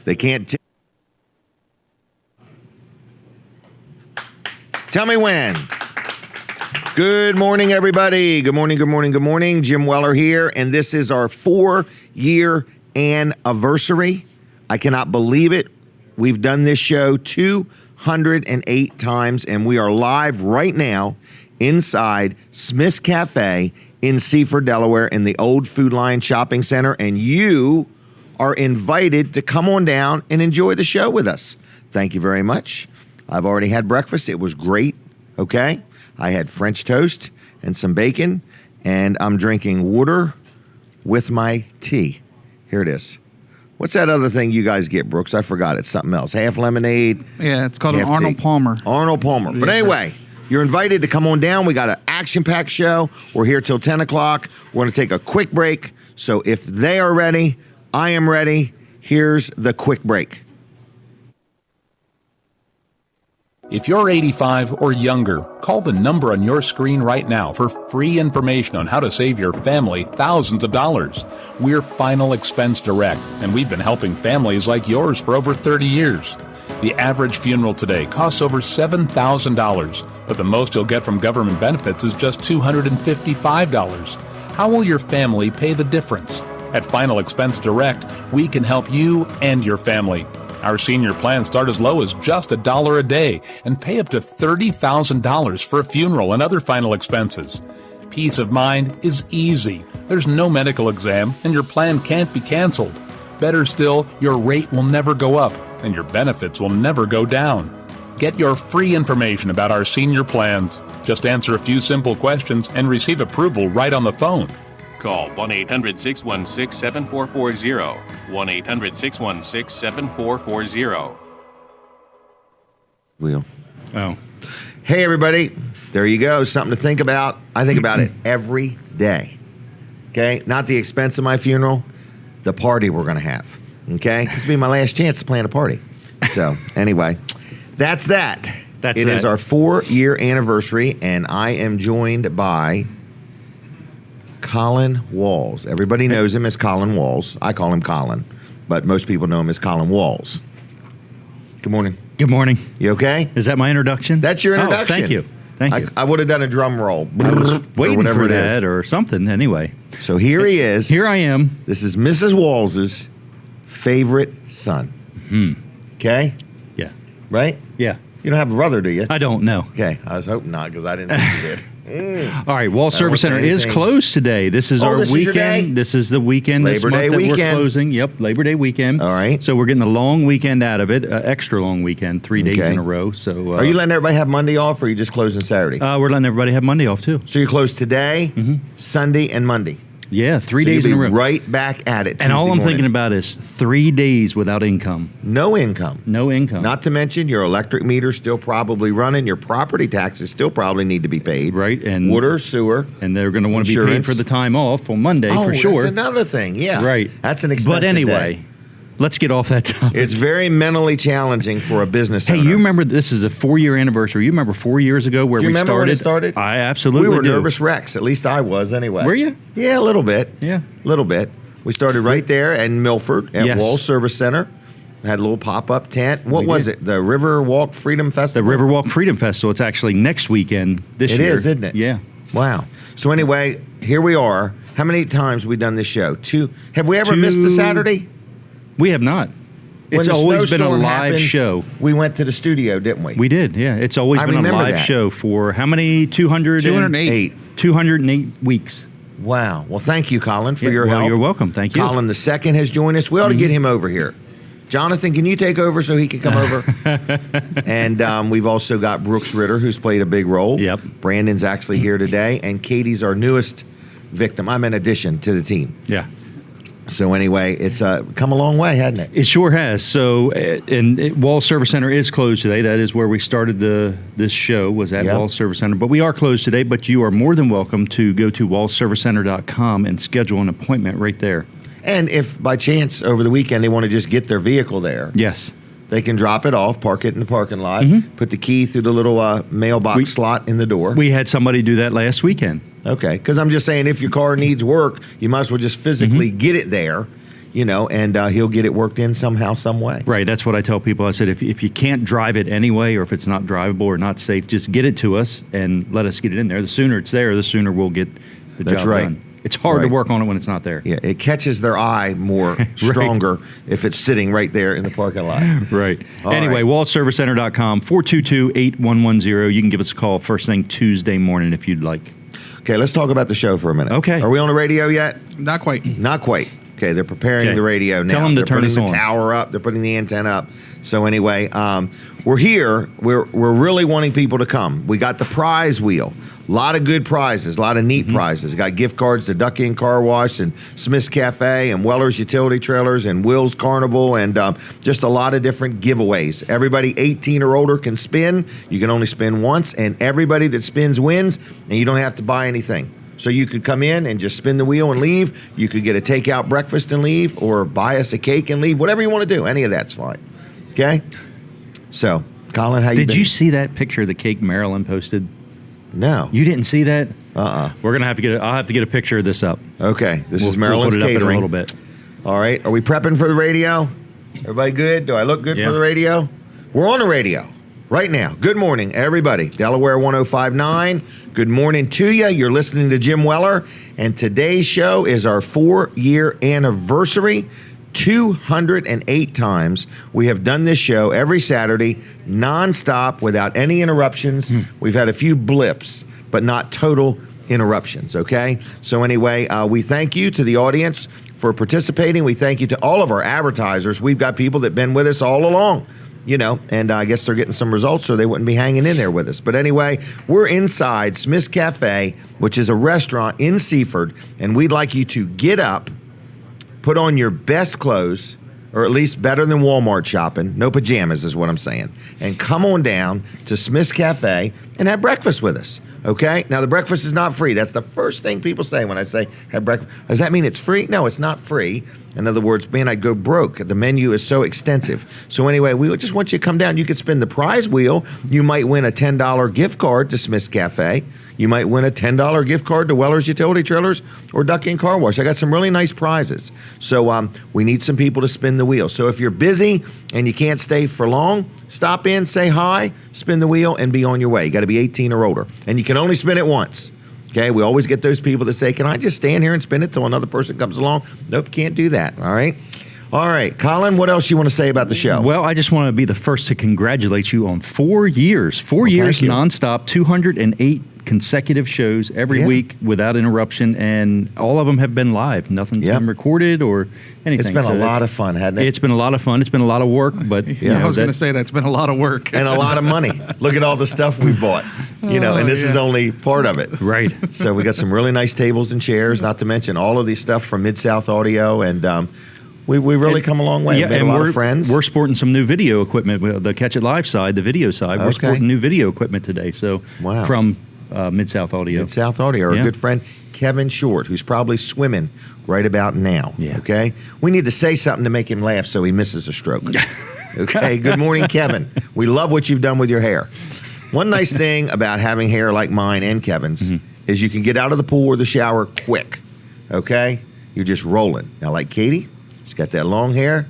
They can't tell me when. Good morning, everybody. Good morning, good morning, good morning. Jim Weller here, and this is our 4-year anniversary. I cannot believe it. We've done this show 208 times, and we are live right now inside Smith's Cafe in Seaford, Delaware, in the old Food Lion Shopping Center, and you are invited to come on down and enjoy the show with us. Thank you very much. I've already had breakfast. It was great, okay? I had French toast and some bacon, and I'm drinking water with my tea. Here it is. What's that other thing you guys get, Brooks? I forgot. It's something else. Half lemonade. Yeah, it's called an Arnold Palmer. Arnold Palmer. But anyway, you're invited to come on down. We got an action-packed show. We're here till 10 o'clock. We're going to take a quick break. So if they are ready, I am ready. Here's the quick break. If you're 85 or younger, call the number on your screen right now for free information on how to save your family thousands of dollars. We're Final Expense Direct, and we've been helping families like yours for over 30 years. The average funeral today costs over $7,000, but the most you'll get from government benefits is just $255. How will your family pay the difference? At Final Expense Direct, we can help you and your family. Our senior plans start as low as just $1 a day and pay up to $30,000 for a funeral and other final expenses. Peace of mind is easy. There's no medical exam and your plan can't be canceled. Better still, your rate will never go up and your benefits will never go down. Get your free information about our senior plans. Just answer a few simple questions and receive approval right on the phone. Call 1-800-616-7440. 1-800-616-7440. Wheel. Oh. Hey, everybody. There you go. Something to think about. I think about it every day. Okay? Not the expense of my funeral, the party we're going to have. Okay? This will be my last chance to plan a party. So, anyway, that's that. It is our 4-year anniversary, and I am joined by Colin Walls. Everybody knows him as Colin Walls. I call him Colin, but most people know him as Colin Walls. Good morning. Good morning. You okay? Is that my introduction? That's your introduction. Oh, thank you. Thank you. I would have done a drum roll. I was waiting whatever for it is. that or something anyway. So here he is. Here I am. This is Mrs. Walls's favorite son. Okay? Yeah. Right? Yeah. You don't have a brother, do you? I don't know. Okay. I was hoping not because I didn't think you did. All right, Wall Service Center is closed today. This is our this weekend. Is your day? This is the weekend this Labor month Day that weekend. we're closing. Yep, Labor Day weekend. All right. So we're getting a long weekend out of it, extra long weekend, 3 days Okay. in a row. So Are you letting everybody have Monday off, or are you just closing Saturday? we're letting everybody have Monday off too. So you're closed today, Sunday, and Monday. Yeah, 3 So days in you'll a be row. right back at it. And all Tuesday I'm morning. thinking about is 3 days without income. No income. No income. Not to mention your electric meter's still probably running. Your property taxes still probably need to be paid. Right, and water, sewer. And they're going to want to be paid Insurance. for the time off on Monday for sure. That's another thing. Yeah. Right. That's an expensive But anyway, day. let's get off that topic. It's very mentally challenging for a business Hey, owner. you remember this is a 4-year anniversary. You remember 4 years ago where Do you we remember started? when it started? I absolutely We were do. nervous wrecks. At least I was anyway. Were you? Yeah, a little bit. Yeah. A little bit. We started right there in Milford at Yes. Wall Service Center. Had a little pop-up tent. What We was did. it? The River Walk Freedom The Festival? Riverwalk Freedom Festival. It's actually next weekend this It year. is, isn't it? Yeah. Wow. So anyway, here we are. How many times have we done this show? 2. Have we ever missed a 2. Saturday? We have not. When It's the always been a snowstorm live happened, show. We went to the studio, didn't we? We did, yeah. It's always I been a remember live that. show for how many? 208 weeks. Wow. Well, thank you, Colin, for your well, help. You're welcome. Thank you. Colin the second has joined us. We ought to get him over here. Jonathan, can you take over so he can come over? And we've also got Brooks Ritter, who's played a big role. Yep. Brandon's actually here today. And Katie's our newest victim. I'm in addition to the team. Yeah. So anyway, it's come a long way, hasn't it? It sure has. So, Wall Service Center is closed today. That is where we started this show, was at Wall Service Center. But we are closed today, but you are more than welcome to go to wallservicecenter.com and schedule an appointment right there. And if by chance over the weekend they want to just get their vehicle there, Yes. they can drop it off, park it in the parking lot, put the key through the little mailbox slot in the door. We had somebody do that last weekend. Okay, because I'm just saying if your car needs work, you might as well just physically get it there. and he'll get it worked in somehow, some way. Right. That's what I tell people. I said, if you can't drive it anyway, or if it's not drivable or not safe, just get it to us and let us get it in there. The sooner it's there, the sooner we'll get the That's job right. done. It's hard to work on it when it's not there. Yeah, it catches their eye more stronger if it's sitting right there in the parking lot. Right. All Anyway, right. wallservicecenter.com, 422-8110. You can give us a call first thing Tuesday morning if you'd like. Okay, let's talk about the show for a minute. Okay. Are we on the radio yet? Not quite. Not quite. Okay, they're preparing Okay. the radio now. Tell them to they're turn putting us the on. tower up. They're putting the antenna up. So anyway, we're here. We're really wanting people to come. We got the prize wheel. A lot of good prizes. A lot of neat prizes. Got gift cards to Duck Inn Car Wash and Smith's Cafe and Weller's Utility Trailers and Will's Carnival and just a lot of different giveaways. Everybody 18 or older can spin. You can only spin once, and everybody that spins wins, and you don't have to buy anything. So you could come in and just spin the wheel and leave. You could get a takeout breakfast and leave, or buy us a cake and leave. Whatever you want to do. Any of that's fine. Okay? So, Colin, how you been? Did you see that picture of the cake Marilyn posted? No. You didn't see that? Uh-uh. We're gonna have to get. I'll have to get a picture of this up. Okay. This is We'll Maryland's put it up in catering. a little bit. All right. Are we prepping for the radio? Everybody good? Do I look good Yeah. for the radio? We're on the radio right now. Good morning, everybody. Delaware 105.9. Good morning to you. You're listening to Jim Weller, and today's show is our 4-year anniversary. 208 times we have done this show every Saturday, nonstop, without any interruptions. We've had a few blips, but not total interruptions, okay? So anyway, we thank you to the audience for participating. We thank you to all of our advertisers. We've got people that have been with us all along, and I guess they're getting some results, or they wouldn't be hanging in there with us. But anyway, we're inside Smith's Cafe, which is a restaurant in Seaford, and we'd like you to get up, put on your best clothes, or at least better than Walmart shopping. No pajamas is what I'm saying. And come on down to Smith's Cafe and have breakfast with us, okay? Now, the breakfast is not free. That's the first thing people say when I say have breakfast. Does that mean it's free? No, it's not free. In other words, man, I'd go broke. The menu is so extensive. So anyway, we just want you to come down. You could spin the prize wheel. You might win a $10 gift card to Smith's Cafe. You might win a $10 gift card to Weller's Utility Trailers or Duck Inn Car Wash. I got some really nice prizes. So we need some people to spin the wheel. So if you're busy and you can't stay for long, stop in, say hi, spin the wheel, and be on your way. You got to be 18 or older. And you can only spin it once. Okay, we always get those people that say, can I just stand here and spin it till another person comes along? Nope, can't do that, all right? All right, Colin, what else you want to say about the show? Well, I just want to be the first to congratulate you on 4 years. 4 years thank you. nonstop, 208 consecutive shows every week without interruption, and all of them have been live. Nothing's been recorded or anything. It's been a lot of fun, hasn't it? It's been a lot of fun. It's been a lot of work, but I was going to say that's been a lot of work. And a lot of money. Look at all the stuff we bought, and this is only part of it. right. So we got some really nice tables and chairs, not to mention all of these stuff from Mid-South Audio, and we really come a long way. We've made a lot of friends. We're sporting some new video equipment. The Catch It Live side, the video side, we're sporting new video equipment today. So from Mid-South Audio. Mid-South Audio, our good friend Kevin Short, who's probably swimming right about now. Yeah. Okay? We need to say something to make him laugh so he misses a stroke. Okay? Good morning, Kevin. We love what you've done with your hair. One nice thing about having hair like mine and Kevin's is you can get out of the pool or the shower quick. Okay? You're just rolling. Now, like Katie, she's got that long hair.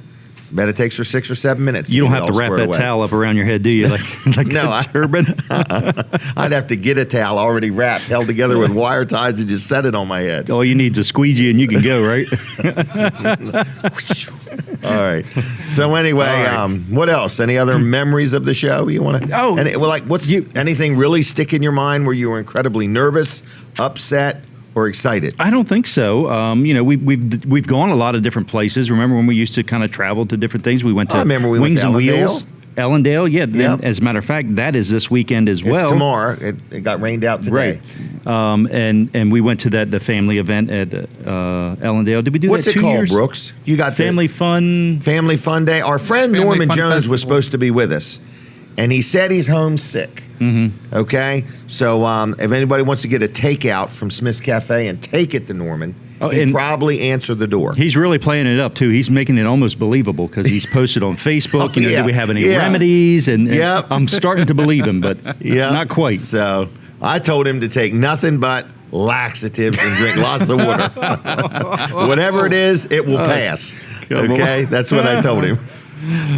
Bet it takes her 6 or 7 minutes. You don't have get to all wrap squared that away. towel up around your head, do you? Like No, a turban? I'd have to get a towel already wrapped, held together with wire ties, and just set it on my head. All you need is a squeegee and you can go, right? All right. So anyway, what else? Any other memories of the show you want to? Oh, and what's anything really stick in your mind where you were incredibly nervous, upset, or excited? I don't think so. We've gone a lot of different places. Remember when we used to kind of travel to different things? We went to I remember we Wings went to and Ellendale. Wheels. Ellendale, yeah. Yep. As a matter of fact, that is this weekend as well. It's tomorrow. It got rained out today. Right. And we went to the family event at Ellendale. Did we do What's that 2 it called, years? Brooks? You got Family Fun. Family Fun Day. Our friend Family Norman Fun Jones Festival. was supposed to be with us, and he said he's homesick. Mm-hmm. Okay, so if anybody wants to get a takeout from Smith's Cafe and take it to Norman, he'd probably answer the door. He's really playing it up too. He's making it almost believable because he's posted on Facebook. Do we have any remedies? And I'm starting to believe him, but not quite. So I told him to take nothing but laxatives and drink lots of water. Whatever it is, it will pass. Okay? That's what I told him.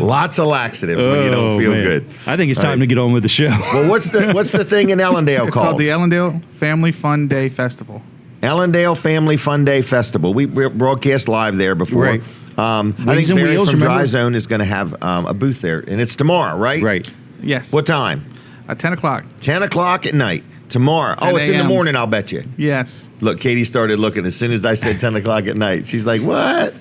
Lots of laxatives when you don't feel good. I think it's time to get on with the show. Well, what's the thing in Ellendale It's called the Ellendale Family Fun Day Festival. Ellendale Family Fun Day Festival. We broadcast live there before. Right. I think Wings and Barry Wheels, from remember? Dry Zone is going to have a booth there, and it's tomorrow, right? Right. Yes. What time? At 10 o'clock. 10 o'clock at night. Tomorrow. Oh, 10 it's in the a.m. morning, I'll bet you. Yes. Look, Katie started looking as soon as I said 10 o'clock at night. She's like, what?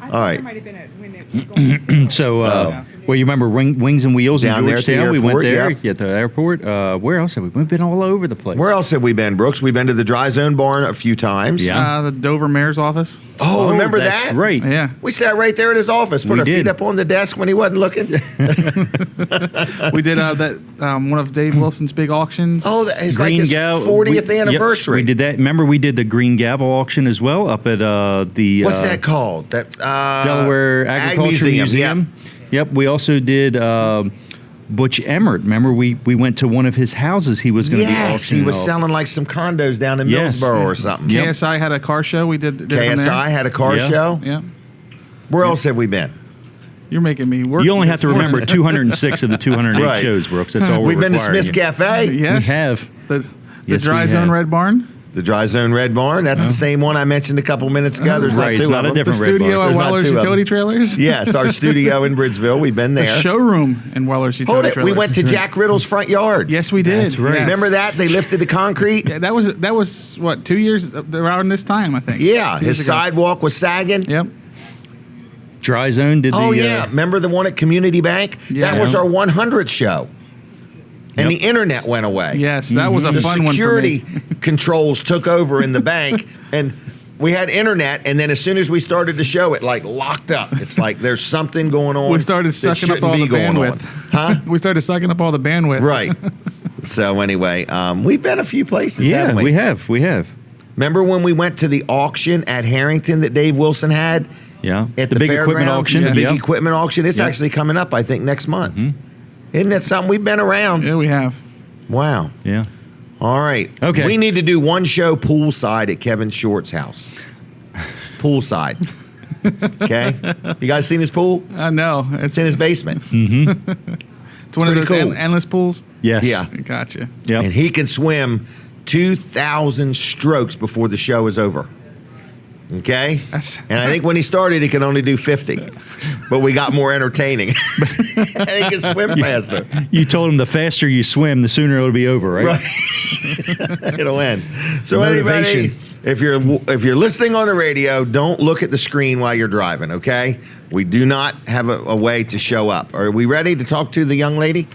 I All right. There might have been when it was going So, well, you remember Wings and Wheels Down in there at the Georgetown? We went airport, there at the airport. Where else have we? We've been all over the place. Where else have we been, Brooks? We've been to the Dry Zone Barn a few times. Yeah. The Dover Mayor's office. Oh, remember that's that? Right. Yeah. We sat right there at his office, put We our feet did. up on the desk when he wasn't looking. We did one of Dave Wilson's big auctions. Oh, it's like his Gavel- 40th we- yep, anniversary. we did that. Remember, we did the Green Gavel auction as well up at the What's that called? That Delaware Ag Agriculture Museum. Yeah. Yep. We also did Butch Emmert. Remember, we went to one of his houses. He was going to be Yes, auctioning he was off. selling like some condos down in Yes. Millsboro or something. Yep. KSI had a car show. We did it from there. KSI had a car Yeah. show. Yeah. Where else have we been? You're making me work. You only have this to remember morning. 206 of the 208 Right. shows, Brooks. That's all we're We've been to requiring. Smith's Cafe, Yes. We have. The Yes, Dry we Zone have. Red Barn. the Dry Zone Red Barn. That's the same one I mentioned a couple minutes ago. There's Right, not it's two not of a them. The different Red studio Barn. at There's not Weller's two of them. Utility Trailers. Yes, our studio in Bridgeville. We've been The there. showroom in Weller's Hold Utility it. Trailers. We went to Jack Riddle's front yard. Yes, we did. That's right. Yes. Remember that? They lifted the concrete. Yeah, that was what 2 years around this time, I think. Yeah, 2 years his ago. sidewalk was sagging. Yep. Dry Zone did Oh the. yeah, remember the one at Community Bank? Yeah. That was our 100th show, and Yep. the internet went away. Yes, that was a the fun one for security me. controls took over in the bank, and we had internet. And then as soon as we started the show, it like locked up. It's like there's something going on. We started that sucking up shouldn't all be the going on. bandwidth. Huh? We started sucking up all the bandwidth. Right. So anyway, we've been a few places. Yeah, haven't we have. We have. Remember when we went to the auction at Harrington that Dave Wilson had? Yeah. At the big equipment fairgrounds? auction. The big Yeah. equipment auction. It's Yeah. actually coming up, I think, next month. Isn't that something? We've been around. Yeah, we have. Wow. Yeah. All right. Okay. We need to do one show poolside at Kevin Short's house. Poolside. Okay. You guys seen his pool? No, It's in his basement. it's one of pretty those cool. endless pools. Yes. Yeah. Gotcha. Yep. And he can swim 2,000 strokes before the show is over. Okay? That's- And I think when he started, he could only do 50. But we got more entertaining. He can swim faster. You told him the faster you swim, the sooner it'll be over, right? Right. It'll end. So Motivation. anybody, if you're listening on the radio, don't look at the screen while you're driving, okay? We do not have a way to show up. Are we ready to talk to the young lady?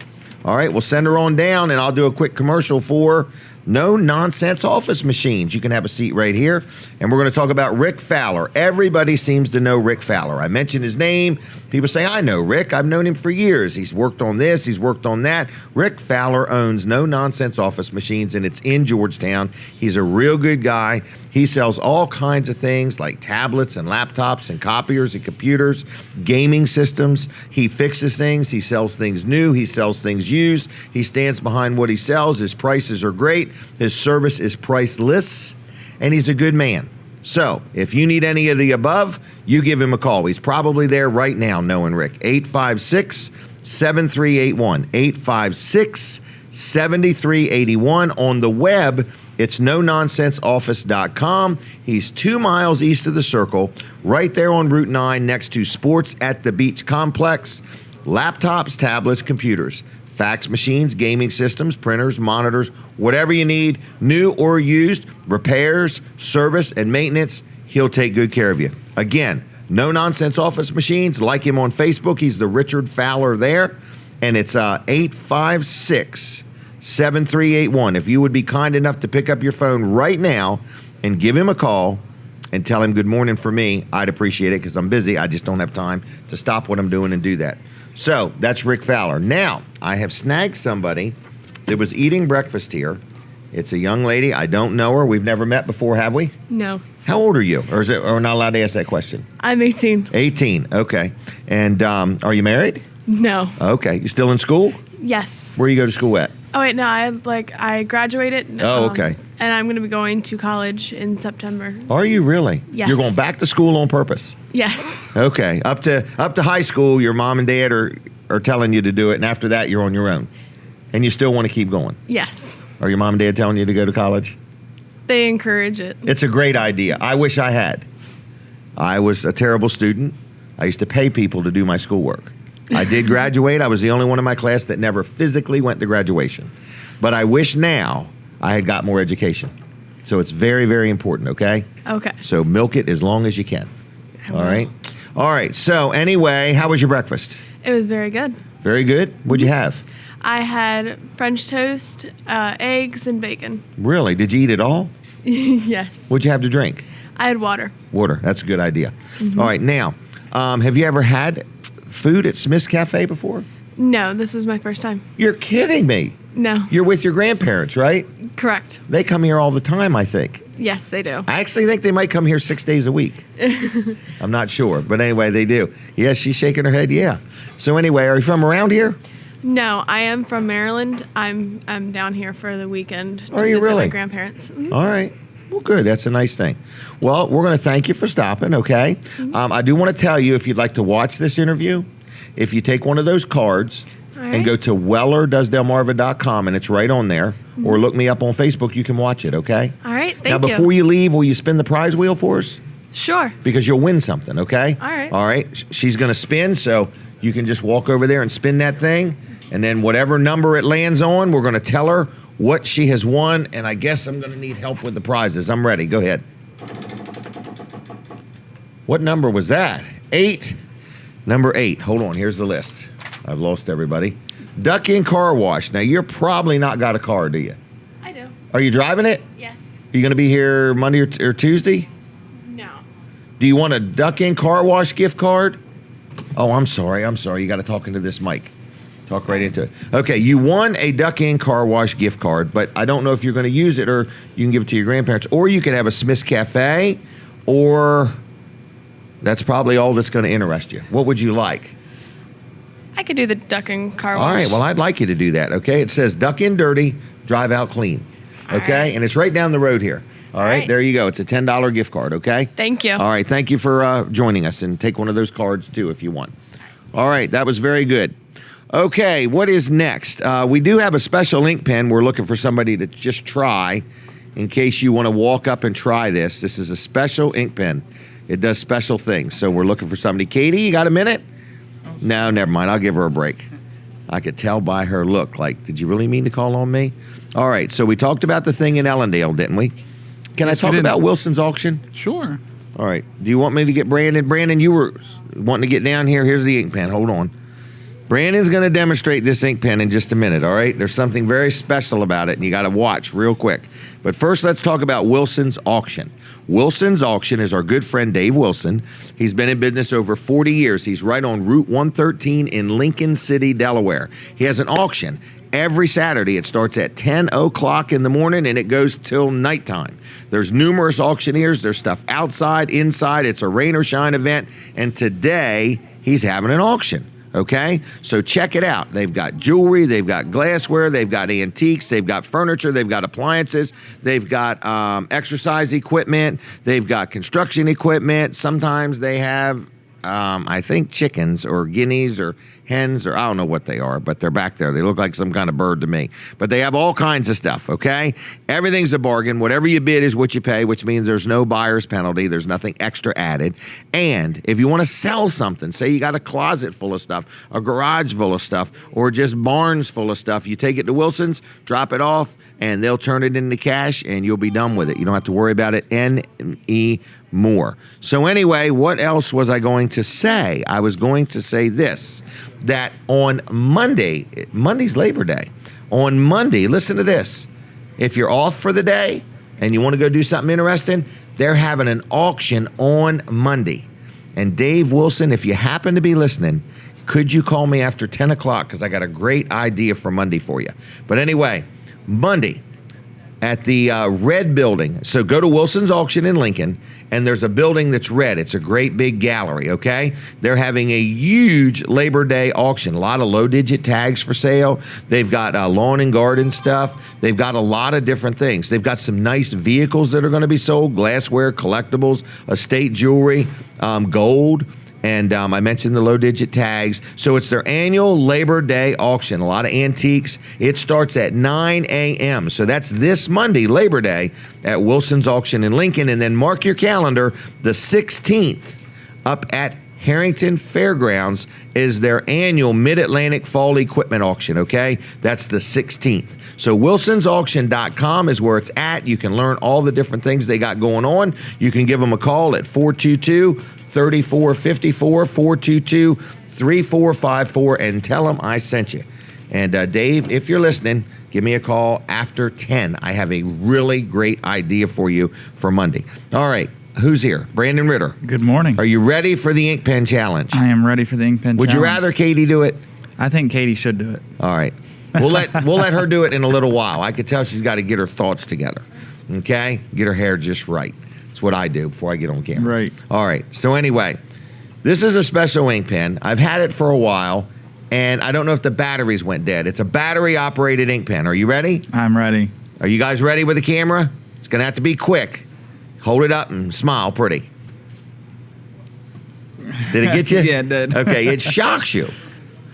All right, we'll send her on down, and I'll do a quick commercial for No Nonsense Office Machines. You can have a seat right here, and we're going to talk about Rick Fowler. Everybody seems to know Rick Fowler. I mentioned his name. People say, I know Rick. I've known him for years. He's worked on this. He's worked on that. Rick Fowler owns No Nonsense Office Machines, and it's in Georgetown. He's a real good guy. He sells all kinds of things like tablets and laptops and copiers and computers, gaming systems. He fixes things. He sells things new. He sells things used. He stands behind what he sells. His prices are great. His service is priceless, and he's a good man. So if you need any of the above, you give him a call. He's probably there right now, knowing Rick. 856-7381. 856-7381. On the web, it's nononsenseoffice.com. He's 2 miles east of the Circle, right there on Route 9 next to Sports at the Beach Complex. Laptops, tablets, computers, fax machines, gaming systems, printers, monitors, whatever you need, new or used, repairs, service, and maintenance, he'll take good care of you. Again, No Nonsense Office Machines. Like him on Facebook. He's the Richard Fowler there. And it's 856-7381. If you would be kind enough to pick up your phone right now and give him a call and tell him good morning for me, I'd appreciate it because I'm busy. I just don't have time to stop what I'm doing and do that. So that's Rick Fowler. Now, I have snagged somebody that was eating breakfast here. It's a young lady. I don't know her. We've never met before, have we? No. How old are you? Or is it? Or not allowed to ask that question? I'm 18. 18. Okay. And are you married? No. Okay. You still in school? Yes. Where you go to school at? Oh wait, no, I graduated. Oh, okay. And I'm going to be going to college in September. Are you really? Yes. You're going back to school on purpose. Yes. Okay. Up to high school, your mom and dad are telling you to do it, and after that, you're on your own. And you still want to keep going. Yes. Are your mom and dad telling you to go to college? They encourage it. It's a great idea. I wish I had. I was a terrible student. I used to pay people to do my schoolwork. I did graduate. I was the only one in my class that never physically went to graduation. But I wish now I had got more education. So it's very, very important, okay? Okay. So milk it as long as you can. I All will. right? All right. So anyway, how was your breakfast? It was very good. Very good? What'd you have? I had French toast, eggs, and bacon. Really? Did you eat it all? Yes. What'd you have to drink? I had water. Water. That's a good idea. All right. Now, have you ever had food at Smith's Cafe before? No, this was my first time. You're kidding me. No. You're with your grandparents, right? Correct. They come here all the time, I think. Yes, they do. I actually think they might come here 6 days a week. I'm not sure. But anyway, they do. Yes, she's shaking her head. Yeah. So anyway, are you from around here? No, I am from Maryland. I'm down here for the weekend to Are you visit really? my grandparents. Mhm. All right. Well, good. That's a nice thing. Well, we're going to thank you for stopping, okay? I do want to tell you, if you'd like to watch this interview, if you take one of those cards All and right. go to wellerdoesdelmarva.com, and it's right on there, or look me up on Facebook, you can watch it, okay? All right, Now, thank you. before you leave, will you spin the prize wheel for us? Sure. Because you'll win something, okay? All right. All right. She's going to spin, so you can just walk over there and spin that thing, and then whatever number it lands on, we're going to tell her what she has won, and I guess I'm going to need help with the prizes. I'm ready. Go ahead. What number was that? 8. Number 8. Hold on. Here's the list. I've lost everybody. Duck In Car Wash. Now, you're probably not got a car, do you? I do. Are you driving it? Yes. Are you going to be here Monday or Tuesday? No. Do you want a Duck In Car Wash gift card? Oh, I'm sorry. You got to talk into this mic. Talk right into it. Okay, you won a Duck In Car Wash gift card, but I don't know if you're going to use it, or you can give it to your grandparents, or you could have a Smith's Cafe, or that's probably all that's going to interest you. What would you like? I could do the duck and car wash. All right, well, I'd like you to do that, okay? It says Duck In Dirty, Drive Out Clean, okay? right. And it's right down the road here. All right, right. there you go. It's a $10 gift card, okay? Thank you. All right, thank you for joining us, and take one of those cards too if you want. All right, that was very good. Okay, what is next? We do have a special ink pen. We're looking for somebody to just try in case you want to walk up and try this. This is a special ink pen. It does special things, so we're looking for somebody. Katie, you got a minute? No, never mind. I'll give her a break. I could tell by her look, like, did you really mean to call on me? All right, so we talked about the thing in Ellendale, didn't we? Can Yes, I we talk did. about Wilson's auction? Sure. All right. Do you want me to get Brandon? Brandon, you were wanting to get down here. Here's the ink pen. Hold on. Brandon's going to demonstrate this ink pen in just a minute, all right? There's something very special about it, and you got to watch real quick. But first, let's talk about Wilson's Auction. Wilson's Auction is our good friend Dave Wilson. He's been in business over 40 years. He's right on Route 113 in Lincoln City, Delaware. He has an auction every Saturday. It starts at 10 o'clock in the morning, and it goes till nighttime. There's numerous auctioneers. There's stuff outside, inside. It's a rain or shine event, and today he's having an auction. Okay, so check it out. They've got jewelry, they've got glassware, they've got antiques, they've got furniture, they've got appliances, they've got exercise equipment, they've got construction equipment. Sometimes they have, I think, chickens or guineas or hens, or I don't know what they are, but they're back there. They look like some kind of bird to me. But they have all kinds of stuff, okay? Everything's a bargain. Whatever you bid is what you pay, which means there's no buyer's penalty. There's nothing extra added. And if you want to sell something, say you got a closet full of stuff, a garage full of stuff, or just barns full of stuff, you take it to Wilson's, drop it off, and they'll turn it into cash, and you'll be done with it. You don't have to worry about it anymore. So anyway, what else was I going to say? I was going to say this, that on Monday's Labor Day. On Monday, listen to this. If you're off for the day and you want to go do something interesting, they're having an auction on Monday. And Dave Wilson, if you happen to be listening, could you call me after 10 o'clock? Because I got a great idea for Monday for you. But anyway, Monday at the red building. So go to Wilson's Auction in Lincoln, and there's a building that's red. It's a great big gallery, okay? They're having a huge Labor Day auction. A lot of low-digit tags for sale. They've got lawn and garden stuff. They've got a lot of different things. They've got some nice vehicles that are going to be sold, glassware, collectibles, estate jewelry, gold. And I mentioned the low-digit tags. So it's their annual Labor Day auction. A lot of antiques. It starts at 9 a.m. So that's this Monday, Labor Day, at Wilson's Auction in Lincoln. And then mark your calendar, the 16th, up at Harrington Fairgrounds is their annual Mid-Atlantic Fall Equipment Auction, okay? That's the 16th. So wilsonsauction.com is where it's at. You can learn all the different things they got going on. You can give them a call at 422-3454, 422-3454, and tell them I sent you. And Dave, if you're listening, give me a call after 10. I have a really great idea for you for Monday. All right. Who's here? Brandon Ritter. Good morning. Are you ready for the ink pen challenge? I am ready for the ink pen Would challenge. you rather Katie do it? I think Katie should do it. All right. We'll let her do it in a little while. I could tell she's got to get her thoughts together. Okay? Get her hair just right. That's what I do before I get on camera. Right. All right. So anyway, this is a special ink pen. I've had it for a while, and I don't know if the batteries went dead. It's a battery-operated ink pen. Are you ready? I'm ready. Are you guys ready with the camera? It's going to have to be quick. Hold it up and smile pretty. Did it get you? Yeah, it did. Okay, it shocks you.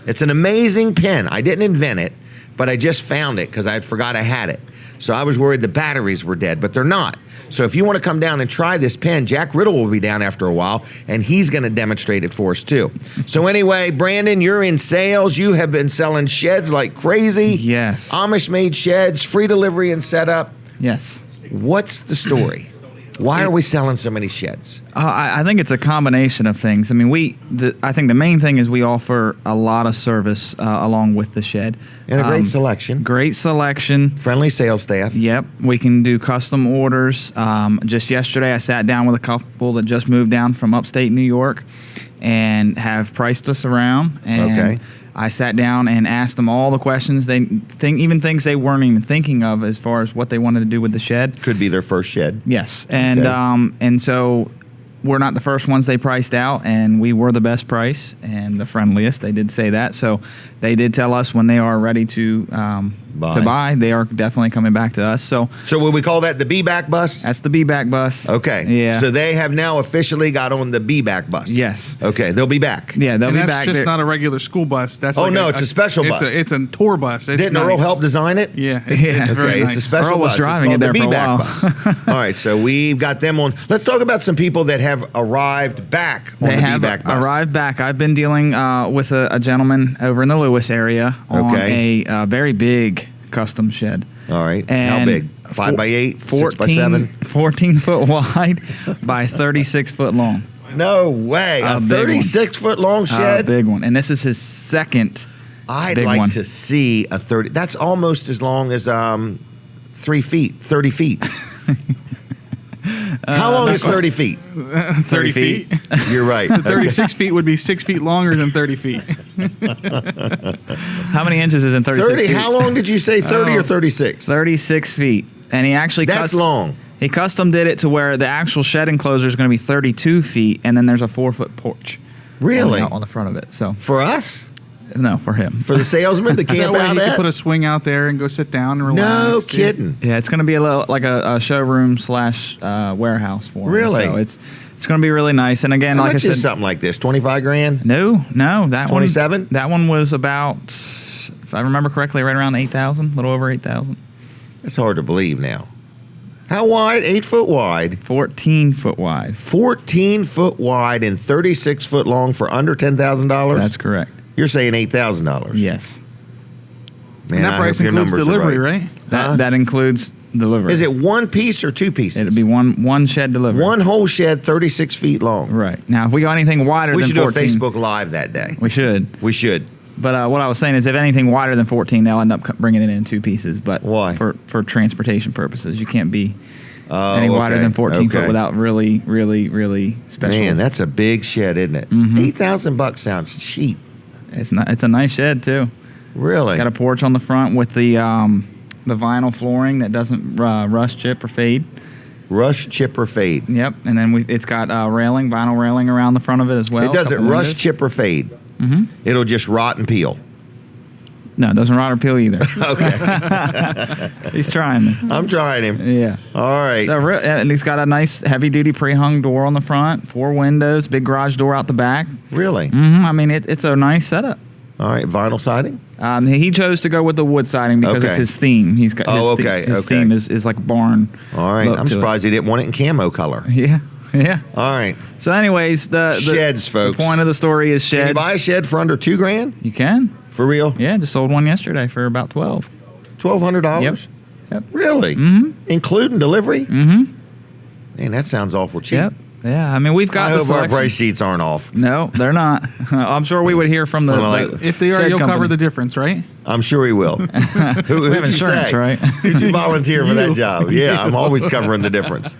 It's an amazing pen. I didn't invent it, but I just found it because I forgot I had it. So I was worried the batteries were dead, but they're not. So if you want to come down and try this pen, Jack Riddle will be down after a while, and he's going to demonstrate it for us too. So anyway, Brandon, you're in sales. You have been selling sheds like crazy. Yes. Amish-made sheds, free delivery and setup. Yes. What's the story? Why are we selling so many sheds? I think it's a combination of things. I mean, I think the main thing is we offer a lot of service along with the shed. And a great selection. Great selection. Friendly sales staff. Yep. We can do custom orders. Just yesterday, I sat down with a couple that just moved down from upstate New York and have priced us around. And Okay. I sat down and asked them all the questions even things they weren't even thinking of as far as what they wanted to do with the shed. Could be their first shed. Yes, and Okay. and so we're not the first ones they priced out, and we were the best price and the friendliest. They did say that, so they did tell us when they are ready to buy, they are definitely coming back to us. So would we call that the B-Back bus? that's the be-back bus. Okay. Yeah. So they have now officially got on the B-Back bus. Yes. Okay, they'll be back. Yeah, they'll And be that's back. just They're- not a regular school bus. That's Oh, like no, it's a special bus. It's a tour bus. It's Didn't nice. Earl help design it? Yeah, it's, Yeah. it's very Okay, nice. it's a special Earl was bus. driving it's it called there the for a B-Back while. bus. All right, so we've got them on. Let's talk about some people that have arrived back on They the have B-Back bus. arrived back. I've been dealing with a gentleman over in the Lewis area on Okay. a very big custom shed. All right. How And big? 5 by 8? 6 by 7? 14 foot wide by 36 foot long. No way. A A big one. 36-foot long A shed? big one. And this is his second I'd big like one. to see a 30. That's almost as long as 3 feet, 30 feet. How long is 30 feet? 30 feet. You're right. 36 feet would be 6 feet longer than 30 feet. How many inches is in 36 30. feet? How long did you say? 30 or 36? 36 feet. And he actually That's long. He custom did it to where the actual shed enclosure is going to be 32 feet, and then there's a 4-foot porch. Really? On the front of it. So, For us? no, for him. For the salesman to That camp way out he could at? put a swing out there and go sit down and relax. No Yeah. kidding. Yeah, it's going to be a little like a showroom / warehouse for him. Really? So it's going to be really nice. And again, How like I much said, is something like this? 25 grand? no, that 27? one. That one was about, if I remember correctly, right around 8,000, a little over 8,000. That's hard to believe now. How wide? 8 foot wide. 14 foot wide. 14 foot wide and 36 foot long for under $10,000? That's correct. You're saying $8,000. Yes. Man, And I that price hope your includes numbers are delivery, right? right? That that includes delivery. Is it one piece or two pieces? It'll be one shed delivery. One whole shed, 36 feet long. Right. Now, if we go anything wider We than should do a 14, Facebook Live that day. we should. We should. But what I was saying is, if anything wider than 14, they'll end up bringing it in 2 pieces. But Why? For transportation purposes, you can't be Oh, any wider okay. than 14 Okay. foot without really special. Man, that's a big shed, isn't it? Mm-hmm. $8,000 sounds cheap. It's not. It's a nice shed too. Really? Got a porch on the front with the the vinyl flooring that doesn't rust, chip, or fade. Rush, chip, or fade. Yep, and then it's got vinyl railing around the front of it as well. It doesn't couple rush, windows. chip, or fade. Mm-hmm. It'll just rot and peel. No, it doesn't rot or peel either. Okay. He's trying me. I'm trying him. Yeah. All right. So, and he's got a nice heavy-duty pre-hung door on the front, 4 windows, big garage door out the back. Really? I mean, it's a nice setup. All right. Vinyl siding? He chose to go with the wood siding because it's his theme. He's got his theme is like barn. All right. look I'm to surprised he didn't want it in camo color. it. Yeah. All right. So, anyways, the Sheds, folks. The point of the story is sheds. Can you buy a shed for under $2,000? You can. For real? Yeah, just sold one yesterday for about $1,200. $1,200? Yep. Really? Mm-hmm. Including delivery? Mm-hmm. Man, that sounds awful cheap. Yep. Yeah, I mean, we've got I the hope our selection. price sheets aren't off. No, they're not. I'm sure we would hear from the If they are, shed you'll cover company. the difference, right? I'm sure he will. Who'd We have you insurance, say? right? Who'd you volunteer for that job? Yeah, I'm always covering the difference.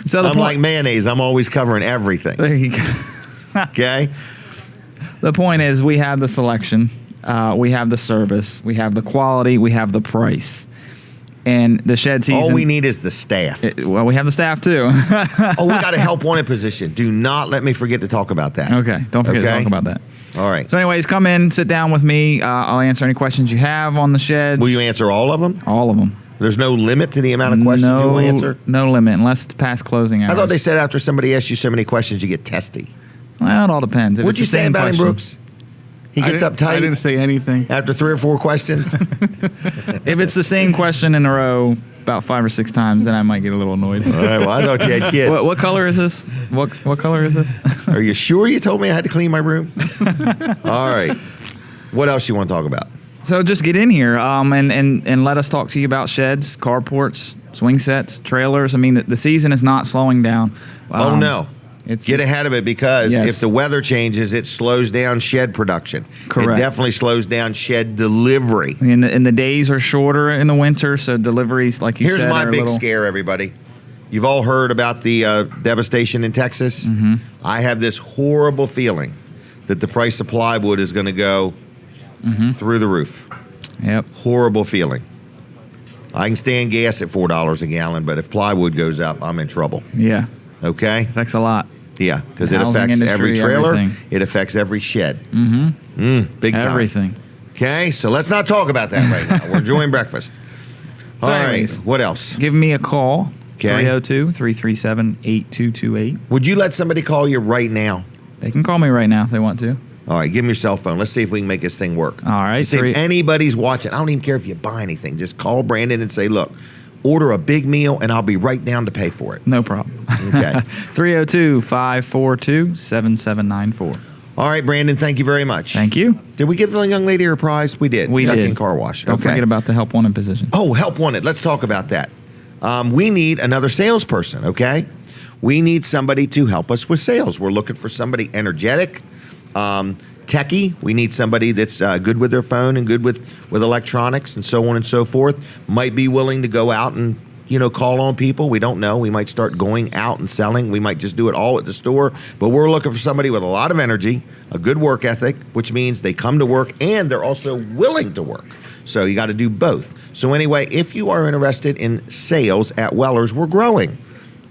So the I'm like mayonnaise. I'm always covering everything. there you go. Okay? The point is, we have the selection, we have the service, we have the quality, we have the price, and the shed season. All we need is the staff. Well, we have the staff too. Oh, we got a help wanted position. Do not let me forget to talk about that. Okay, don't forget to Okay? talk about that. All right. So, anyways, come in, sit down with me. I'll answer any questions you have on the sheds. Will you answer all of them? All of them. There's no limit to the amount of questions you will answer? No limit, unless it's past closing hours. I thought they said after somebody asks you so many questions, you get testy. Well, it all depends. If What'd it's you the say same about him, question- Brooks? He gets I uptight didn't say anything. after 3 or 4 questions? If it's the same question in a row about 5 or 6 times, then I might get a little annoyed. All right, well, I thought you had kids. What color is this? What color is this? Are you sure you told me I had to clean my room? All right. What else you want to talk about? So just get in here and let us talk to you about sheds, carports, swing sets, trailers. I mean, the season is not slowing down. Oh, no. It's Get ahead of it because Yes. if the weather changes, it slows down shed production. Correct. It definitely slows down shed delivery. And the days are shorter in the winter, so deliveries, like you Here's said, my are a big little, scare, everybody. You've all heard about the devastation in Texas. Mm-hmm. I have this horrible feeling that the price of plywood is going to go through the roof. Yep. Horrible feeling. I can stand gas at $4 a gallon, but if plywood goes up, I'm in trouble. Yeah. Okay? Affects a lot. Yeah, because it Housing affects every industry, trailer. everything. It affects every shed. Big time. Everything. Okay, so let's not talk about that right now. We're enjoying breakfast. So All right, anyways, what else? Give me a call. Okay. 302-337-8228. Would you let somebody call you right now? They can call me right now if they want to. All right, give them your cell phone. Let's see if we can make this thing work. All right, See if anybody's watching. I don't even care if you buy anything. Just call Brandon and say, look, order a big meal and I'll be right down to pay for it. No problem. Okay. 302-542-7794. All right, Brandon, thank you very much. Thank you. Did we give the young lady her prize? We did. We Duck did. and car wash. Don't Okay. forget about the help wanted position. Oh, help wanted. Let's talk about that. We need another salesperson, okay? We need somebody to help us with sales. We're looking for somebody energetic, techie. We need somebody that's good with their phone and good with electronics and so on and so forth. Might be willing to go out and, call on people. We don't know. We might start going out and selling. We might just do it all at the store. But we're looking for somebody with a lot of energy, a good work ethic, which means they come to work and they're also willing to work. So you got to do both. So anyway, if you are interested in sales at Weller's, we're growing.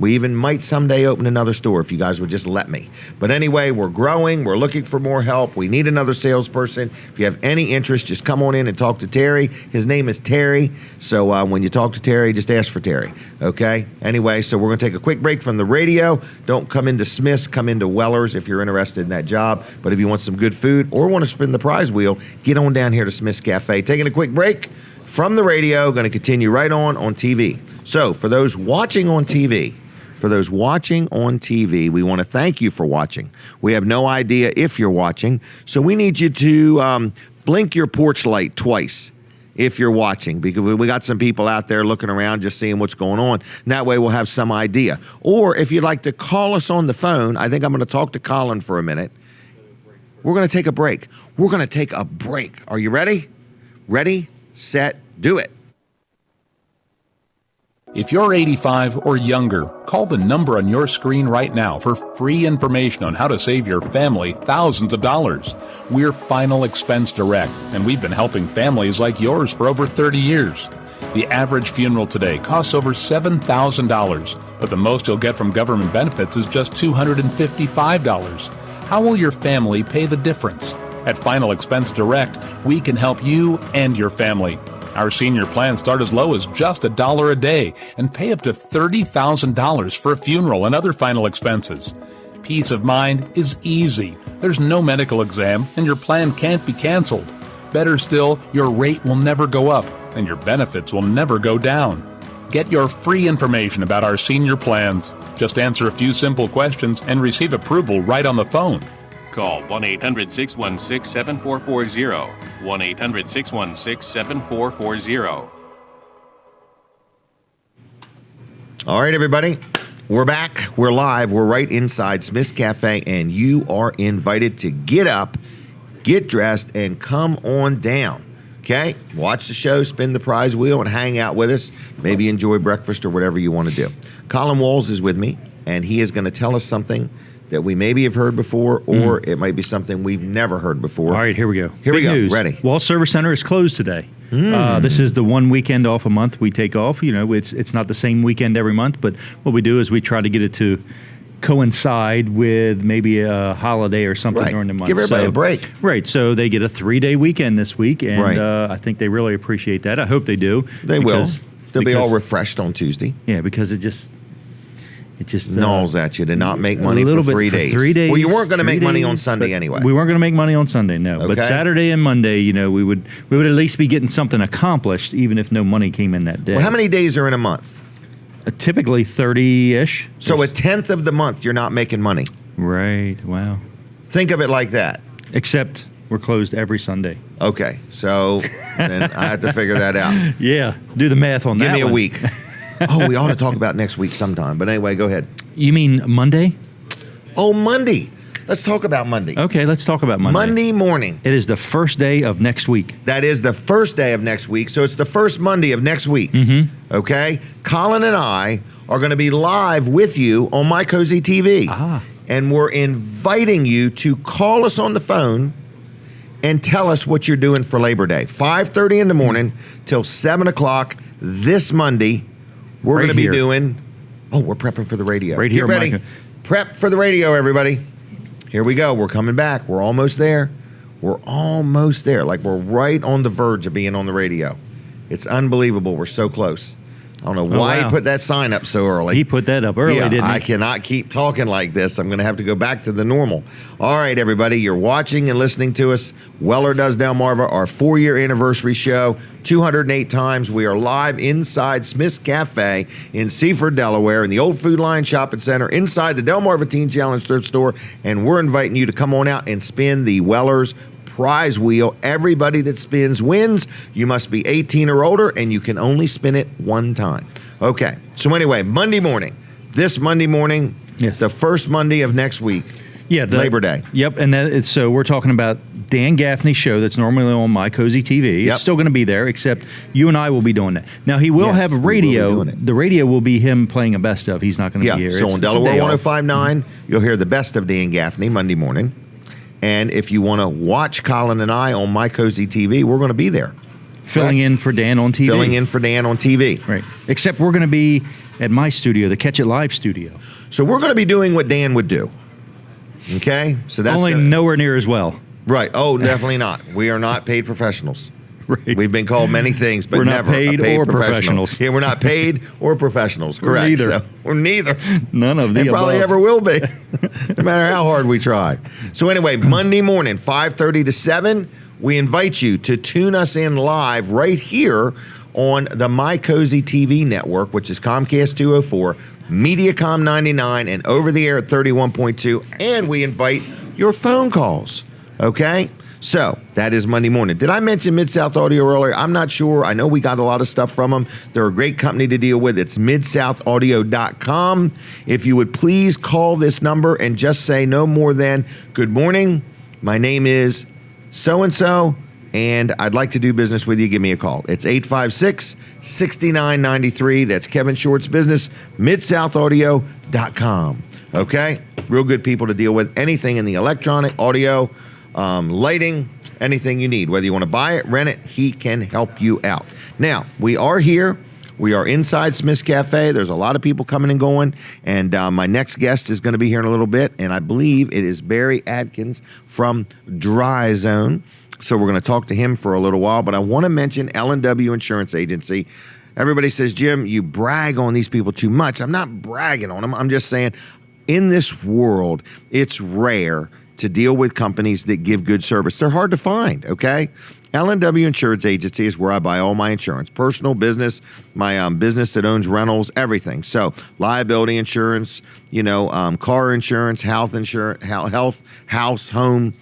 We even might someday open another store if you guys would just let me. But anyway, we're growing. We're looking for more help. We need another salesperson. If you have any interest, just come on in and talk to Terry. His name is Terry. So when you talk to Terry, just ask for Terry. Okay? Anyway, so we're going to take a quick break from the radio. Don't come into Smith's. Come into Weller's if you're interested in that job. But if you want some good food or want to spin the prize wheel, get on down here to Smith's Cafe. Taking a quick break from the radio. Going to continue right on TV. So for those watching on TV, we want to thank you for watching. We have no idea if you're watching, so we need you to blink your porch light twice if you're watching, because we got some people out there looking around just seeing what's going on. And that way we'll have some idea. Or if you'd like to call us on the phone, I think I'm going to talk to Colin for a minute. We're going to take a break. Are you ready? Ready, set, do it. If you're 85 or younger, call the number on your screen right now for free information on how to save your family thousands of dollars. We're Final Expense Direct, and we've been helping families like yours for over 30 years. The average funeral today costs over $7,000, but the most you'll get from government benefits is just $255. How will your family pay the difference? At Final Expense Direct, we can help you and your family. Our senior plans start as low as just $1 a day and pay up to $30,000 for a funeral and other final expenses. Peace of mind is easy. There's no medical exam, and your plan can't be canceled. Better still, your rate will never go up, and your benefits will never go down. Get your free information about our senior plans. Just answer a few simple questions and receive approval right on the phone. Call 1-800-616-7440. 1-800-616-7440. All right, everybody. We're back. We're live. We're right inside Smith's Cafe, and you are invited to get up, get dressed, and come on down. Okay? Watch the show, spin the prize wheel, and hang out with us. Maybe enjoy breakfast or whatever you want to do. Colin Walls is with me, and he is going to tell us something that we maybe have heard before, or it might be something we've never heard before. All right, here we go. Here we Big go. News. Ready. Wall Service Center is closed today. This is the one weekend off a month we take off. You know, it's not the same weekend every month, but what we do is we try to get it to coincide with maybe a holiday or something Right. during the month. Give everybody a break. Right. So they get a 3-day weekend this week, and Right. I think they really appreciate that. I hope they do. They because- will. They'll be all because- refreshed on Tuesday. Yeah, because it just Gnaws at you to not make money a for little bit 3 for days. 3 days. Well, you weren't going to 3 make money on days, Sunday but anyway. We weren't going to make money on Sunday, no. But Okay. Saturday and Monday, you know, we would at least be getting something accomplished, even if no money came in that day. Well, how many days are in a month? Typically 30-ish. So a tenth of the month, you're not making money. Right. Wow. Think of it like that. Except we're closed every Sunday. Okay, so then I have to figure that out. Yeah. Do the math on Give that. me a one. week. Oh, we ought to talk about next week sometime. But anyway, go ahead. You mean Monday? Oh, Monday. Let's talk about Monday. Okay, let's talk about Monday. Monday morning. It is the first day of next week. That is the first day of next week. So it's the first Monday of next week. Mm-hmm. Okay? Colin and I are going to be live with you on My Cozy TV. And we're inviting you to call us on the phone and tell us what you're doing for Labor Day. 5:30 in the morning till 7 o'clock this Monday. We're Right going to be here. doing, we're prepping for the radio. Right Get here, ready. Micah. Prep for the radio, everybody. Here we go. We're coming back. We're almost there. We're almost there. Like we're right on the verge of being on the radio. It's unbelievable. We're so close. I don't know why wow. he put that sign up so early. He put that up early, Yeah, didn't he? I cannot keep talking like this. I'm going to have to go back to the normal. All right, everybody, you're watching and listening to us. Weller Does Delmarva, our 4-year anniversary show, 208 times. We are live inside Smith's Cafe in Seaford, Delaware, in the Old Food Lion Shopping Center, inside the Delmarva Teen Challenge thrift store, and we're inviting you to come on out and spin the Weller's prize wheel. Everybody that spins wins. You must be 18 or older, and you can only spin it one time. Okay, so anyway, Monday morning, this Monday morning, Yes. the first Monday of next week, Yeah, Labor Day. Yep, and that is, so we're talking about Dan Gaffney's show that's normally on My Cozy TV. Yep. It's still going to be there, except you and I will be doing that. Now he will Yes, have we will be radio. doing it. The radio will be him playing a best of. He's not going to Yeah, be here. so on It's a Delaware day off. 105.9, you'll hear the best of Dan Gaffney Monday morning. And if you want to watch Colin and I on My Cozy TV, we're going to be there. filling in for Dan on TV. Filling in for Dan on TV. Right. Except we're going to be at my studio, the Catch It Live studio. So we're going to be doing what Dan would do. Okay? So that's Only gonna- nowhere near as well. Right. Oh, definitely not. We are not paid professionals. Right. We've been called many things, but We're not never paid a paid or professional. professionals. Yeah, we're not paid or professionals. We're Correct. neither. So we're neither. None of the And probably above. ever will be, no matter how hard we try. So anyway, Monday morning, 5:30 to 7, we invite you to tune us in live right here on the My Cozy TV network, which is Comcast 204, Mediacom 99, and over the air at 31.2. And we invite your phone calls. Okay? So that is Monday morning. Did I mention Mid-South Audio earlier? I'm not sure. I know we got a lot of stuff from them. They're a great company to deal with. It's midsoutaudio.com. If you would please call this number and just say no more than, good morning, my name is so-and-so, and I'd like to do business with you. Give me a call. It's 856-6993. That's Kevin Short's business, midsoutaudio.com. Okay? Real good people to deal with. Anything in the electronic, audio, lighting, anything you need. Whether you want to buy it, rent it, he can help you out. Now, we are here. We are inside Smith's Cafe. There's a lot of people coming and going, and my next guest is going to be here in a little bit, and I believe it is Barry Adkins from Dry Zone. So we're going to talk to him for a little while, but I want to mention L&W Insurance Agency. Everybody says, Jim, you brag on these people too much. I'm not bragging on them. I'm just saying in this world, it's rare to deal with companies that give good service. They're hard to find, okay? L&W Insurance Agency is where I buy all my insurance, personal, business, my business that owns rentals, everything. So liability insurance, car insurance, health insurance, house, home,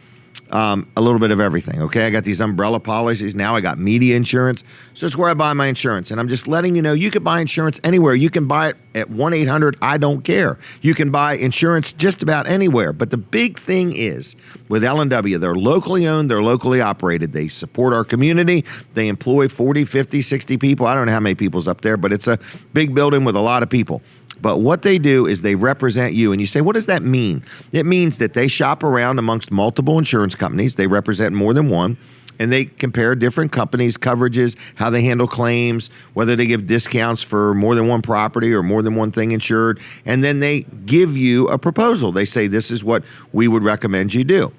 a little bit of everything, okay? I got these umbrella policies. Now I got media insurance. So it's where I buy my insurance. And I'm just letting you know, you can buy insurance anywhere. You can buy it at 1-800-I-DON'T-CARE. You can buy insurance just about anywhere. But the big thing is, with L&W, they're locally owned, they're locally operated. They support our community. They employ 40, 50, 60 people. I don't know how many people's up there, but it's a big building with a lot of people. But what they do is they represent you. And you say, what does that mean? It means that they shop around amongst multiple insurance companies. They represent more than one. And they compare different companies' coverages, how they handle claims, whether they give discounts for more than one property or more than one thing insured. And then they give you a proposal. They say, this is what we would recommend you do.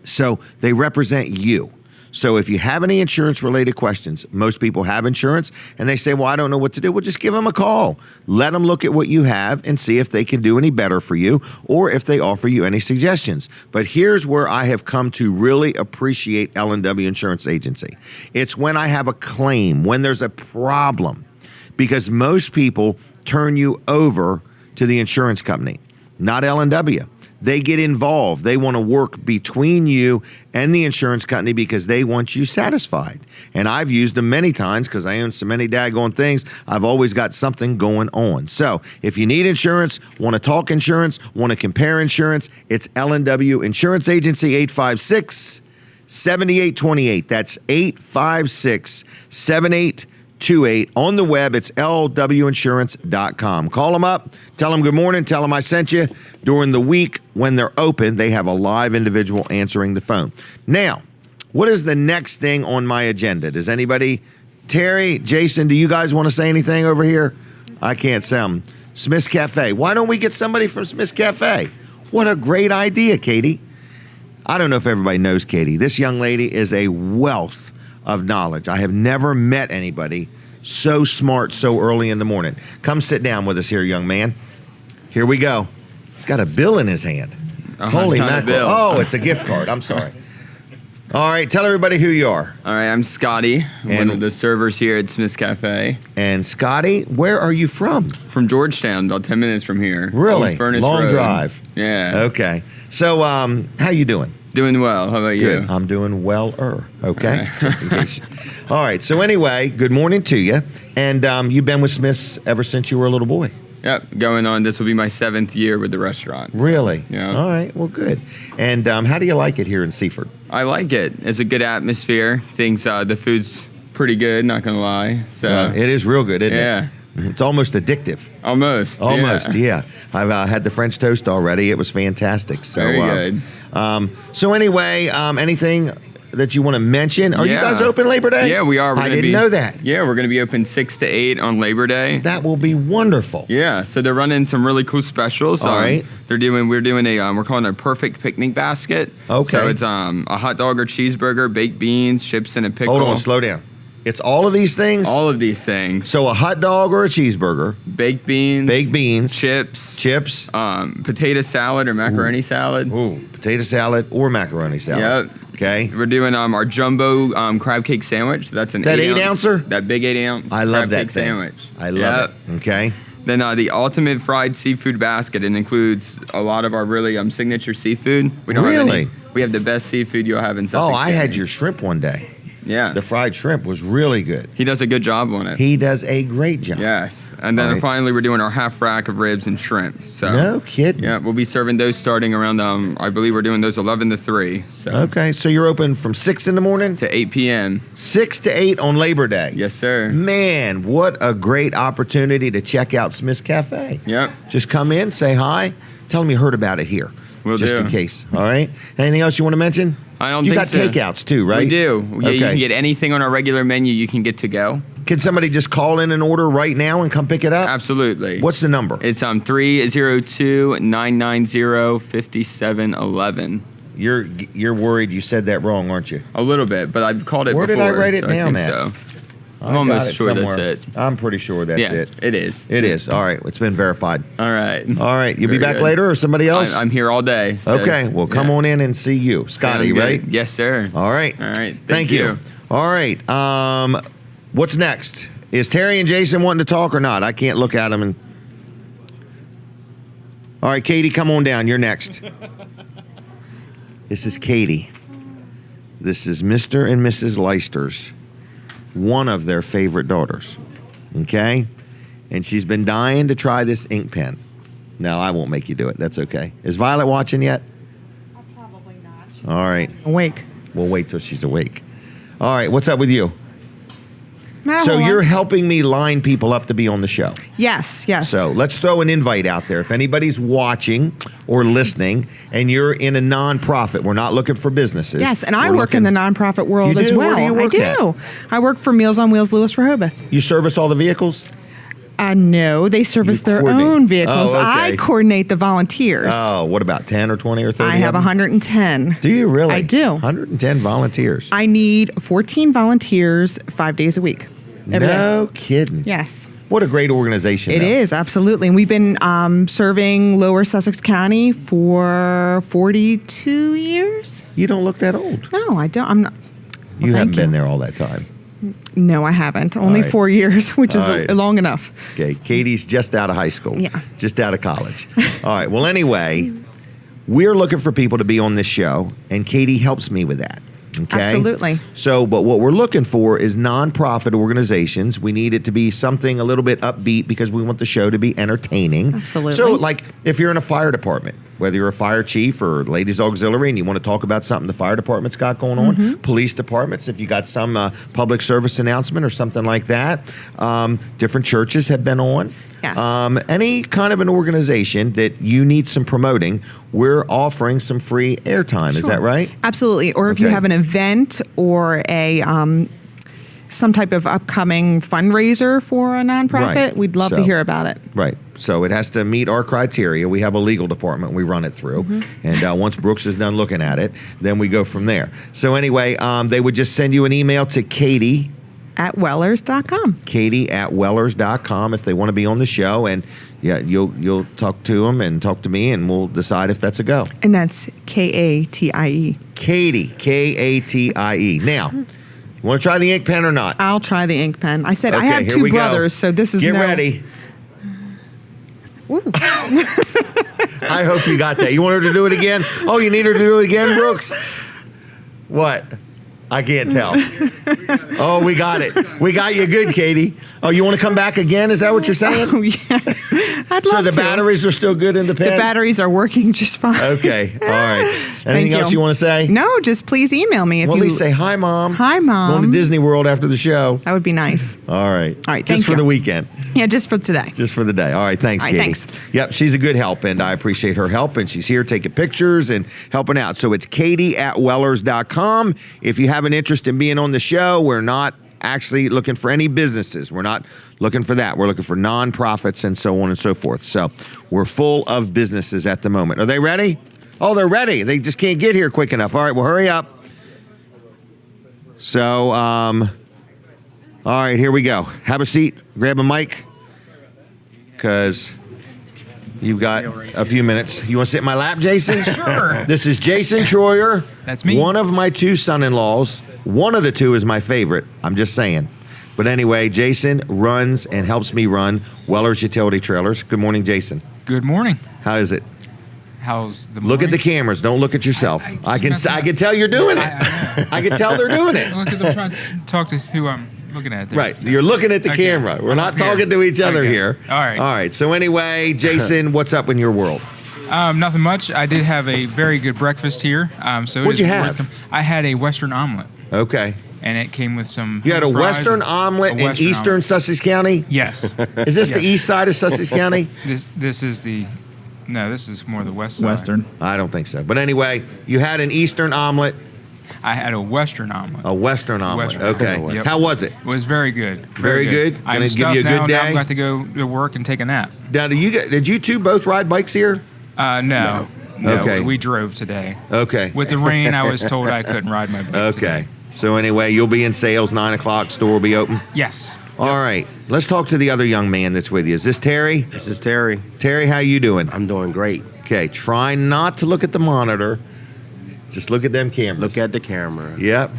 So they represent you. So if you have any insurance-related questions, most people have insurance, and they say, well, I don't know what to do. Well, just give them a call. Let them look at what you have and see if they can do any better for you or if they offer you any suggestions. But here's where I have come to really appreciate L&W Insurance Agency. It's when I have a claim, when there's a problem, because most people turn you over to the insurance company, not L&W. They get involved. They want to work between you and the insurance company because they want you satisfied. And I've used them many times because I own so many daggone things. I've always got something going on. So if you need insurance, want to talk insurance, want to compare insurance, it's L&W Insurance Agency, 856-7828. That's 856-7828. On the web, it's lwinsurance.com. Call them up, tell them good morning, tell them I sent you. During the week when they're open, they have a live individual answering the phone. Now, what is the next thing on my agenda? Does anybody, Terry, Jason, do you guys want to say anything over here? I can't say them. Smith's Cafe. Why don't we get somebody from Smith's Cafe? What a great idea, Katie. I don't know if everybody knows Katie. This young lady is a wealth of knowledge. I have never met anybody so smart so early in the morning. Come sit down with us here, young man. Here we go. He's got a bill in his hand. Holy mackerel. Oh, it's a gift card. I'm sorry. All right, tell everybody who you are. All right, I'm Scotty, one of the servers here at Smith's Cafe. And Scotty, where are you from? From Georgetown, about 10 minutes from here. Really? Furnace Long Road. Drive. Yeah. Okay. So, how you doing? Doing well. How about Good. you? I'm doing well-er. Okay, just in case. All right. So anyway, good morning to you. And you've been with Smith's ever since you were a little boy. Yep. Going on. This will be my 7th year with the restaurant. Really? Yeah. All right. Well, good. And how do you like it here in Seaford? I like it. It's a good atmosphere. Things. The food's pretty good. Not gonna lie. So it is real good, isn't it? Yeah. It's almost addictive. Almost. Yeah. I've had the French toast already. It was fantastic. So, very good. So anyway, anything that you want to mention? Are you guys open Labor Day? Yeah, we are. I didn't know that. Yeah, we're going to be open 6 to 8 on Labor Day. That will be wonderful. Yeah, so they're running some really cool specials. All right. We're calling it a perfect picnic basket. Okay. So it's a hot dog or cheeseburger, baked beans, chips, and a pickle. Hold on, slow down. It's all of these things? All of these things. So a hot dog or a cheeseburger. Baked beans. Chips. Potato salad or macaroni salad. Ooh, potato salad or macaroni salad. Yep. Okay. We're doing our jumbo crab cake sandwich. That's an 8-ouncer? That big 8-ounce I love crab that cake thing. sandwich. I love it. Okay. Then the ultimate fried seafood basket. It includes a lot of our really signature seafood. We don't have any. We have the best seafood you'll have in Sussex Oh, I County. had your shrimp one day. Yeah. The fried shrimp was really good. He does a good job on it. He does a great job. Yes. And then finally, we're doing our half rack of ribs and shrimp. So no kidding. Yeah, we'll be serving those starting around, I believe we're doing those 11 to 3. So. Okay, so you're open from 6 in the morning? To 8 p.m. 6 to 8 on Labor Day. Yes, sir. Man, what a great opportunity to check out Smith's Cafe. Yep. Just come in, say hi, tell them you heard about it here. Will just do. in case. All right. Anything else you want to mention? I don't You think got so. takeouts too, right? We do. Yeah, you Okay. can get anything on our regular menu. You can get to go. Can somebody just call in an order right now and come pick it up? Absolutely. What's the number? It's 302-990-5711. You're worried you said that wrong, aren't you? A little bit, but I've called it Where before. did I write it so down I think at? so. I'm almost got it sure somewhere. that's it. I'm pretty sure that's Yeah, it. it is. It is. All right. It's been verified. All right. All right. You'll be Very back good. later or somebody else? I'm here all day. so- Okay. Well, come yeah. on in and see you. Scotty, Sound good. right? Yes, sir. All right. All right. Thank you. All right. What's next? Is Terry and Jason wanting to talk or not? I can't look at them. And all right, Katie, come on down. You're next. This is Katie. This is Mr. and Mrs. Leicester's, one of their favorite daughters. Okay? And she's been dying to try this ink pen. No, I won't make you do it. That's okay. Is Violet watching yet? Probably not. All right. Awake. We'll wait till she's awake. All right. What's up with you? Not a So whole lot. you're helping me line people up to be on the show. Yes. So let's throw an invite out there. If anybody's watching or listening and you're in a nonprofit, we're not looking for businesses. Yes, and I We're work in the nonprofit world You as do? well. Where do you work I at? do. I work for Meals on Wheels Lewis Rehoboth. You service all the vehicles? No, they service You their coordinate. own vehicles. Oh, okay. I coordinate the volunteers. Oh, what about 10 or 20 or 30? I have of them? 110. Do you really? I do. 110 volunteers. I need 14 volunteers 5 days a week. Every day. No kidding. Yes. What a great organization. It though. is, absolutely. And we've been serving Lower Sussex County for 42 years. You don't look that old. No, I don't. I'm not. You Well, haven't thank been you. there all that time. No, I haven't. Only right. 4 years, which is All right. long enough. Okay, Katie's just out of high school. Yeah. Just out of college. All right. Well, anyway, we're looking for people to be on this show, and Katie helps me with that. Okay. Absolutely. So, but what we're looking for is nonprofit organizations. We need it to be something a little bit upbeat because we want the show to be entertaining. Absolutely. So, like if you're in a fire department, whether you're a fire chief or ladies auxiliary and you want to talk about something the fire department's got going on, Mm-hmm. police departments, if you got some public service announcement or something like that, different churches have been on. Yes. Any kind of an organization that you need some promoting, we're offering some free airtime. Is Sure. that right? Absolutely. Or if you Okay. have an event or a some type of upcoming fundraiser for a nonprofit, Right. we'd love to So- hear about it. Right. So it has to meet our criteria. We have a legal department we run it through. Mm-hmm. And once Brooks is done looking at it, then we go from there. So anyway, they would just send you an email to Katie At Wellers.com. Katie@wellers.com if they want to be on the show. And yeah, you'll talk to them and talk to me and we'll decide if that's a go. And that's Katie. Katie, Katie. Now, you want to try the ink pen or not? I'll try the ink pen. I said I Okay, have here 2 we go. brothers, so this is Get no. ready. Ooh. I hope you got that. You want her to do it again? Oh, you need her to do it again, Brooks? What? I can't tell. Oh, we got it. We got you good, Katie. Oh, you want to come back again? Is that what you're saying? Oh, yeah. I'd So love the to. batteries are still good in the The pen? batteries are working just fine. Okay. All right. Anything Thank else you want to say? No, just please email me if Well, at you. least say hi, Mom. Hi, Mom. Going to Disney World after the show. That would be nice. All right. All right, Just thank for you. the weekend. Yeah, just for today. Just for the day. All right. Thanks, All right, Katie. thanks. Yep. She's a good help, and I appreciate her help. And she's here taking pictures and helping out. So it's Katie@Wellers.com. If you have an interest in being on the show, we're not actually looking for any businesses. We're not looking for that. We're looking for nonprofits and so on and so forth. So we're full of businesses at the moment. Are they ready? Oh, they're ready. They just can't get here quick enough. All right. Well, hurry up. So, all right, here we go. Have a seat. Grab a mic. Because you've got a few minutes. You want to sit in my lap, Jason? Sure. This is Jason Troyer. That's me. One of my 2 son-in-laws. One of the 2 is my favorite. I'm just saying. But anyway, Jason runs and helps me run Weller's Utility Trailers. Good morning, Jason. Good morning. How is it? How's the morning? Look at the cameras. Don't look at yourself. I can tell you're doing it. I can tell they're doing it. Well, because I'm trying to talk to who I'm looking at there. Right. You're looking at the Okay. camera. We're not Here. talking to each other Okay. here. All right. All right. So anyway, Jason, what's up in your world? Nothing much. I did have a very good breakfast here. So it What'd is you worth have? I had a Western omelet, Okay. and it came with some. You had a fries Western and- omelet a in Western eastern omelet. Sussex County? Yes. Is this the Yes. east side of Sussex County? This is the. No, this is more the west side. Western. I don't think so. But anyway, you had an eastern omelet I had a Western omelet. A Western omelet. Western Okay. omelet. Yep. How was it? It was very good. Very good? I'm Gonna give stuffed you a good now. Now day? I'm going to go to work and take a nap. Now, did you two both ride bikes here? No. Okay. We drove today. Okay. With the rain, I was told I couldn't ride my bike Okay. today. So anyway, you'll be in sales 9 o'clock. Store will be open. Yes. All right. Let's talk to the other young man that's with you. Is this Terry? This is Terry. Terry, how you doing? I'm doing great. Okay. Try not to look at the monitor. Just look at them cameras. Look at the camera. Yep.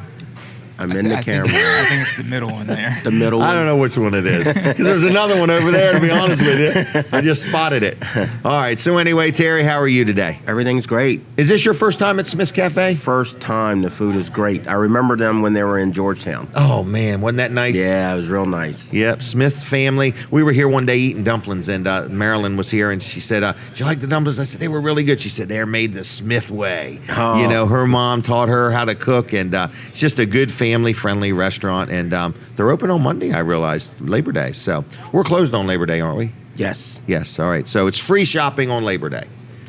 I'm in the camera. I think it's the middle one there. The middle one. I don't know which one it is because there's another one over there, to be honest with you. I just spotted it. All right. So anyway, Terry, how are you today? Everything's great. Is this your first time at Smith's Cafe? First time. The food is great. I remember them when they were in Georgetown. Oh, man. Wasn't that nice? Yeah, it was real nice. Yep. Smith's family. We were here one day eating dumplings, and Marilyn was here, and she said, "Did you like the dumplings?" I said, "They were really good." She said, "They're made the Smith way." Oh. You know, her mom taught her how to cook, and it's just a good family-friendly restaurant. And they're open on Monday, I realized, Labor Day. So we're closed on Labor Day, aren't we? Yes. Yes. All right. So it's free shopping on Labor Day.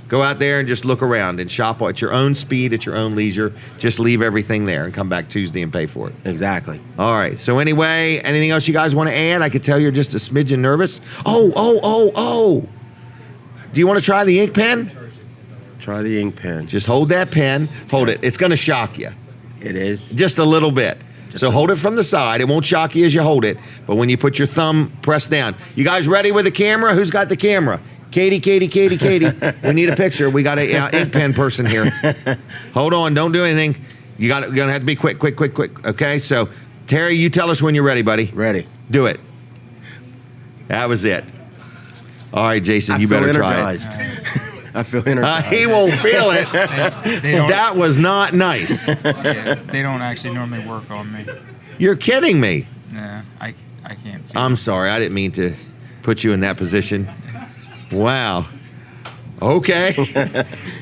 Go out there and just look around and shop at your own speed, at your own leisure. Just leave everything there and come back Tuesday and pay for it. Exactly. All right. So anyway, anything else you guys want to add? I could tell you're just a smidgen nervous. Oh. Do you want to try the ink pen? Try the ink pen. Just hold that pen. Hold it. It's going to shock you. It is. Just a little bit. So hold it from the side. It won't shock you as you hold it. But when you put your thumb pressed down. You guys ready with the camera? Who's got the camera? Katie. We need a picture. We got a ink pen person here. Hold on. Don't do anything. You're going to have to be quick. Okay? So, Terry, you tell us when you're ready, buddy. Ready. Do it. That was it. All right, Jason, you better try it. I feel energized. He won't feel it. That was not nice. Yeah, they don't actually normally work on me. You're kidding me. Nah, I can't feel I'm sorry. I didn't mean to put you in that position. Wow. Okay.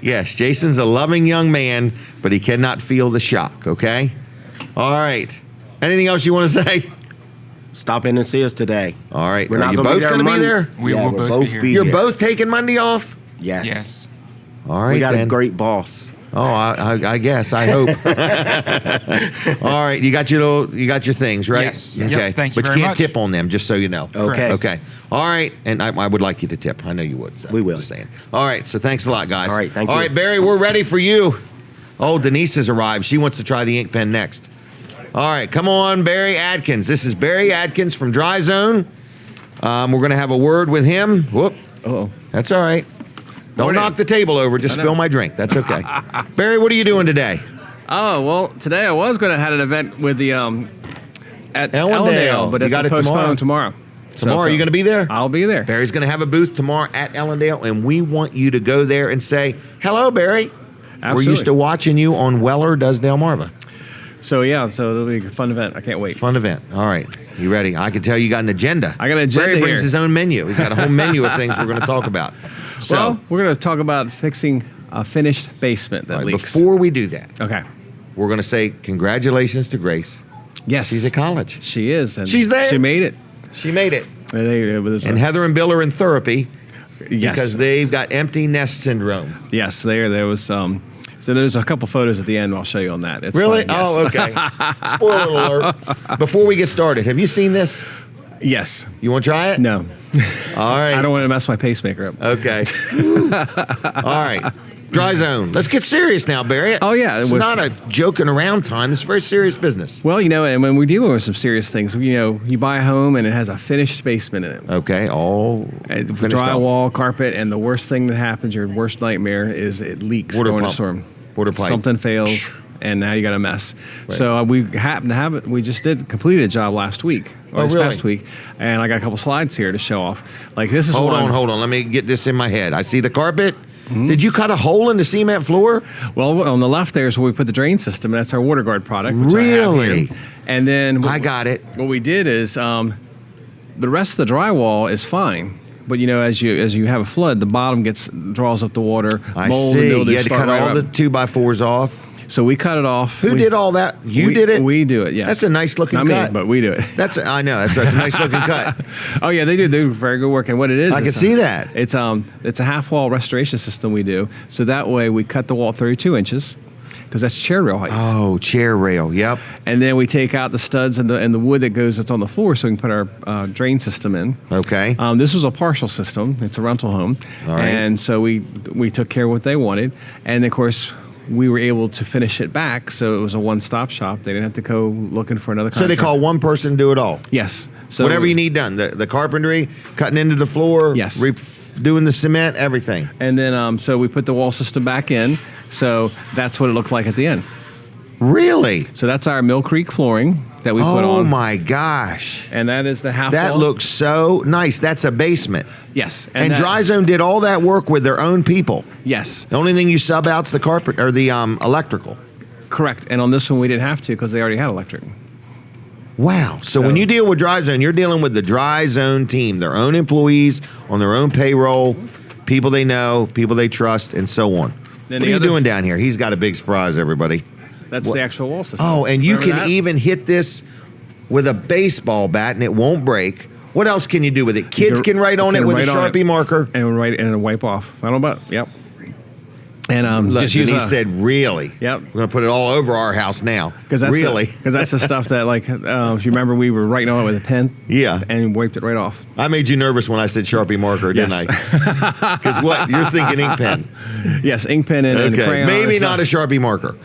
Yes, Jason's a loving young man, but he cannot feel the shock, okay? All right. Anything else you want to say? Stop in and see us today. All right. We're Are not you gonna both going to be Monday. there? We will we'll both be here. You're here. both taking Monday off? Yes. Yes. All right, We got then. a great boss. Oh, I guess. I hope. All right, you got your things, right? Yes. Okay. Yep, thank you But you very can't much. tip on them, just so you know. Okay. Okay. All right, and I would like you to tip. I know you would. So We will. Just saying. All right. So thanks a lot, guys. All right, thank All you. right, Barry, we're ready for you. Oh, Denise has arrived. She wants to try the ink pen next. All right, come on, Barry Adkins. This is Barry Adkins from Dry Zone. We're going to have a word with him. Whoop. Uh-oh. That's all right. Don't knock the table over. Just spill my drink. That's okay. Barry, what are you doing today? Oh, well, today I was going to have an event with the at Ellendale. but You it's got been it postponed tomorrow. Tomorrow, you going to be there? I'll be there. Barry's going to have a booth tomorrow at Ellendale, and we want you to go there and say, hello, Barry. Absolutely. We're used to watching you on Weller Does Delmarva. So it'll be a fun event. I can't wait. Fun event. All right. You ready? I can tell you got an agenda. I got an agenda Barry brings here. his own menu. He's got a whole menu of things we're going to talk about. So, Well, we're going to talk about fixing a finished basement that all right, leaks. before we do that, Okay. we're going to say congratulations to Grace. Yes. She's at college. She is. And She's there. She made it. She made it. It was And Heather and Bill are in therapy yes. because they've got empty nest syndrome. Yes, there was so there's a couple photos at the end I'll show you on that. It's Really? fun, yes. Oh, okay. Spoiler alert. Before we get started, have you seen this? Yes. You want to try it? No. All right. I don't want to mess my pacemaker up. Okay. All right. Dry Zone. Let's get serious now, Barry. Oh, yeah, it It's was- not a joking around time. It's very serious business. Well, and when we're dealing with some serious things, you buy a home and it has a finished basement in it. Okay. All And the finished off. drywall, carpet, and the worst thing that happens, your worst nightmare, is it leaks Water during a pump. storm. Water pipe. Something fails, and now you got a mess. So we happen to have it. We just completed a job last week, or this really? past week, and I got a couple slides here to show off. Like this is Hold one. on. Let me get this in my head. I see the carpet. Mm-hmm. Did you cut a hole in the cement floor? Well, on the left there is where we put the drain system, and that's our water guard product. Which I have Really? here. And then I got it. What we did is the rest of the drywall is fine. But as you have a flood, the bottom draws up the water. I mold see. and mildew You had to start cut right all up. the 2x4s off. So we cut it off. Who did all that? You did it? We do it, yes. That's a nice looking Not cut. me, but we do it. I know. That's a nice looking cut. Oh yeah, they do very good work. And what it is, I can see that. It's a half wall restoration system we do. So that way we cut the wall 32 inches, because that's chair rail height. Oh, chair rail. Yep. And then we take out the studs and the wood that's on the floor, so we can put our drain system in. Okay. This was a partial system. It's a rental home, All right. and so we took care of what they wanted, and of course we were able to finish it back. So it was a one-stop shop. They didn't have to go looking for another So they contractor. call one person to do it all. Yes. So Whatever you need done, the carpentry, cutting into the floor, Yes. doing the cement, everything. And then so we put the wall system back in. So that's what it looked like at the end. Really? So that's our Mill Creek flooring that we put on. Oh my gosh. And that is the half That wall. looks so nice. That's a basement. Yes. And that- Dry Zone did all that work with their own people. Yes. The only thing you sub out's the carpet or the electrical. Correct. And on this one we didn't have to because they already had electric. Wow. So when you deal with Dry Zone, you're dealing with the Dry Zone team, their own employees on their own payroll, people they know, people they trust, and so on. Then What are the you other- doing down here? He's got a big surprise, everybody. That's What- the actual wall system. Oh, and you Remember can that? even hit this with a baseball bat and it won't break. What else can you do with it? Kids can write on it with a Sharpie marker. and write and wipe off. I don't know about. Yep. And Look, just use Denise said, really? Yep. We're going to put it all over our house now. Because that's really? because that's the stuff that if you remember we were writing on it with a pen. Yeah. And wiped it right off. I made you nervous when I said Sharpie marker, didn't Yes. I? Because what? You're thinking ink pen. Yes, ink pen and Okay. crayon. Maybe and not a stuff. Sharpie marker.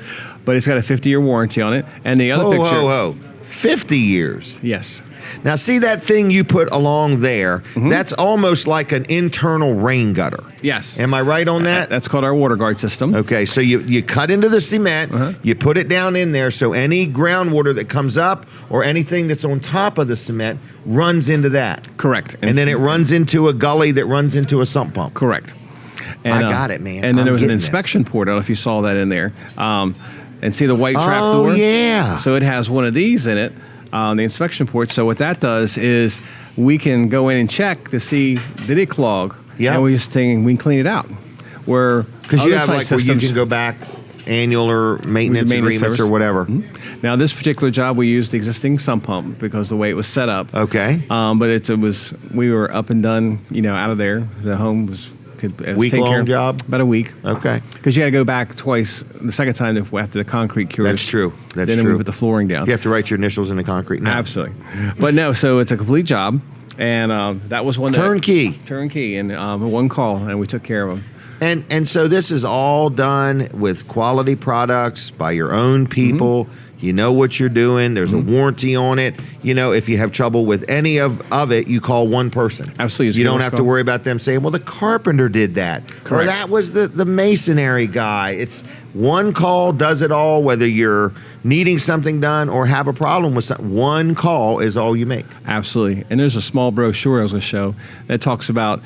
But it's got a 50-year warranty on it. And the other Ho, picture. ho, ho. 50 years. Yes. Now, see that thing you put along there? Mm-hmm. That's almost like an internal rain gutter. Yes. Am I right on that? That's called our water guard system. Okay, so you cut into the cement, you put it down in there, so any groundwater that comes up or anything that's on top of the cement runs into that. Correct. And then it runs into a gully that runs into a sump pump. Correct. And, I got it, man. And then I'm there was an getting this. inspection port. I don't know if you saw that in there. And see the white trap Oh, door? yeah. So it has one of these in it, the inspection port. So what that does is we can go in and check to see, did it clog? Yeah. And we just think we can clean it out. Where Because you other have type like where you systems- can go back annual or maintenance agreements service. or whatever. Now, this particular job, we used the existing sump pump because the way it was set up. Okay. But it was we were up and done, out of there. The home was Week-long taken care of. job? About a week. Okay. Because you got to go back twice. The second time after the concrete cures. That's true. That's then true. we put the flooring down. You have to write your initials in the concrete now. Absolutely. But no, so it's a complete job, and that was one that, Turnkey. turnkey, and one call, and we took care of them. And so this is all done with quality products by your own people. You know what you're doing. There's a warranty on it. If you have trouble with any of it, you call one person. Absolutely. You don't have to worry about them saying, well, the carpenter did that. Or Correct. that was the masonry guy. It's one call does it all, whether you're needing something done or have a problem with something. One call is all you make. Absolutely. And there's a small brochure I was going to show that talks about,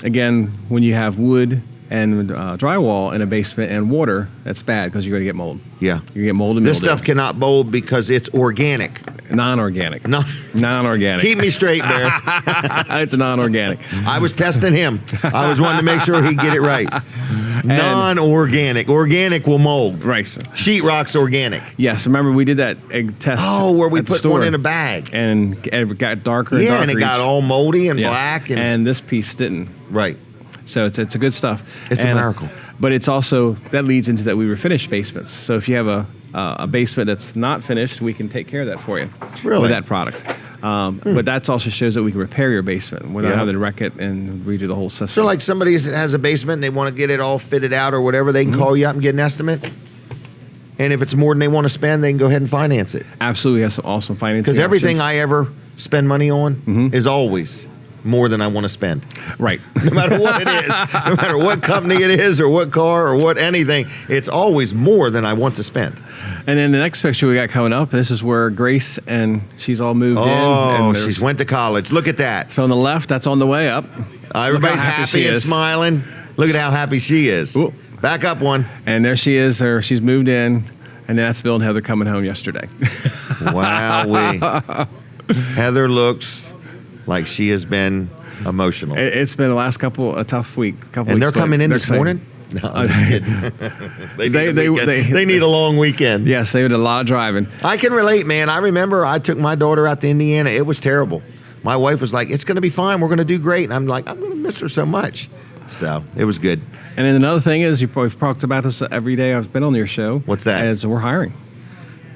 again, when you have wood and drywall in a basement and water, that's bad because you're going to get mold. Yeah. You get mold and This mildew. stuff cannot mold because it's organic. Non-organic. No. Non-organic. Keep me straight, Bear. It's non-organic. I was testing him. I was wanting to make sure he'd get it right. Non-organic. Organic will mold. Right. Sheetrock's organic. Yes. Remember we did that egg test. Oh, where we at the put store, one in a bag. and it got darker and Yeah, darker. and it got each- all moldy and Yes. black. And this piece didn't. Right. So it's a good stuff. It's a miracle. But it's also that leads into that we refinish basements. So if you have a basement that's not finished, we can take care of that for you Really? with that product. But that also shows that we can repair your basement without Yeah. having to wreck it and redo the whole system. So like somebody has a basement and they want to get it all fitted out or whatever, they can call you up and get an estimate. And if it's more than they want to spend, they can go ahead and finance it. Absolutely has some awesome financing. Because everything options. I ever spend money on is always more than I want to spend. Right. No matter what it is, no matter what company it is or what car or what anything, it's always more than I want to spend. And then the next picture we got coming up, this is where Grace and she's all moved in. Oh, and she's went to college. Look at that. So on the left, that's on the way up. Everybody's Look how happy she and is. smiling. Look at how happy she is. Ooh. Back up one. And there she is. She's moved in. And that's Bill and Heather coming home yesterday. Wow. Heather looks like she has been emotional. It's been the last a tough week. And weeks, they're but coming in they're this excited. morning? No, I'm just kidding. They need a long weekend. Yes, they did a lot of driving. I can relate, man. I remember I took my daughter out to Indiana. It was terrible. My wife was like, it's going to be fine. We're going to do great. And I'm like, I'm going to miss her so much. So it was good. And then another thing is, we've talked about this every day I've been on your show. What's that? Is we're hiring.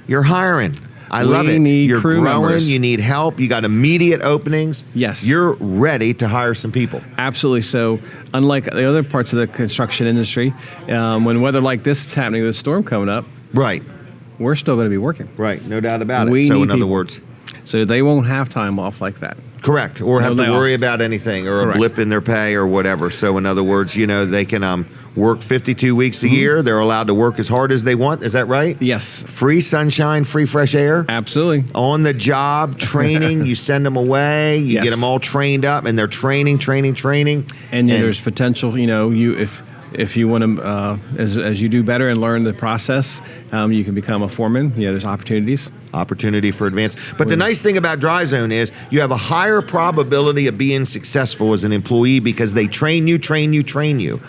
You're hiring. I love it. We need You're crew growing. members. You need help. You got immediate openings. Yes. You're ready to hire some people. Absolutely. So, unlike the other parts of the construction industry, when weather like this is happening, with a storm coming up, Right. we're still going to be working. Right. No doubt about it. We So need in other people. words, So they won't have time off like that. correct. Or have to layoff. worry about anything or a Correct. blip in their pay or whatever. So in other words, they can work 52 weeks Mm-hmm. a year. They're allowed to work as hard as they want. Is that right? Yes. Free sunshine, free fresh air. Absolutely. On the job training, you send them away, you Yes. get them all trained up, and they're training. And there's potential, if you want to, as you do better and learn the process, you can become a foreman. There's opportunities. Opportunity for advance. But the nice thing about Dry Zone is you have a higher probability of being successful as an employee because they train you.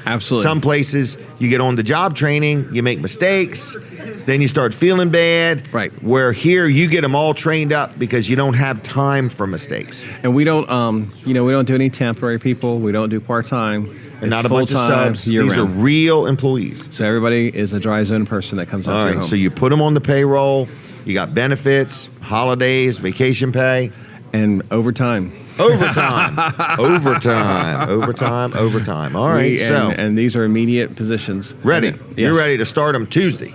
Absolutely. Some places you get on the job training, you make mistakes, then you start feeling bad. Right. Where here you get them all trained up because you don't have time for mistakes. And we don't, we don't do any temporary people. We don't do part-time. And not a bunch of subs. These are real employees. So everybody is a Dry Zone person that comes out All to your right. home. So you put them on the payroll. You got benefits, holidays, vacation pay. And overtime. Overtime. All right. And these are immediate positions. Ready. Yes. You're ready to start them Tuesday.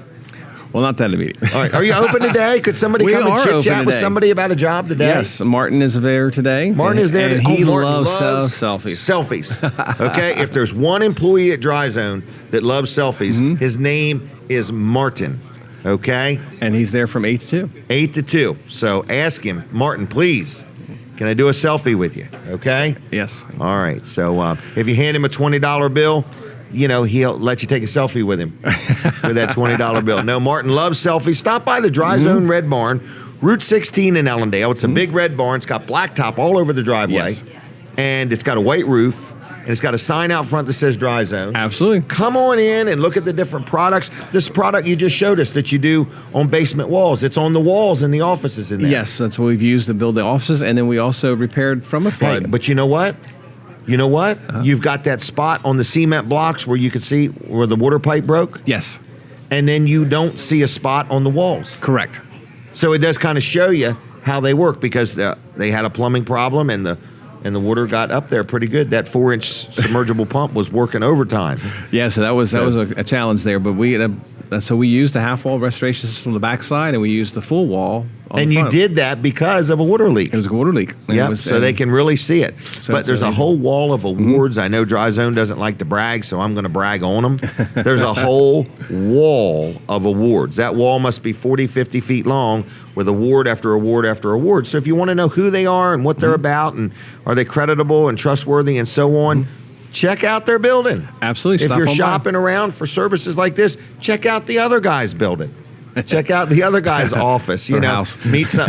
Well, not that immediate. All right. Are you open today? Could somebody We come and are chit open chat with today. somebody about a job today? Yes, Martin is there today. Martin is there. And today. he Martin loves selfies. Okay. If there's one employee at Dry Zone that loves selfies, his name is Martin. Okay. And he's there from 8 to 2. 8 to 2. So ask him, Martin, please, can I do a selfie with you? Okay? Yes. All right. So if you hand him a $20 bill, he'll let you take a selfie with him with that $20 bill. No, Martin loves selfies. Stop by the Dry Zone Red Barn, Route 16 in Ellendale. It's a big red barn. It's got blacktop all over the driveway. Yes. And it's got a white roof. And it's got a sign out front that says Dry Zone. Absolutely. Come on in and look at the different products. This product you just showed us that you do on basement walls. It's on the walls in the offices in there. Yes, that's what we've used to build the offices. And then we also repaired from a Hey, flood. but you know what? You've got that spot on the cement blocks where you could see where the water pipe broke. Yes. And then you don't see a spot on the walls. Correct. So it does kind of show you how they work because they had a plumbing problem and the water got up there pretty good. That 4-inch submergible pump was working overtime. Yeah, so that was a challenge there. But so we used the half wall restoration system on the backside, and we used the full wall. And you did that because of a water leak. It was a water leak. Yeah, so they can really see it. But there's a whole wall of awards. I know Dry Zone doesn't like to brag, so I'm going to brag on them. There's a whole wall of awards. That wall must be 40, 50 feet long with award after award after award. So if you want to know who they are and what they're about and are they creditable and trustworthy and so on, check out their building. Absolutely. If Stop you're on by. shopping around for services like this, check out the other guy's building. Check out the other guy's office, house. meet some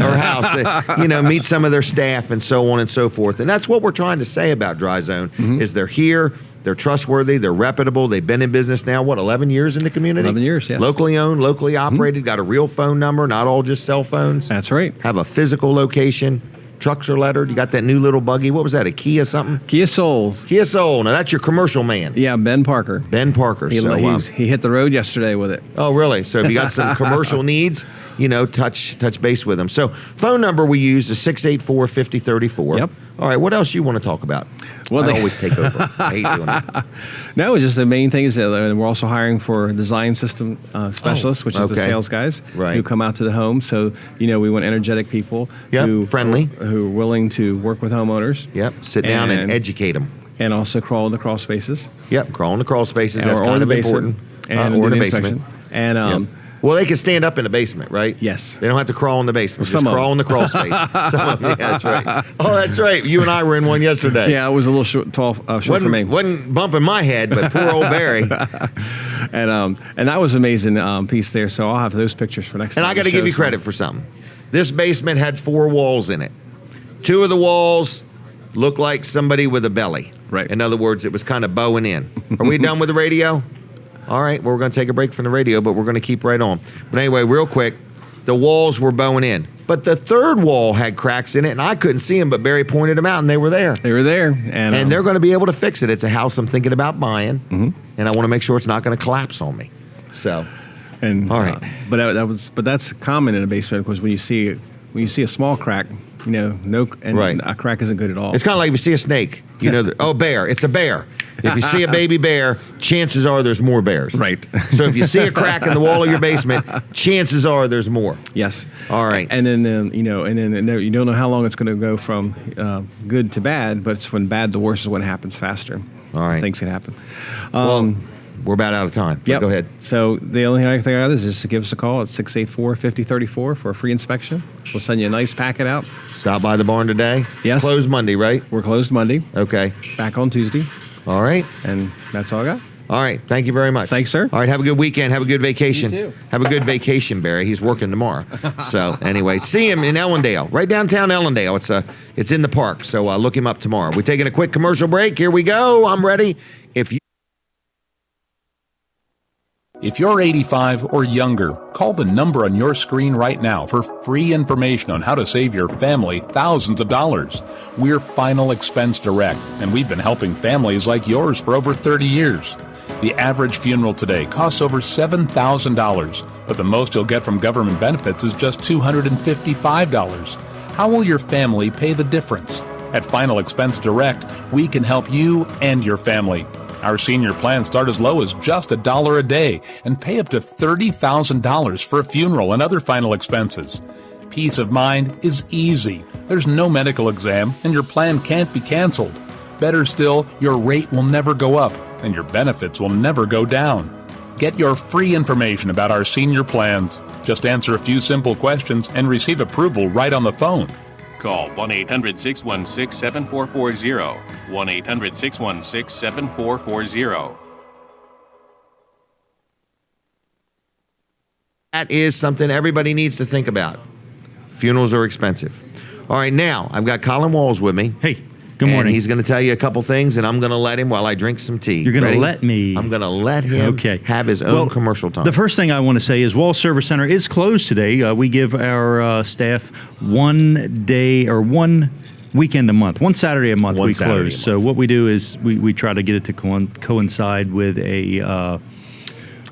meet some of their staff and so on and so forth. And that's what we're trying to say about Dry Zone is they're here, they're trustworthy, they're reputable, they've been in business now, 11 years in the community? 11 years, yes. Locally owned, locally operated, got a real phone number, not all just cell phones. That's right. Have a physical location. Trucks are lettered. You got that new little buggy. What was that, a Kia something? Kia Soul. Kia Soul. Now that's your commercial man. Yeah, Ben Parker. Ben Parker. He hit the road yesterday with it. Oh, really? So if you got some commercial needs, touch base with them. So phone number we use is 684-5034. Yep. All right, what else you want to talk about? Well, I always take over. I hate doing that. No, it's just the main thing is that we're also hiring for design system specialists, which is the sales guys who come out to the home. So, we want energetic people friendly, who are willing to work with homeowners. Yep, sit down and educate them. And also crawl in the crawl spaces. Yep, crawl in the crawl spaces. That's kind of important. And or in the the basement. And well, they can stand up in the basement, right? Yes. They don't have to crawl in the basement. Some Just crawl in the crawl space. Some of them, yeah, that's right. Oh, that's right. You and I were in one yesterday. Yeah, it was a little short for me. Wasn't bumping my head, but poor old Barry. And that was an amazing piece there. So I'll have those pictures for next time. And I got to give you credit for something. This basement had 4 walls in it. 2 of the walls looked like somebody with a belly. Right. In other words, it was kind of bowing in. Are we done with the radio? All right, well, we're going to take a break from the radio, but we're going to keep right on. But anyway, real quick, the walls were bowing in. But the third wall had cracks in it, and I couldn't see them, but Barry pointed them out, and they were there. They were there. And they're going to be able to fix it. It's a house I'm thinking about buying, and I want to make sure it's not going to collapse on me. So, and all right. But that's common in a basement, because when you see a small crack, a crack isn't good at all. It's kind of like if you see a snake, bear. It's a bear. If you see a baby bear, chances are there's more bears. Right. So if you see a crack in the wall of your basement, chances are there's more. Yes. All right. And then you don't know how long it's going to go from good to bad, but it's when bad to worse is when it happens faster. All right. Things can happen. We're about out of time. Yep. Go ahead. So the only thing I got is just to give us a call at 684-5034 for a free inspection. We'll send you a nice packet out. Stop by the barn today. Yes. Closed Monday, right? We're closed Monday. Okay. Back on Tuesday. All right. And that's all I got. All right. Thank you very much. Thanks, sir. All right. Have a good weekend. Have a good vacation. You too. Have a good vacation, Barry. He's working tomorrow. So anyway, see him in Ellendale, right downtown Ellendale. It's in the park. So look him up tomorrow. We're taking a quick commercial break. Here we go. I'm ready. If you're 85 or younger, call the number on your screen right now for free information on how to save your family thousands of dollars. We're Final Expense Direct, and we've been helping families like yours for over 30 years. The average funeral today costs over $7,000, but the most you'll get from government benefits is just $255. How will your family pay the difference? At Final Expense Direct, we can help you and your family. Our senior plans start as low as just $1 a day and pay up to $30,000 for a funeral and other final expenses. Peace of mind is easy. There's no medical exam and your plan can't be canceled. Better still, your rate will never go up and your benefits will never go down. Get your free information about our senior plans. Just answer a few simple questions and receive approval right on the phone. Call 1-800-616-7440. 1-800-616-7440. That is something everybody needs to think about. Funerals are expensive. All right, now I've got Colin Walls with me. Hey, good morning. And he's going to tell you a couple things, and I'm going to let him while I drink some tea. You're going Ready? to let me? I'm going to let him have his own commercial time. The first thing I want to say is Wall Service Center is closed today. We give our staff one day or one weekend a month, one Saturday a month we close. So what we do is we try to get it to coincide with a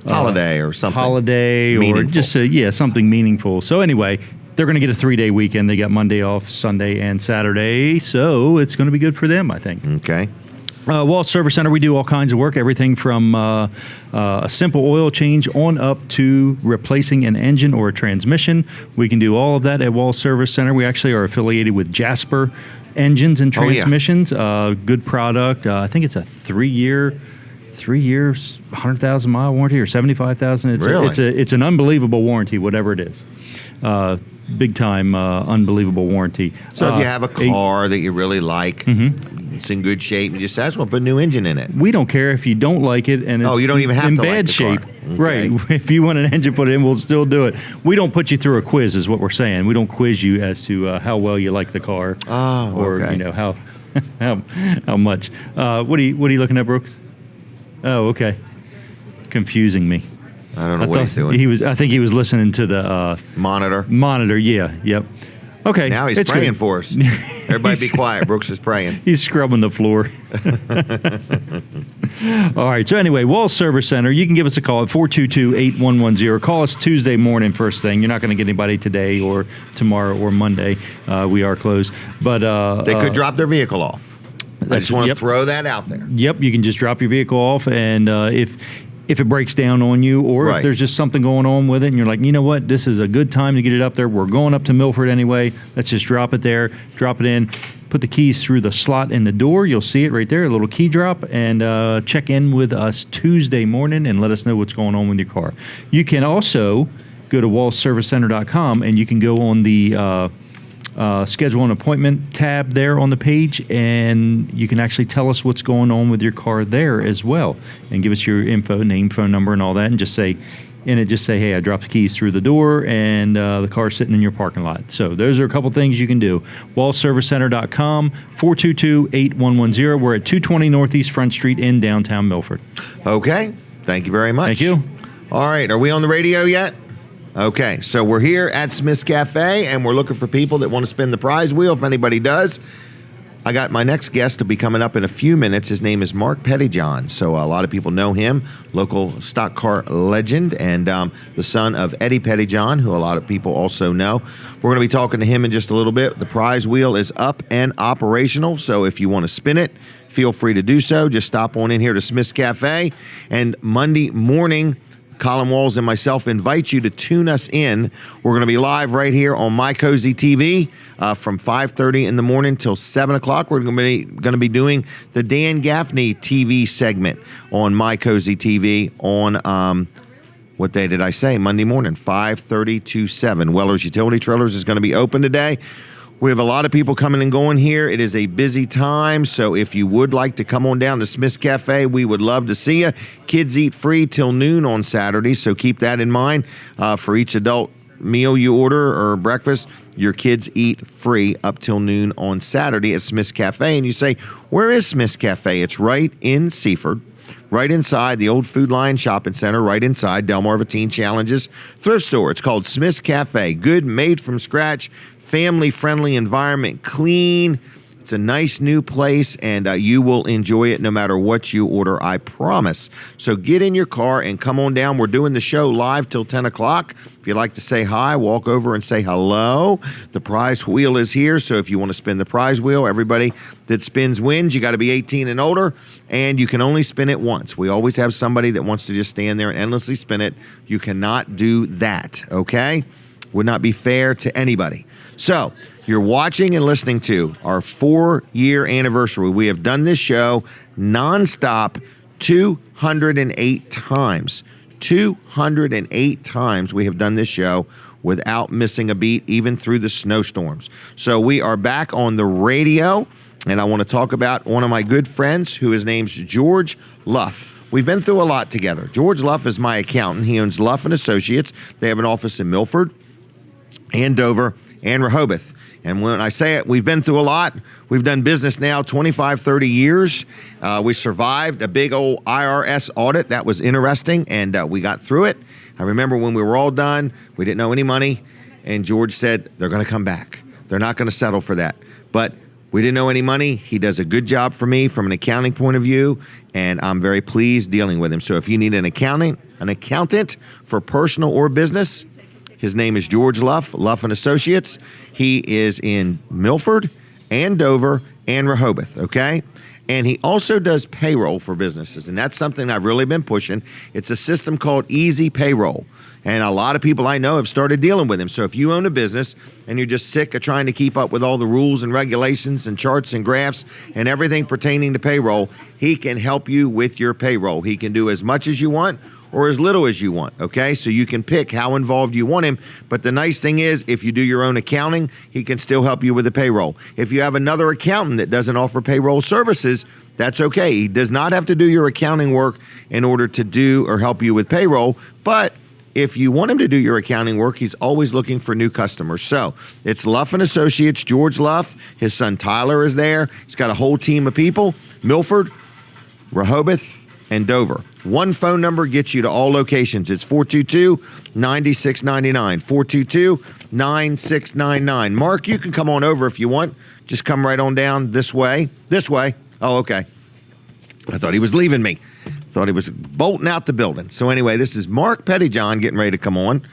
holiday or something. Holiday meaningful. Or just something meaningful. So anyway, they're going to get a 3-day weekend. They got Monday off, Sunday, and Saturday. So it's going to be good for them, I think. Okay. Walt Service Center, we do all kinds of work, everything from a simple oil change on up to replacing an engine or a transmission. We can do all of that at Walt Service Center. We actually are affiliated with Jasper Engines and Transmissions. Good product. I think it's a 3 years, 100,000 mile warranty or 75,000. It's an unbelievable warranty, whatever it is. Big time, unbelievable warranty. So if you have a car that you really like, it's in good shape, you just say, I just want to put a new engine in it. We don't care if you don't like it and it's you don't even have in to bad like the shape. car. Right. If you want an engine put in, we'll still do it. We don't put you through a quiz is what we're saying. We don't quiz you as to how well you like the car. Or how how much. What are you looking at, Brooks? Oh, okay. Confusing me. I don't know what he's doing. I think he was listening to the monitor. Monitor, yeah, yep. Okay. Now he's praying for us. Everybody be quiet. Brooks is praying. He's scrubbing the floor. All right. So anyway, Wall Service Center, you can give us a call at 422-8110. Call us Tuesday morning first thing. You're not going to get anybody today or tomorrow or Monday. We are closed. But they could drop their vehicle off. I just want to throw that out there. Yep. You can just drop your vehicle off, and if it breaks down on you, or if there's just something going on with it and you're like, you know what, this is a good time to get it up there. We're going up to Milford anyway. Let's just drop it there, drop it in, put the keys through the slot in the door. You'll see it right there, a little key drop, and check in with us Tuesday morning and let us know what's going on with your car. You can also go to wallservicecenter.com and you can go on the schedule an appointment tab there on the page, and you can actually tell us what's going on with your car there as well, and give us your info, name, phone number, and all that, and just say, hey, I dropped the keys through the door and the car's sitting in your parking lot. So those are a couple things you can do. wallservicecenter.com, 422-8110. We're at 220 Northeast Front Street in downtown Milford. Okay. Thank you very much. Thank you. All right. Are we on the radio yet? Okay, so we're here at Smith's Cafe, and we're looking for people that want to spin the prize wheel. If anybody does, I got my next guest to be coming up in a few minutes. His name is Mark Pettyjohn. So a lot of people know him, local stock car legend, and the son of Eddie Pettyjohn, who a lot of people also know. We're going to be talking to him in just a little bit. The prize wheel is up and operational, so if you want to spin it, feel free to do so. Just stop on in here to Smith's Cafe, and Monday morning, Colin Walls and myself invite you to tune us in. We're going to be live right here on My Cozy TV from 5:30 in the morning till 7 o'clock. We're going to be doing the Dan Gaffney TV segment on My Cozy TV on, what day did I say? Monday morning, 5:30 to 7. Weller's Utility Trailers is going to be open today. We have a lot of people coming and going here. It is a busy time, so if you would like to come on down to Smith's Cafe, we would love to see you. Kids eat free till noon on Saturday, so keep that in mind. For each adult meal you order or breakfast, your kids eat free up till noon on Saturday at Smith's Cafe. And you say, where is Smith's Cafe? It's right in Seaford, right inside the old Food Lion Shopping Center, right inside Delmarva Teen Challenges thrift store. It's called Smith's Cafe. Good, made from scratch, family-friendly environment, clean. It's a nice new place, and you will enjoy it no matter what you order, I promise. So get in your car and come on down. We're doing the show live till 10 o'clock. If you'd like to say hi, walk over and say hello. The prize wheel is here, so if you want to spin the prize wheel, everybody that spins wins. You got to be 18 and older, and you can only spin it once. We always have somebody that wants to just stand there and endlessly spin it. You cannot do that, okay? Would not be fair to anybody. So, you're watching and listening to our 4-year anniversary. We have done this show nonstop 208 times. 208 times we have done this show without missing a beat, even through the snowstorms. So we are back on the radio, and I want to talk about one of my good friends, who his name's George Luff. We've been through a lot together. George Luff is my accountant. He owns Luff & Associates. They have an office in Milford and Dover and Rehoboth. And when I say it, we've been through a lot. We've done business now 25, 30 years. We survived a big old IRS audit. That was interesting, and we got through it. I remember when we were all done, we didn't owe any money, and George said, they're going to come back. They're not going to settle for that. But we didn't owe any money. He does a good job for me from an accounting point of view, and I'm very pleased dealing with him. So if you need an accountant for personal or business, his name is George Luff, Luff & Associates. He is in Milford and Dover and Rehoboth, okay? And he also does payroll for businesses, and that's something I've really been pushing. It's a system called Easy Payroll, and a lot of people I know have started dealing with him. So if you own a business and you're just sick of trying to keep up with all the rules and regulations and charts and graphs and everything pertaining to payroll, he can help you with your payroll. He can do as much as you want or as little as you want, okay? So you can pick how involved you want him. But the nice thing is, if you do your own accounting, he can still help you with the payroll. If you have another accountant that doesn't offer payroll services, that's okay. He does not have to do your accounting work in order to do or help you with payroll. But if you want him to do your accounting work, he's always looking for new customers. So it's Luff & Associates, George Luff. His son Tyler is there. He's got a whole team of people. Milford, Rehoboth, and Dover. One phone number gets you to all locations. It's 422-9699. 422-9699. Mark, you can come on over if you want. Just come right on down this way. This way. Oh, okay. I thought he was leaving me. Thought he was bolting out the building. So anyway, this is Mark Pettyjohn getting ready to come on.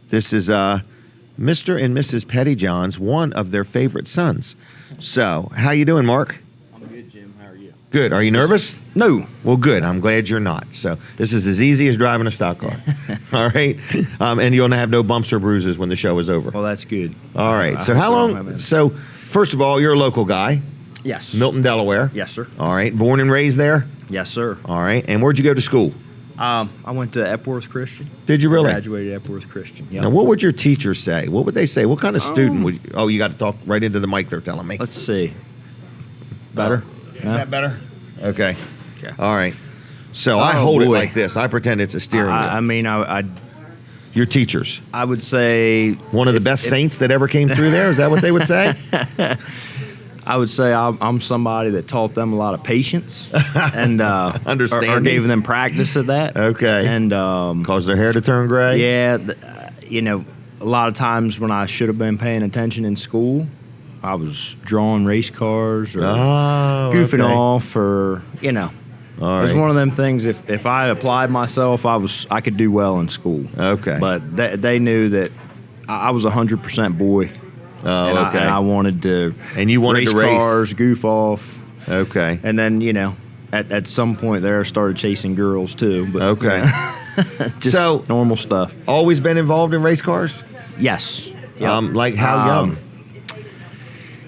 This is Mr. and Mrs. Pettyjohn's one of their favorite sons. So, how you doing, Mark? I'm good, Jim. How are you? Good. Are you nervous? No. Well, good. I'm glad you're not. So this is as easy as driving a stock car. All right? And you'll have no bumps or bruises when the show is over. Well, that's good. All right. So how long? So first of all, you're a local guy. Yes. Milton, Delaware. Yes, sir. All right. Born and raised there? Yes, sir. All right. And where'd you go to school? I went to Epworth Christian. Did you really? Graduated Epworth Christian. Yeah. Now, what would your teachers say? What would they say? What kind of student would you? Oh, you got to talk right into the mic. They're telling me. Let's see. Better? Is that better? Okay. All right. So I hold it like this. I pretend it's a steering wheel. I mean, your teachers. I would say one of the best saints that ever came through there. Is that what they would say? I would say I'm somebody that taught them a lot of patience and understanding, or gave them practice of that. Okay. And caused their hair to turn gray. Yeah. a lot of times when I should have been paying attention in school, I was drawing race cars or goofing off, or it was one of them things. If I applied myself, I could do well in school. Okay, but they knew that I was 100% boy. Oh, okay. And I wanted to. And you wanted to race cars, goof off. Okay. And then at some point there, I started chasing girls too. But, okay. Just so normal stuff. Always been involved in race cars? Yes. Yep. Like how young?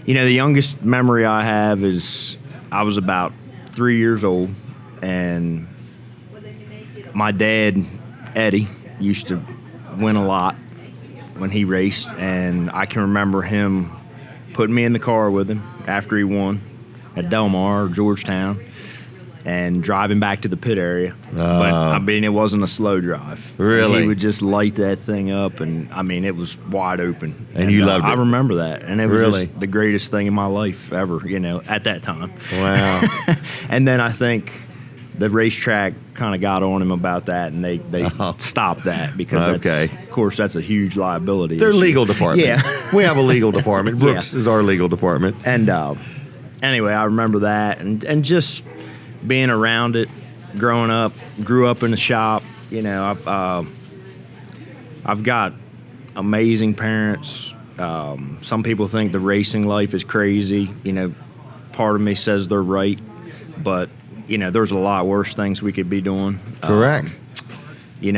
The youngest memory I have is I was about 3 years old, and my dad, Eddie, used to win a lot when he raced, and I can remember him putting me in the car with him after he won at Delmarva or Georgetown, and driving back to the pit area. But I mean, it wasn't a slow drive. Really? He would just light that thing up, and I mean, it was wide open. And you loved it. I remember that, and it was Really? just the greatest thing in my life ever. At that time. Wow. And then I think the racetrack kind of got on him about that, and they stopped that because of course that's a huge liability. Their issue. legal department. Yeah. We have a legal department. Brooks is our legal department. And anyway, I remember that, and just being around it, growing up, grew up in the shop. I've got amazing parents. Some people think the racing life is crazy. Part of me says they're right, but there's a lot worse things we could be doing. Correct. And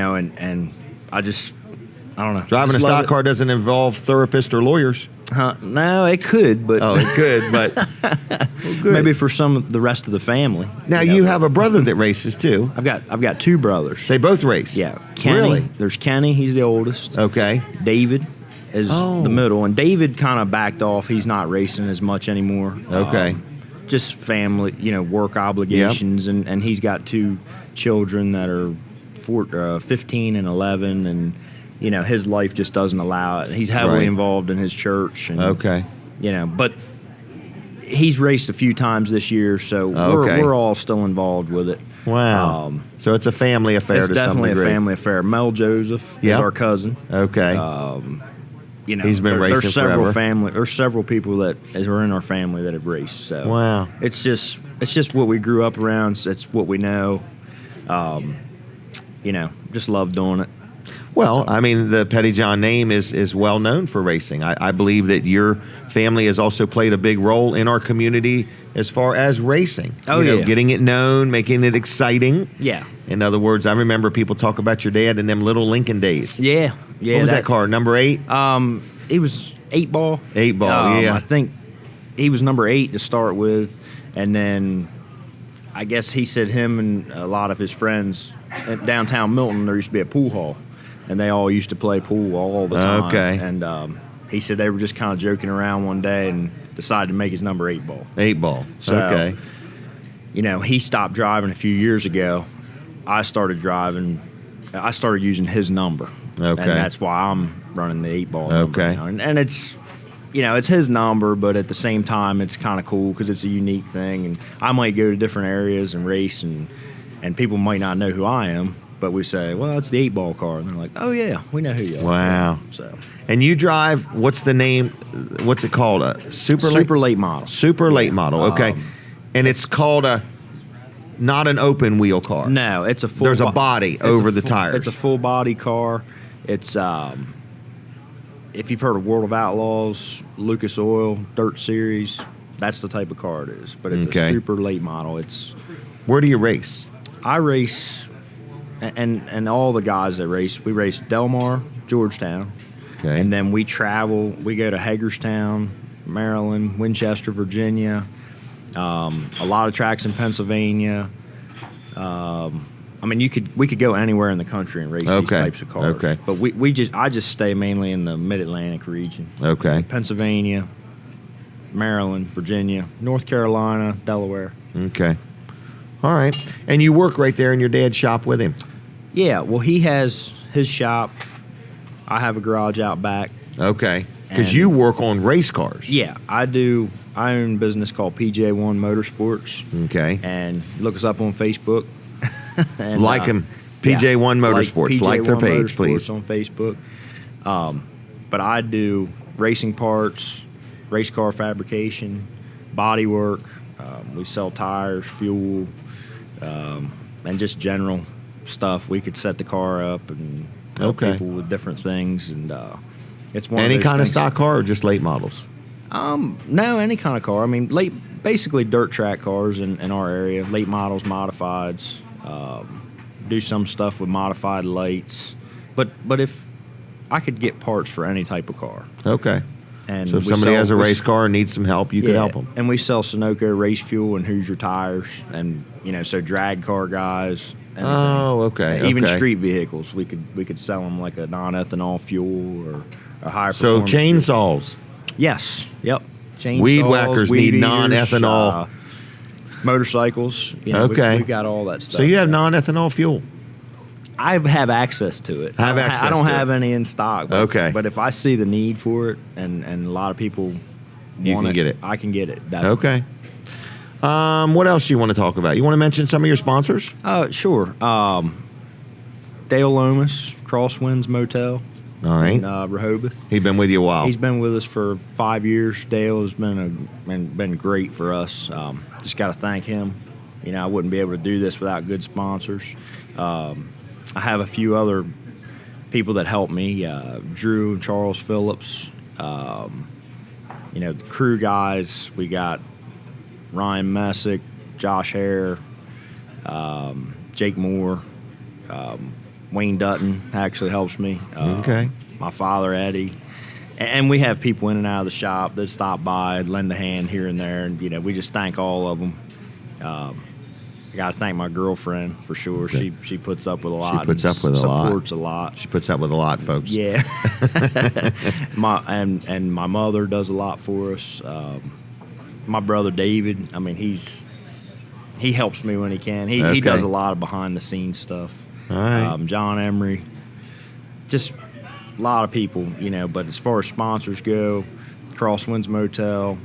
I don't know. Driving a stock car doesn't involve therapists or lawyers. No, it could, but it could, but maybe for the rest of the family. Now you have a brother that races too. I've got two brothers. They both race. Yeah, Kenny. Really? There's Kenny. He's the oldest. Okay. David is the middle, and David kind of backed off. He's not racing as much anymore. Okay. Just family, work obligations, and he's got two children that are 15 and 11, and his life just doesn't allow it. He's heavily involved in his church. And, but he's raced a few times this year, so we're all still involved with it. Wow. So it's a family affair it's to some degree. It's definitely a family affair. Mel Joseph is our cousin. Okay. He's been racing there's several forever. There's several people that are in our family that have raced. So wow. It's just what we grew up around. It's what we know. Just love doing it. Well, I mean, the Pettyjohn name is well known for racing. I believe that your family has also played a big role in our community as far as racing. Getting it known, making it exciting. Yeah. In other words, I remember people talk about your dad in them little Lincoln days. Yeah. What was that car? Number 8? He was 8 ball. 8 ball. Yeah. I think he was number 8 to start with, and then I guess he said him and a lot of his friends at downtown Milton, there used to be a pool hall, and they all used to play pool all the time. Okay. And he said they were just kind of joking around one day and decided to make his number 8 ball. 8 ball. So, okay. He stopped driving a few years ago. I started driving. I started using his number. Okay. And that's why I'm running the 8 ball number Okay. now. And it's, it's his number, but at the same time, it's kind of cool because it's a unique thing. And I might go to different areas and race, and people might not know who I am, but we say, well, it's the 8 ball car. And they're like, oh, yeah, we know who you are. Wow. So. And you drive, what's the name? What's it called? A super late model. Super late model, okay. And it's called not an open wheel car. No, it's a full. There's a body over the tires. It's a full body car. It's if you've heard of World of Outlaws, Lucas Oil, Dirt Series, that's the type of car it is. But it's a super late model. Where do you race? I race, and all the guys that race, we race Delmarva, Georgetown, and then we travel. We go to Hagerstown, Maryland, Winchester, Virginia. A lot of tracks in Pennsylvania. I mean, we could go anywhere in the country and race these types of cars. Okay. But I just stay mainly in the Mid-Atlantic region. Okay. Pennsylvania, Maryland, Virginia, North Carolina, Delaware. Okay. All right. And you work right there in your dad's shop with him? Yeah. Well, he has his shop. I have a garage out back. Okay. Because you work on race cars. Yeah, I do. I own a business called PJ1 Motorsports. Okay. And look us up on Facebook. And, like them. PJ1 Motorsports. Like their page, Motorsports please. on Facebook. But I do racing parts, race car fabrication, body work. We sell tires, fuel, and just general stuff. We could set the car up and help people with different things. And it's one any of those kind of things. stock car or just late models? No, any kind of car. I mean, basically dirt track cars in our area, late models, modifieds. Do some stuff with modified lights. But if I could get parts for any type of car. Okay. And so if we somebody sell- has a we race s- car and needs some help, you could help them. And we sell Sunoco race fuel and Hoosier tires, and so drag car guys. Everything. Oh, okay. Even okay. street vehicles, we could sell them like a non-ethanol fuel or a higher. So performance fuel. chainsaws. Yes. Yep. Chainsaws, Weed whackers weed need eaters, non-ethanol. Motorcycles. Okay. We got all that stuff. So you have non-ethanol fuel. I have access to it. Have access I don't to have it. any in stock. But, Okay. But if I see the need for it, and a lot of people You want can get it. I can get it. Definitely. Okay. What else do you want to talk about? You want to mention some of your sponsors? Sure. Dale Lomas, Crosswinds Motel. All right. In Rehoboth. He's been with you a while. He's been with us for 5 years. Dale has been great for us. Just got to thank him. I wouldn't be able to do this without good sponsors. I have a few other people that help me. Drew and Charles Phillips. The crew guys. We got Ryan Messick, Josh Hare, Jake Moore. Wayne Dutton actually helps me. Okay. My father, Eddie. And we have people in and out of the shop that stop by, lend a hand here and there. And, we just thank all of them. I got to thank my girlfriend for sure. She puts up with a lot. She puts up with a lot. Supports a lot. She puts up with a lot, folks. Yeah. and my mother does a lot for us. My brother David, he helps me when he can. He does a lot of behind the scenes stuff. All right. John Emery, just a lot of people, But as far as sponsors go, Crosswinds Motel,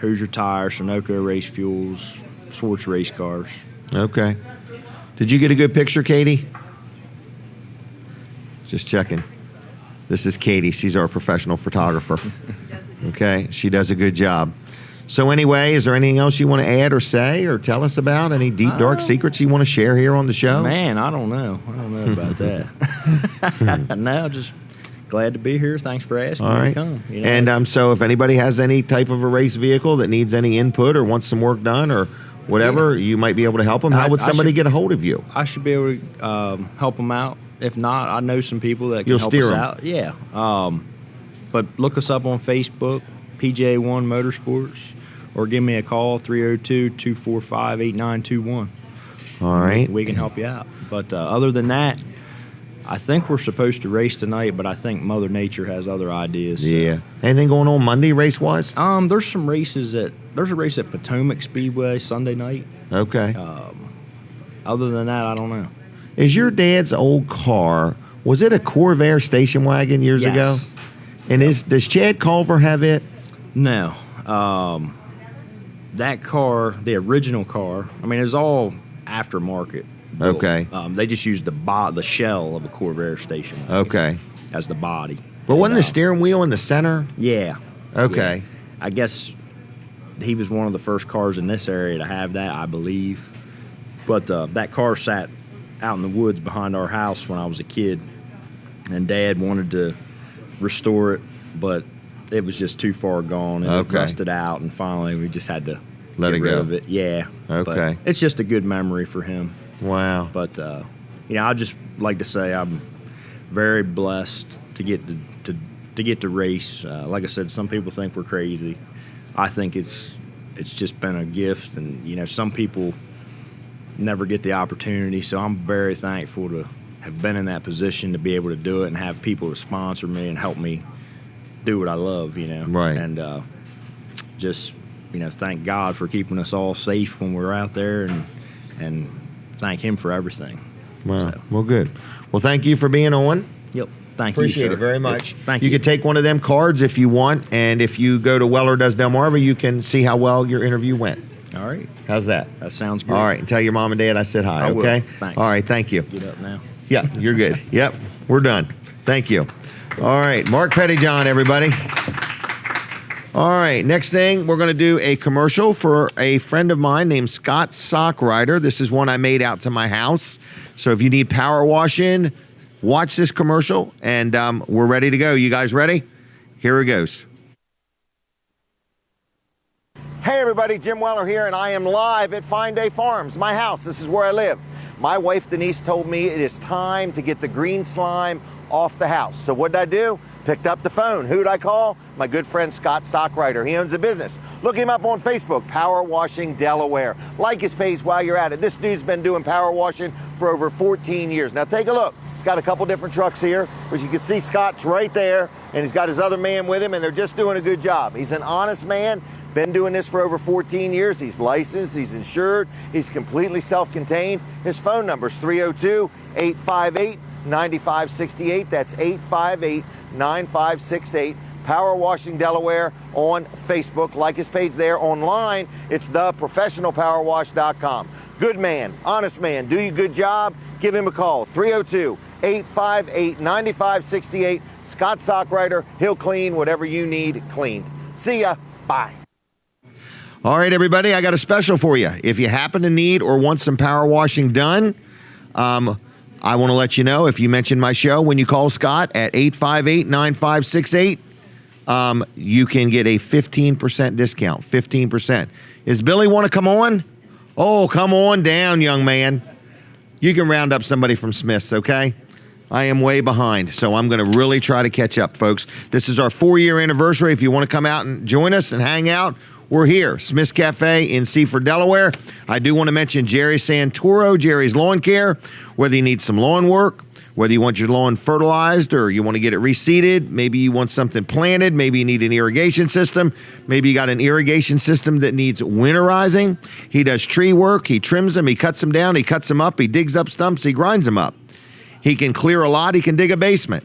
Hoosier Tires, Sunoco Race Fuels, Swartz Race Cars. Okay. Did you get a good picture, Katie? Just checking. This is Katie. She's our professional photographer. Okay. She does a good job. So anyway, is there anything else you want to add or say or tell us about? Any deep, dark secrets you want to share here on the show? Man, I don't know. About that. No, just glad to be here. Thanks for asking All me right. to come. And so if anybody has any type of a race vehicle that needs any input or wants some work done or whatever, you might be able to help them. How would somebody get a hold of you? I should be able to help them out. If not, I know some people that can You'll help steer us 'em. out. Yeah. But look us up on Facebook, PJ1 Motorsports, or give me a call, 302-245-8921. All right. We can help you out. But other than that, I think we're supposed to race tonight, but I think Mother Nature has other ideas. Yeah. Anything going on Monday race-wise? There's some races there's a race at Potomac Speedway Sunday night. Okay. Other than that, I don't know. Is your dad's old car, was it a Corvair station wagon years Yes. ago? And does Chad Culver have it? No. That car, the original car, it's all aftermarket. built. Okay. They just used the shell of a Corvair station wagon Okay. as the body. But wasn't the And, steering wheel in the center? Yeah. Okay. Yeah. I guess he was one of the first cars in this area to have that, I believe. But that car sat out in the woods behind our house when I was a kid, and Dad wanted to restore it, but it was just too far gone and Okay. it rusted out, and finally we just had to Let get it rid go. of it. Yeah. Okay. But it's just a good memory for him. Wow. But I'd just like to say I'm very blessed to get to race. Like I said, some people think we're crazy. I think it's just been a gift, and some people never get the opportunity. So I'm very thankful to have been in that position to be able to do it and have people to sponsor me and help me do what I love. Right. And just thank God for keeping us all safe when we're out there, and thank Him for everything. Wow. So. Well, good. Well, thank you for being on. Yep. Thank you. Appreciate sir. it very much. Thank you. you. Could take one of them cards if you want, and if you go to Weller Does Delmarva, you can see how well your interview went. All right. How's that? That sounds great. All right. And tell your mom and dad I said hi, I will. okay? Thanks. All right. Thank you. Get up now. Yeah, you're good. Yep. We're done. Thank you. All right, Mark Pettyjohn, everybody. All right, next thing, we're going to do a commercial for a friend of mine named Scott Sockrider. This is one I made out to my house. So if you need power washing, watch this commercial, and we're ready to go. You guys ready? Here it goes. Hey everybody, Jim Weller here, and I am live at Fine Day Farms, my house. This is where I live. My wife Denise told me it is time to get the green slime off the house. So what did I do? Picked up the phone. Who'd I call? My good friend Scott Sockrider. He owns a business. Look him up on Facebook, Power Washing Delaware. Like his page while you're at it. This dude's been doing power washing for over 14 years. Now take a look. He's got a couple different trucks here, but you can see Scott's right there, and he's got his other man with him, and they're just doing a good job. He's an honest man. Been doing this for over 14 years. He's licensed, he's insured, he's completely self-contained. His phone number is 302-858-9568. That's 858-9568. Power Washing Delaware on Facebook. Like his page there. Online, it's theprofessionalpowerwash.com. Good man, honest man, do you a good job, give him a call. 302-858-9568. Scott Sockrider, he'll clean whatever you need cleaned. See ya, bye. All right, everybody, I got a special for you. If you happen to need or want some power washing done, I want to let you know, if you mention my show when you call Scott at 858-9568, you can get a 15% discount, 15%. Is Billy want to come on? Oh, come on down, young man. You can round up somebody from Smith's, okay? I am way behind, so I'm going to really try to catch up, folks. This is our 4-year anniversary. If you want to come out and join us and hang out, we're here, Smith's Cafe in Seaford, Delaware. I do want to mention Jerry Santoro, Jerry's Lawn Care. Whether you need some lawn work, whether you want your lawn fertilized or you want to get it reseeded, maybe you want something planted, maybe you need an irrigation system, maybe you got an irrigation system that needs winterizing. He does tree work, he trims them, he cuts them down, he cuts them up, he digs up stumps, he grinds them up. He can clear a lot, he can dig a basement.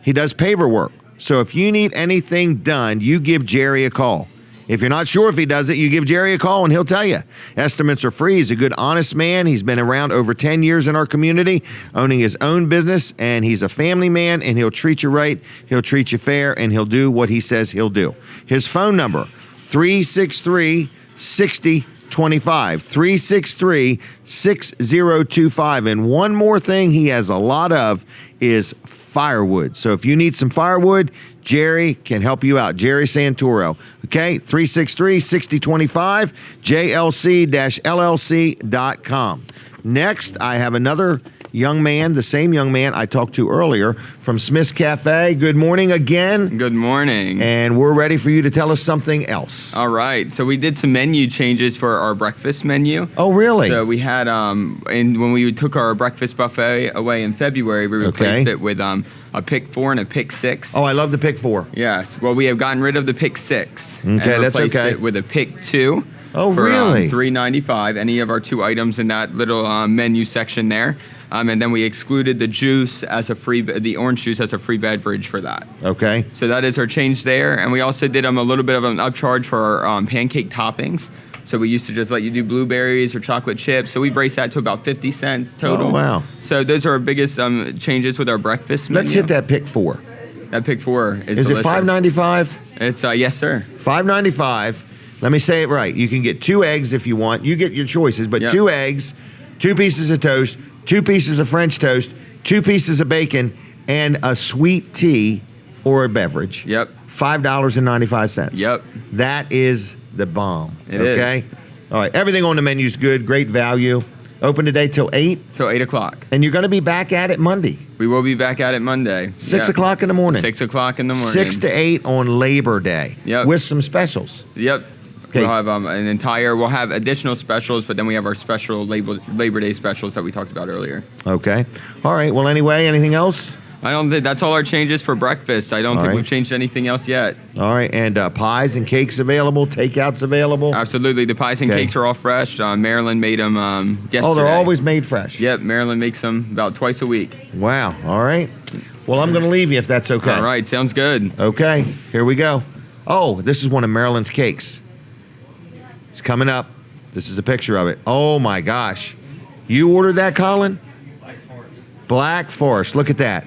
He does paver work. So if you need anything done, you give Jerry a call. If you're not sure if he does it, you give Jerry a call and he'll tell you. Estimates are free. He's a good, honest man. He's been around over 10 years in our community, owning his own business, and he's a family man, and he'll treat you right, he'll treat you fair, and he'll do what he says he'll do. His phone number, 363-6025, 363-6025. And one more thing he has a lot of is firewood. So if you need some firewood, Jerry can help you out. Jerry Santoro. Okay, 363-6025, jlc-llc.com. Next, I have another young man, the same young man I talked to earlier from Smith's Cafe. Good morning again. Good morning. And we're ready for you to tell us something else. All right. So we did some menu changes for our breakfast menu. Oh, really? So we had, and when we took our breakfast buffet away in February, we replaced it with a pick 4 and a pick 6. Oh, I love the pick 4. Yes. Well, we have gotten rid of the pick 6. Okay, and that's replaced okay. it with a pick 2. Oh, for, really? $3.95. Any of our 2 items in that little menu section there. And then we excluded the juice as a free, the orange juice as a free beverage for that. Okay. So that is our change there. And we also did a little bit of an upcharge for our pancake toppings. So we used to just let you do blueberries or chocolate chips. So we raised that to about 50 cents total. Oh, wow. So those are our biggest changes with our breakfast menu. Let's hit that pick 4. That pick 4 is delicious. It $5.95? It's, yes, sir. $5.95. Let me say it right. You can get 2 eggs if you want. You get your choices, but 2 eggs, 2 pieces of toast, 2 pieces of French toast, 2 pieces of bacon, and a sweet tea or a beverage. Yep. $5.95. Yep. That is the bomb. It okay? is. All right. Everything on the menu is good. Great value. Open today till 8? Till 8 o'clock. And you're going to be back at it Monday. We will be back at it Monday. 6 o'clock in the morning. 6 o'clock in the morning. 6 to 8 on Labor Day. Yep. With some specials. Yep. Okay. We'll have we'll have additional specials, but then we have our special Labor Day specials that we talked about earlier. Okay. All right. Well, anyway, anything else? I don't think that's all our changes for breakfast. I don't think we've changed anything else yet. All right. And pies and cakes available, takeouts available? Absolutely. The pies and cakes are all fresh. Marilyn made them yesterday. Oh, they're always made fresh? Yep. Marilyn makes them about twice a week. Wow. All right. Well, I'm going to leave you if that's okay. All right. Sounds good. Okay. Here we go. Oh, this is one of Marilyn's cakes. It's coming up. This is a picture of it. Oh, my gosh. You ordered that, Colin? Black Forest. Look at that.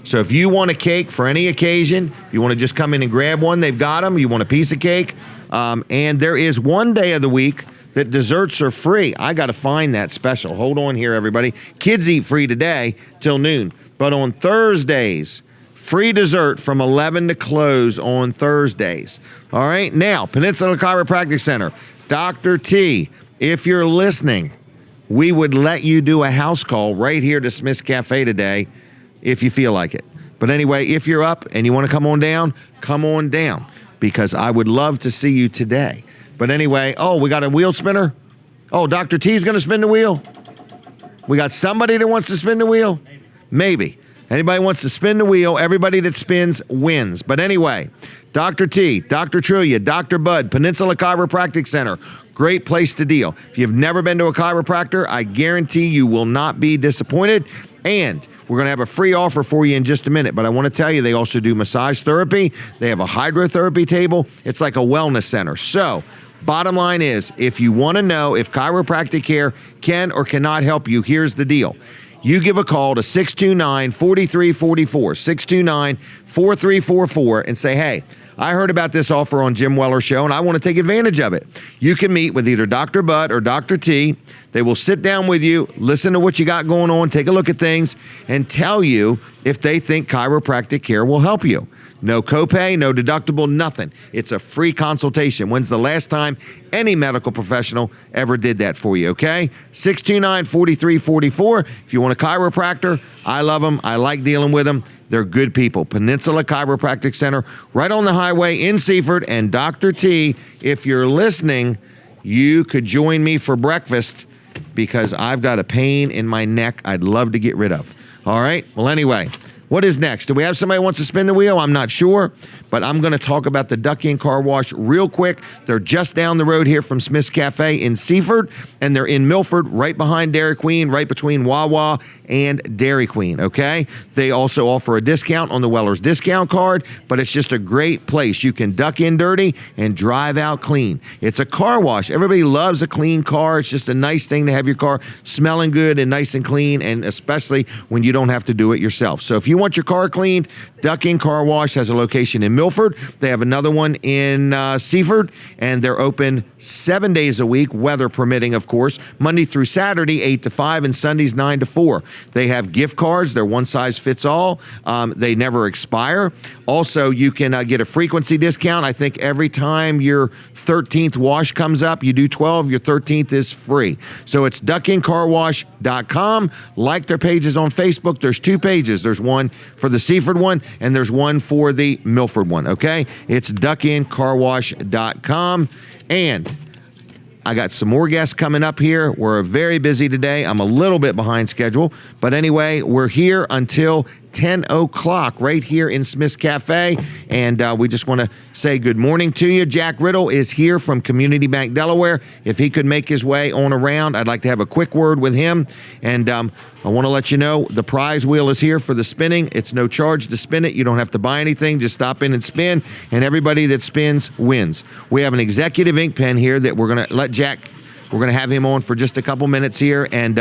So if you want a cake for any occasion, you want to just come in and grab one, they've got them. You want a piece of cake. And there is one day of the week that desserts are free. I got to find that special. Hold on here, everybody. Kids eat free today till noon. But on Thursdays, free dessert from 11 to close on Thursdays. All right. Now, Peninsula Chiropractic Center. Dr. T, if you're listening, we would let you do a house call right here to Smith's Cafe today if you feel like it. But anyway, if you're up and you want to come on down because I would love to see you today. But anyway, we got a wheel spinner. Oh, Dr. T's going to spin the wheel? We got somebody that wants to spin the wheel? Maybe. Anybody wants to spin the wheel, everybody that spins wins. But anyway, Dr. T, Dr. Trulia, Dr. Bud, Peninsula Chiropractic Center, great place to deal. If you've never been to a chiropractor, I guarantee you will not be disappointed. And we're going to have a free offer for you in just a minute. But I want to tell you, they also do massage therapy. They have a hydrotherapy table. It's like a wellness center. So, bottom line is, if you want to know if chiropractic care can or cannot help you, here's the deal. You give a call to 629-4344, 629-4344, and say, hey, I heard about this offer on Jim Weller Show, and I want to take advantage of it. You can meet with either Dr. Bud or Dr. T. They will sit down with you, listen to what you got going on, take a look at things, and tell you if they think chiropractic care will help you. No copay, no deductible, nothing. It's a free consultation. When's the last time any medical professional ever did that for you, okay? 629-4344. If you want a chiropractor, I love them. I like dealing with them. They're good people. Peninsula Chiropractic Center, right on the highway in Seaford. And Dr. T, if you're listening, you could join me for breakfast because I've got a pain in my neck I'd love to get rid of. All right? Well, anyway, what is next? Do we have somebody who wants to spin the wheel? I'm not sure, but I'm going to talk about the Duck Inn Car Wash real quick. They're just down the road here from Smith's Cafe in Seaford, and they're in Milford, right behind Dairy Queen, right between Wawa and Dairy Queen, okay? They also offer a discount on the Weller's discount card, but it's just a great place. You can duck in dirty and drive out clean. It's a car wash. Everybody loves a clean car. It's just a nice thing to have your car smelling good and nice and clean, and especially when you don't have to do it yourself. So if you want your car cleaned, Duck Inn Car Wash has a location in Milford. They have another one in Seaford, and they're open 7 days a week, weather permitting, of course, Monday through Saturday, 8 to 5, and Sundays, 9 to 4. They have gift cards. They're one size fits all. They never expire. Also, you can get a frequency discount. I think every time your 13th wash comes up, you do 12, your 13th is free. So it's duckinncarwash.com. Like their pages on Facebook. There's 2 pages. There's one for the Seaford one, and there's one for the Milford one, okay? It's duckinncarwash.com. And I got some more guests coming up here. We're very busy today. I'm a little bit behind schedule. But anyway, we're here until 10 o'clock right here in Smith's Cafe. And we just want to say good morning to you. Jack Riddle is here from Community Bank Delaware. If he could make his way on around, I'd like to have a quick word with him. And I want to let you know the prize wheel is here for the spinning. It's no charge to spin it. You don't have to buy anything. Just stop in and spin. And everybody that spins wins. We have an executive ink pen here that we're going to let Jack. We're going to have him on for just a couple minutes here and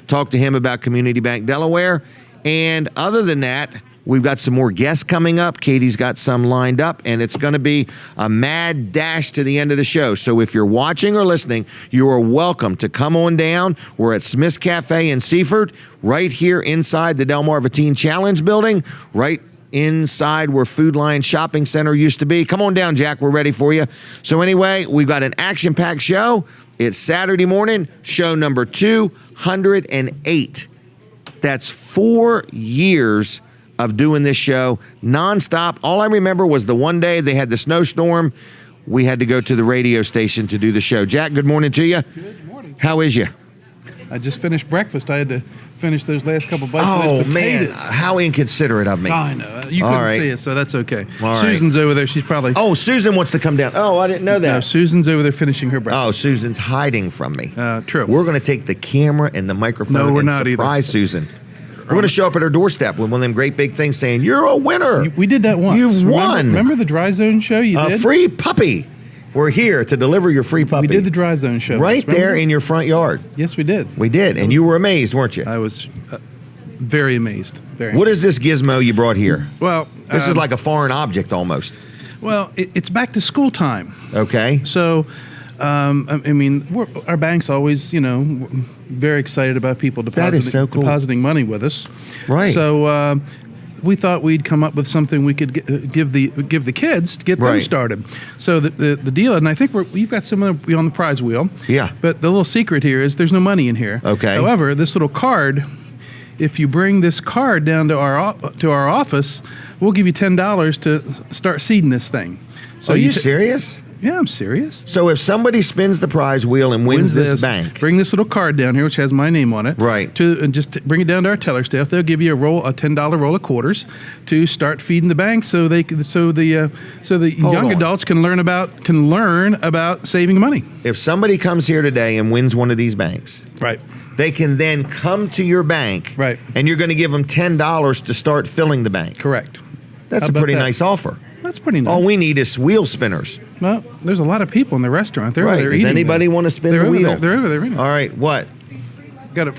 talk to him about Community Bank Delaware. And other than that, we've got some more guests coming up. Katie's got some lined up, and it's going to be a mad dash to the end of the show. So if you're watching or listening, you are welcome to come on down. We're at Smith's Cafe in Seaford, right here inside the Delmarva Teen Challenge building, right inside where Food Lion Shopping Center used to be. Come on down, Jack. We're ready for you. So anyway, we've got an action-packed show. It's Saturday morning, show number 208. That's 4 years of doing this show nonstop. All I remember was the one day they had the snowstorm. We had to go to the radio station to do the show. Jack, good morning to you. Good morning. How is you? I just finished breakfast. I had to finish those last couple bites Oh, of those man. potatoes. How inconsiderate of me. I know. You All couldn't right. see it, so that's okay. All right. Susan's over there. She's probably... Oh, Susan wants to come down. Oh, I didn't know that. No, Susan's over there finishing her breakfast. Oh, Susan's hiding from me. True. We're going to take the camera and the microphone No, we're and not surprise Susan. We're going to show up at her doorstep with one of them great big things saying, "You're a winner. We did that once. You've won. Remember the Dry Zone show you A did? free puppy. We're here to deliver your free puppy. We did the Dry Zone show. Right once, remember? there in your front yard. Yes, we did. We did, and you were amazed, weren't you? I was very amazed. What is this gizmo you brought here? Well, this is like a foreign object almost. Well, it's back to school time. Okay. So, I mean, our bank's always, very excited about people depositing money with us. Right. So we thought we'd come up with something we could give the kids to get them started. So the deal, and I think we've got some on the prize wheel. Yeah. But the little secret here is there's no money in here. Okay. However, this little card, if you bring this card down to our office, we'll give you $10 to start seeding this thing. So Are you serious? Yeah, I'm serious. So if somebody spins the prize wheel and wins this bank, bring this little card down here, which has my name on it. Right. And just bring it down to our teller staff. They'll give you a $10 roll of quarters to start feeding the bank, so the young adults can learn about saving money. If somebody comes here today and wins one of these banks, right, they can then come to your bank, right, and you're going to give them $10 to start filling the bank. Correct. That's a pretty nice offer. That's pretty nice. All we need is wheel spinners. Well, there's a lot of people in the restaurant. They're right. They're Does anybody want to spin the wheel? They're over there. All right. What?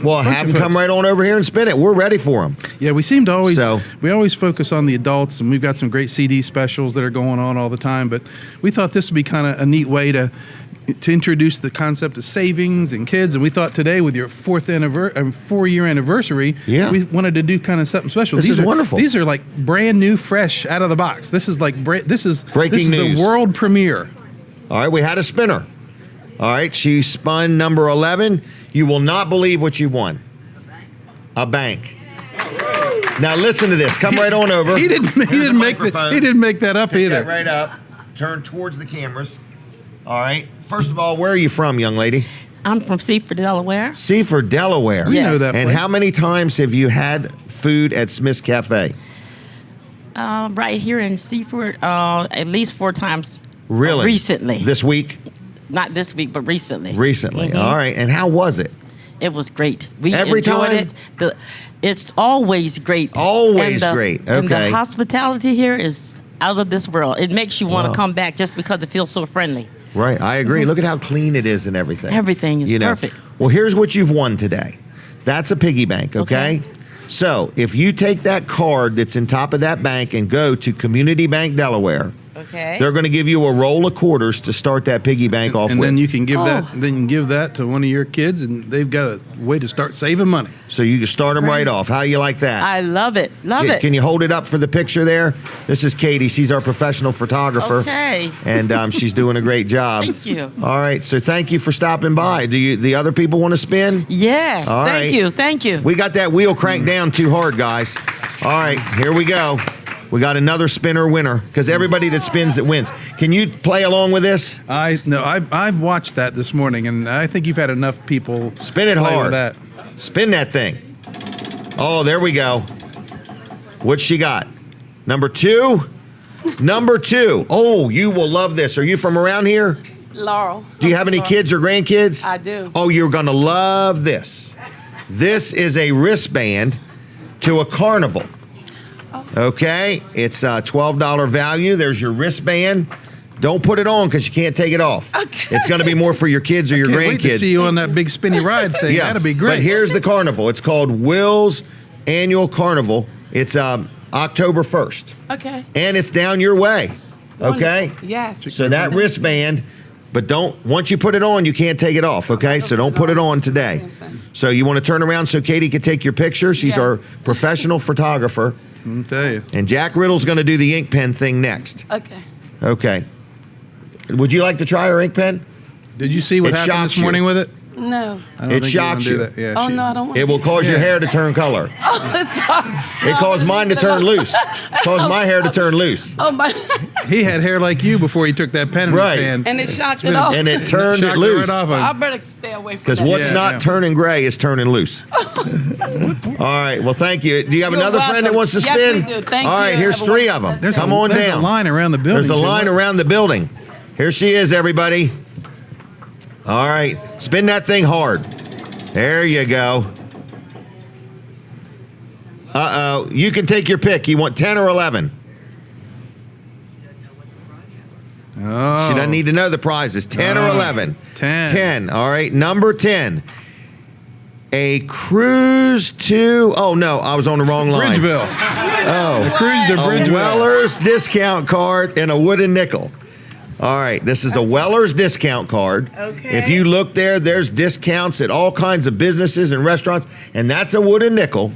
Well, have them come right on over here and spin it. We're ready for them. Yeah, we seem to always focus on the adults, and we've got some great CD specials that are going on all the time. But we thought this would be kind of a neat way to introduce the concept of savings and kids. And we thought today, with your 4-year anniversary, we wanted to do kind of something special. This is wonderful. These are like brand new, fresh, out of the box. This is like breaking news. The world premiere. All right, we had a spinner. All right, she spun number 11. You will not believe what you won. A bank. Now listen to this. Come right on over. He didn't make that up Pick either. That right up. Turn towards the cameras. All right. First of all, where are you from, young lady? I'm from Seaford, Delaware. Seaford, Delaware. We know that And place. how many times have you had food at Smith's Cafe? Right here in Seaford, at least 4 times. Really? Recently. This week? Not this week, but recently. Recently. Mhm. All right. And how was it? It was great. We Every enjoyed time? it. It's always great. Always great. And the Okay. hospitality here is out of this world. It makes you want to Wow. come back just because it feels so friendly. Right. I agree. Look at how clean it is and everything. Everything is perfect. Well, here's what you've won today. That's a piggy bank, okay? So if you take that card that's in top of that bank and go to Community Bank Delaware, Okay. they're going to give you a roll of quarters to start that piggy bank off And with. then you can give that to one of your kids, and they've got a way to start saving money. So you can start them right off. How you like that? I love it. Love it. Can you hold it up for the picture there? This is Katie. She's our professional photographer. Okay. And she's doing a great job. Thank you. All right. So thank you for stopping by. Do the other people want to spin? Yes. All Thank right. you. Thank you. We got that wheel cranked down too hard, guys. All right, here we go. We got another spinner winner because everybody that spins it wins. Can you play along with this? I've watched that this morning, and I think you've had enough people spin it play hard. with that. Spin that thing. Oh, there we go. What's she got? Number 2. Number 2. Oh, you will love this. Are you from around here? Laurel. Do you have any kids or grandkids? I do. Oh, you're going to love this. This is a wristband to a carnival. Okay, it's a $12 value. There's your wristband. Don't put it on because you can't take it off. Okay. It's going to be more for your kids or your Can't grandkids. wait to see you on that big spinny ride thing. Yeah, That'd be great. But here's the carnival. It's called Will's Annual Carnival. It's October 1st. Okay. And it's down your way. Okay? Yes. So that wristband, but once you put it on, you can't take it off, okay? So don't put it on today. So you want to turn around so Katie can take your picture? She's our professional photographer. I'll tell you. And Jack Riddle's going to do the ink pen thing next. Okay. Okay. Would you like to try our ink pen? Did you see what happened this morning with it? No. It shocks you. Yeah, Oh, no, I don't want It will cause your hair to turn color. It caused mine to turn loose. Caused my hair to turn loose. Oh, my. He had hair like you before he took that pen in Right. his hand. And it shocked it off. And it turned it Shocked loose. right off I him. better stay away from that. Because what's Yeah, not yeah. turning gray is turning loose. All right. Well, thank you. Do you have You're another friend that welcome. wants to Yes, spin? we do. Thank All right. you. Here's Have a 3 of them. There's Come a, on there's down. a line around the building. There's a Jim. line around the building. Here she is, everybody. All right. Spin that thing hard. There you go. Uh-oh. You can take your pick. You want 10 or 11? Oh. She doesn't need to know the prizes. 10 or 11? 10. 10. All right. Number 10. a cruise to, oh no, I was on the wrong line. Bridgeville. Oh, A cruise to a Bridgeville. Weller's discount card and a wooden nickel. All right, this is a Weller's discount card. Okay. If you look there, there's discounts at all kinds of businesses and restaurants, and that's a wooden nickel.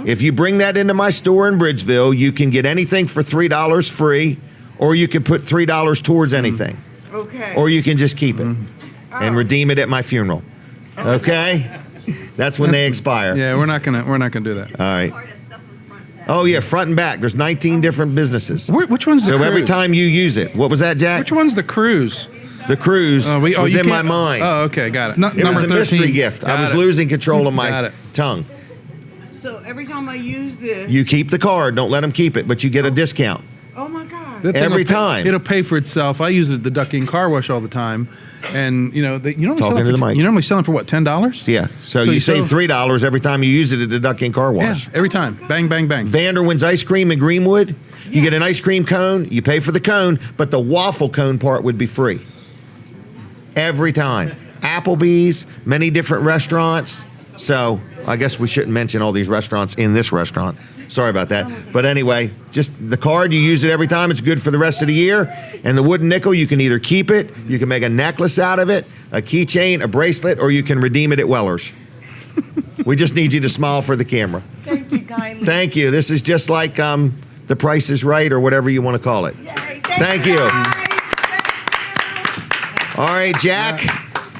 If you bring that into my store in Bridgeville, you can get anything for $3 free, or you can put $3 towards anything. Okay. Or you can just keep it and redeem it at my funeral. Okay? That's when they expire. Yeah, we're not gonna do that. All right. Oh yeah, front and back. There's 19 different businesses. Which one's the So cruise? every time you use it, what was that, Jack? Which one's the cruise? The cruise was you in my can't- mind. Oh, okay, got it. It was the mystery gift. I was losing control of Got my it. tongue. So every time I use this, You keep the card. Don't let them keep it, but you get a discount. oh my God. That thing Every will pay- time. it'll pay for itself. I use it at the Duck Inn car wash all the time, and you normally sell Talking it to for, the mic. you normally sell them for what, $10? Yeah. So you save $3 every time you use it at the Duck Inn car Yeah, wash. every time. Bang, bang, bang. Vanderwin's ice cream in Greenwood. You get an ice cream cone. You pay for the cone, but the waffle cone part would be free. Every time. Applebee's, many different restaurants. So I guess we shouldn't mention all these restaurants in this restaurant. Sorry about that. But anyway, just the card, you use it every time. It's good for the rest of the year. And the wooden nickel, you can either keep it, you can make a necklace out of it, a keychain, a bracelet, or you can redeem it at Weller's. We just need you to smile for the camera. Thank you kindly. Thank you. This is just like The Price is Right or whatever you want to call it. Thank you. All right, Jack.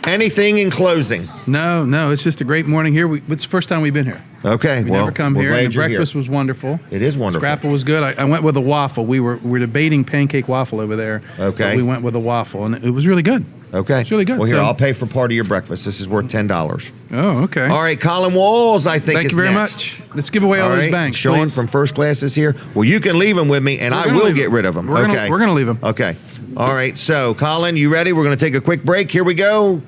Anything in closing? No, it's just a great morning here. It's the first time we've been here. Okay, We well, never come we're here. glad And the you're breakfast here. was wonderful. It is wonderful. Scrapple was good. I went with a waffle. We're debating pancake waffle over there. Okay. But we went with a waffle, and it was really good. Okay. It's really good. Well, here, So- I'll pay for part of your breakfast. This is worth $10. Oh, okay. All right, Colin Walls, I think Thank is you very next. much. Let's give away all All those right, banks. Sean please. from First Class is here. Well, you can leave them with me, and We're I gonna will leave get 'em. rid of them. We're okay. gonna leave them. Okay. All right. So, Colin, you ready? We're going to take a quick break. Here we go.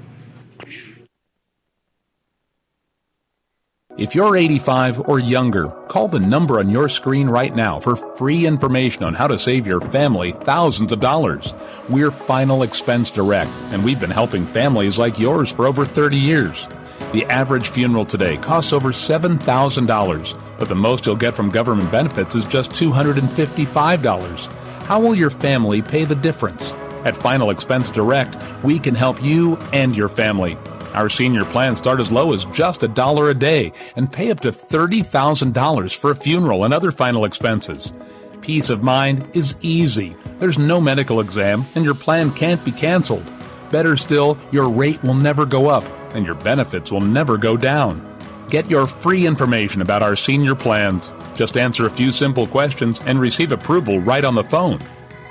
If you're 85 or younger, call the number on your screen right now for free information on how to save your family thousands of dollars. We're Final Expense Direct, and we've been helping families like yours for over 30 years. The average funeral today costs over $7,000, but the most you'll get from government benefits is just $255. How will your family pay the difference? At Final Expense Direct, we can help you and your family. Our senior plans start as low as just $1 a day and pay up to $30,000 for a funeral and other final expenses. Peace of mind is easy. There's no medical exam and your plan can't be canceled. Better still, your rate will never go up and your benefits will never go down. Get your free information about our senior plans. Just answer a few simple questions and receive approval right on the phone.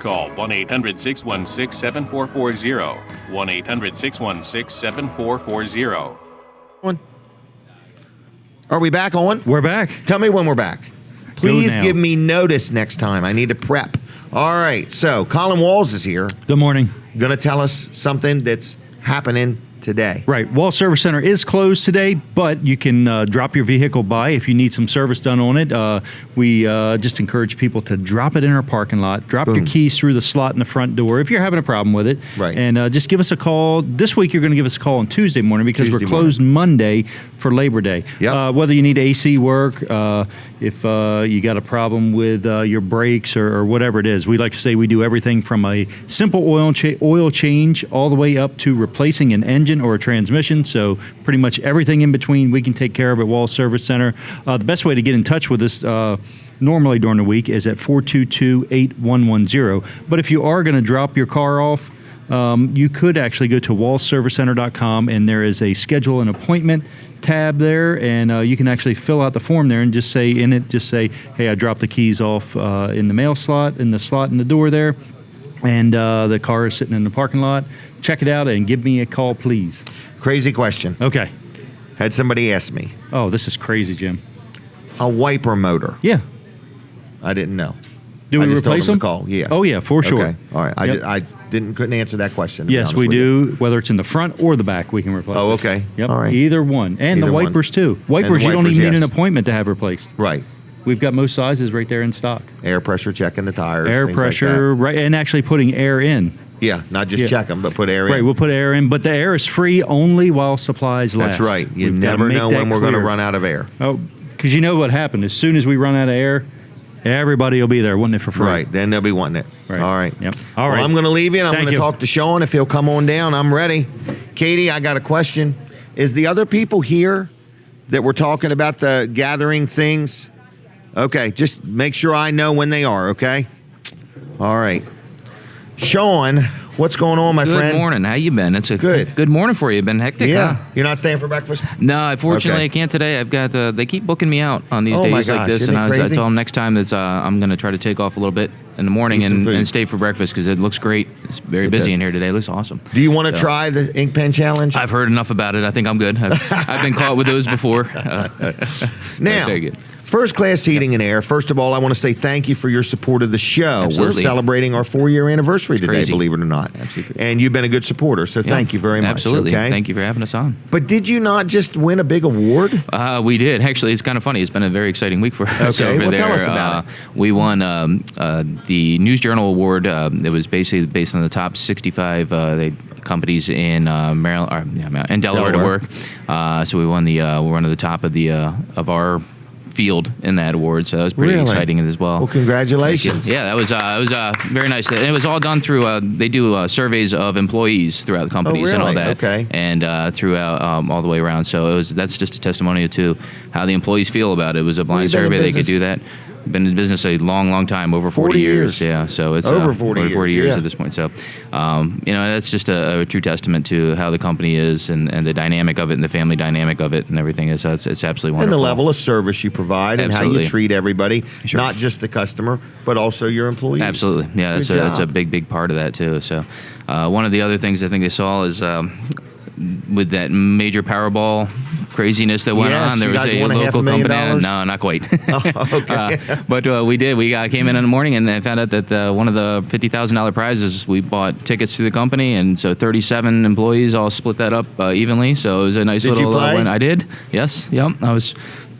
Call 1-800-616-7440. 1-800-616-7440. Are we back on? We're back. Tell me when we're back. Please now. give me notice next time. I need to prep. All right. So, Colin Walls is here. Good morning. Going to tell us something that's happening today. Right. Wall Service Center is closed today, but you can drop your vehicle by if you need some service done on it. We just encourage people to drop it in our parking lot. Drop your keys through the slot in the front door if you're having a problem with it. Right. And just give us a call. This week, you're going to give us a call on Tuesday morning because Tuesday we're closed Monday for Labor Day. Yep. Whether you need AC work, if you got a problem with your brakes or whatever it is, we like to say we do everything from a simple oil change all the way up to replacing an engine or a transmission. So pretty much everything in between we can take care of at Wall Service Center. The best way to get in touch with us normally during the week is at 422-8110. But if you are going to drop your car off, you could actually go to wallservicecenter.com and there is a schedule an appointment tab there, and you can actually fill out the form there and just say, hey, I dropped the keys off in the mail slot, in the door there, and the car is sitting in the parking lot. Check it out and give me a call, please. Crazy question. Okay. Had somebody ask me. Oh, this is crazy, Jim. A wiper motor. Yeah. I didn't know. Do we I just replace told them? To call. Yeah. Oh, yeah, for sure. Okay. All right. Yep. I couldn't answer that question. to be Yes, honest we with you. do. Whether it's in the front or the back, we can replace. Oh, it. okay. Yep. All right. Either one, and Either the one. wipers too. And the Wipers, you don't wipers, even need yes. an appointment to have replaced. Right. We've got most sizes right there in stock. Air pressure checking the tires. Air things like pressure, right, and actually putting air in. Yeah, not just check them, but put air in. Right, we'll put air in, but the air is free only while supplies last. That's right. You We've gotta never make know that when we're going to clear. run out of air. Oh, because you know what happened. As soon as we run out of air, everybody will be there wanting it for free. Right, then they'll be wanting it. Right. All right. Yep. All Well, right. I'm going to leave you, and I'm Thank going to you. talk to Sean. If he'll come on down, I'm ready. Katie, I got a question. Is the other people here that we're talking about the gathering things? Okay, just make sure I know when they are, okay? All right. Sean, what's going on, my friend? Good morning. How you been? It's a good morning for you. Been hectic, Yeah. huh? You're not staying for breakfast? No, unfortunately, Okay. I can't today. I've got they keep booking me out on these Oh, my days like gosh, this, isn't and it I crazy? told them next time that I'm going to try to take off a little bit in the morning Eat some food. and stay for breakfast because it looks great. It's very busy does. in here today. It looks awesome. Do you want to So, try the ink pen challenge? I've heard enough about it. I think I'm good. I've been caught with those before. Now, very good. First Class Heating and Air, first of all, I want to say thank you for your support of the show. Absolutely. We're celebrating our 4-year anniversary today, crazy. believe it or not. Absolutely. And you've been a good supporter, so thank you very much. Absolutely. Okay? Thank you for having us on. But did you not just win a big award? We did. Actually, it's kind of funny. It's been a very exciting week for us Okay, over well, there. tell us about it. We won the News Journal Award. It was basically based on the top 65 companies in Maryland, in Delaware to work. So we won we're one of the top of our field in that award, so that was pretty Really? exciting as well. Well, congratulations. Yeah, that was very nice. And it was all done through. They do surveys of employees throughout the companies and all really? that. Okay. And throughout all the way around. So that's just a testimonial to how the employees feel about it. It was a blind Well, you've been in survey. They could do business- that. Been in business a long time, over 40 years. Yeah, so it's Over 40 years, yeah. at this point. So, that's just a true testament to how the company is and the dynamic of it and the family dynamic of it and everything. It's absolutely And wonderful. the level of service you provide and how Absolutely. you treat everybody, Sure. not just the customer, but also your employees. Absolutely, yeah, Good that's a job. big part of that too. So, one of the other things I think they saw is with that major Powerball craziness that went Yes, on, there you was guys a won local $500,000? company. No, not quite. Okay. But we did. We came in the morning and I found out that one of the $50,000 prizes, we bought tickets through the company, and so 37 employees all split that up evenly. So it was a nice Did you little play? win. I did. Yes. Yep. I was.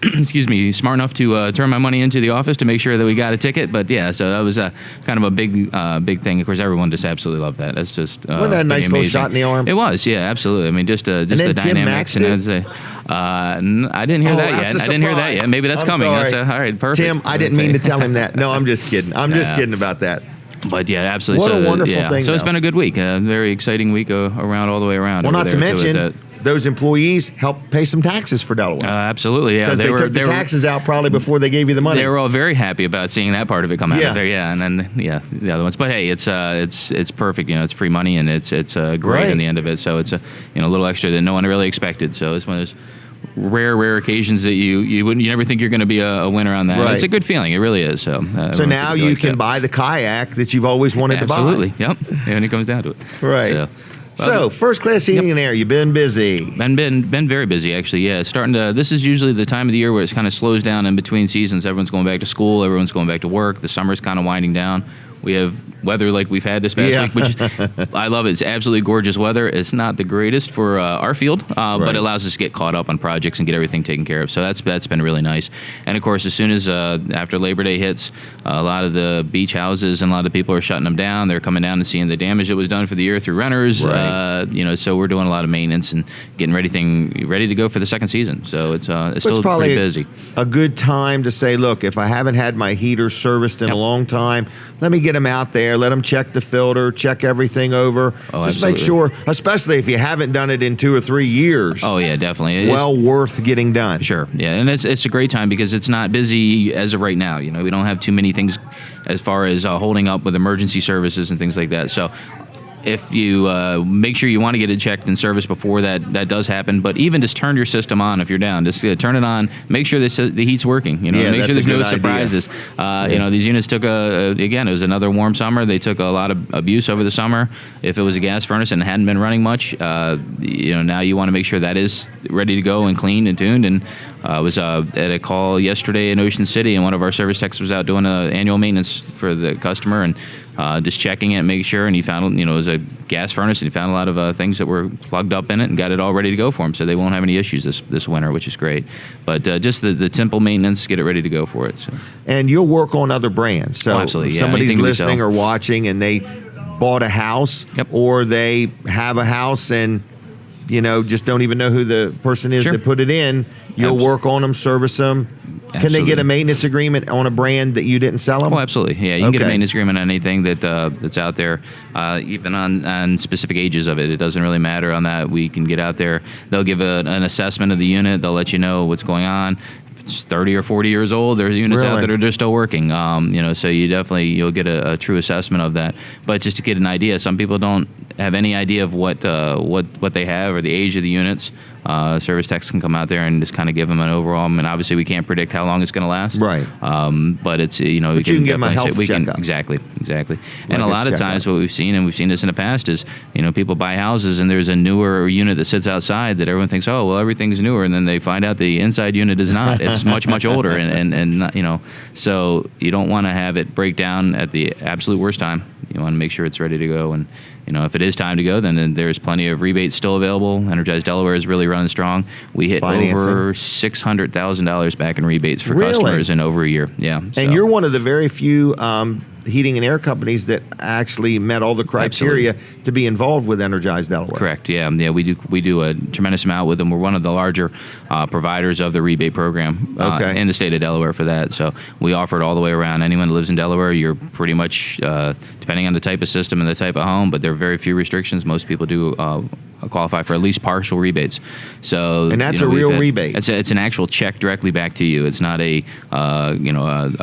Excuse me, smart enough to turn my money into the office to make sure that we got a ticket. But yeah, so that was kind of a big thing. Of course, everyone just absolutely loved that. That's just Wasn't that a nice pretty little amazing. shot in the arm? It was, yeah, absolutely. I mean, just then the Tim dynamics maxed and it? I'd say, I didn't hear Oh, that that's yet. a I didn't hear that surprise. yet. Maybe that's I'm coming. sorry. That's all right, perfect. Tim, I didn't mean to tell him that. No, I'm just kidding. I'm just Yeah. kidding about that. But yeah, absolutely. What so, a wonderful yeah. thing, So it's though. been a good week. A very exciting week around all the way around. Well, over not to there, too, mention, those employees helped pay some taxes for Delaware. absolutely, yeah. Because they took the taxes out probably before they gave you the money. They were all very happy about seeing that part of it come out Yeah. of there, yeah. And then the other ones. But hey, it's perfect. It's free money and it's great Right. in the end of it. So it's a little extra that no one really expected. So it's one of those rare occasions that you never think you're going to be a winner on that. Right. It's a good feeling. It really is. So So now you can buy the kayak that you've always wanted to buy. Absolutely. Yep. And it comes down to it. Right. So, So, First Class Heating and Air, you've been busy. Been very busy actually. Yeah, starting to. This is usually the time of the year where it kind of slows down in between seasons. Everyone's going back to school. Everyone's going back to work. The summer's kind of winding down. We have weather like we've had this past Yeah. week, which I love. It's absolutely gorgeous weather. It's not the greatest for our field, but it allows us to get caught up on projects and get everything taken care of. So that's been really nice. And of course, as soon as after Labor Day hits, a lot of the beach houses and a lot of people are shutting them down. They're coming down and seeing the damage that was done for the year through renters. Right. So we're doing a lot of maintenance and getting ready to go for the second season. So it's still probably pretty busy. a good time to say, look, if I haven't had my heater serviced in a long time, let me get them out there, let them check the filter, check everything over. Oh, Just make absolutely. sure, especially if you haven't done it in 2 or 3 years. Oh yeah, definitely. It's- Well worth getting done. Sure, yeah, and it's a great time because it's not busy as of right now. We don't have too many things as far as holding up with emergency services and things like that. So if you make sure you want to get it checked and serviced before that does happen, but even just turn your system on if you're down. Just turn it on. Make sure the heat's working. Yeah, make that's sure there's a no good idea. surprises. These units took again. It was another warm summer. They took a lot of abuse over the summer. If it was a gas furnace and it hadn't been running much, now you want to make sure that is ready to go and cleaned and tuned. And I was at a call yesterday in Ocean City, and one of our service techs was out doing annual maintenance for the customer and just checking it, making sure. And he found, it was a gas furnace, and he found a lot of things that were plugged up in it and got it all ready to go for him. So they won't have any issues this winter, which is great. But just the simple maintenance, get it ready to go for it. So. And you'll work on other brands. So Oh, absolutely, if yeah. somebody's Anything we listening sell. or watching and they bought a house or they have a house and just don't even know who the person is that put it in, you'll work on them, service them. Can they get a maintenance agreement on a brand that you didn't sell them? Oh, absolutely. Yeah, you can get a maintenance agreement on anything that's out there, even on specific ages of it. It doesn't really matter on that. We can get out there. They'll give an assessment of the unit. They'll let you know what's going on. If it's 30 or 40 years old, there's units out there that are still working. So you'll get a true assessment of that. But just to get an idea, some people don't have any idea of what they have or the age of the units. Service techs can come out there and just kind of give them an overall. I mean, obviously we can't predict how long it's going to last. Right. But it's we you can give them a health checkup. Exactly. And a lot of times what we've seen, and we've seen this in the past, is people buy houses and there's a newer unit that sits outside that everyone thinks, oh well, everything's newer, and then they find out the inside unit is not. It's much older, and not, so you don't want to have it break down at the absolute worst time. You want to make sure it's ready to go, and if it is time to go, then there's plenty of rebates still available. Energized Delaware is really running strong. We hit over $600,000 back in rebates for customers in over a year. Yeah, and you're one of the very few heating and air companies that actually met all the criteria to be involved with Energized Delaware. Correct. Yeah. We do a tremendous amount with them. We're one of the larger providers of the rebate program in the state of Delaware for that. So we offer it all the way around. Anyone that lives in Delaware, you're pretty much depending on the type of system and the type of home, but there are very few restrictions. Most people do qualify for at least partial rebates. So and that's a real rebate. It's an actual check directly back to you. It's not a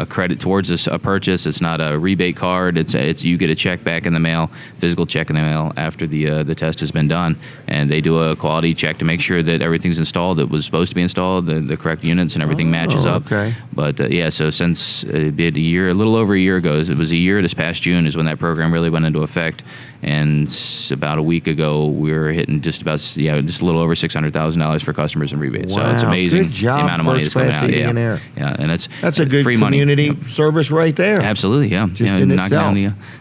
credit towards a purchase. It's not a rebate card. It's you get a check back in the mail, physical check in the mail after the test has been done, and they do a quality check to make sure that everything's installed that was supposed to be installed, the correct units and everything matches up. Okay. But so since a little over a year ago, it was a year this past June is when that program really went into effect, and about a week ago we were hitting just a little over $600,000 for customers and rebates. Wow. So it's amazing Good job, the amount of money that's coming out. Yeah, and that's a good free community money. service right there. Absolutely, yeah. Just in itself.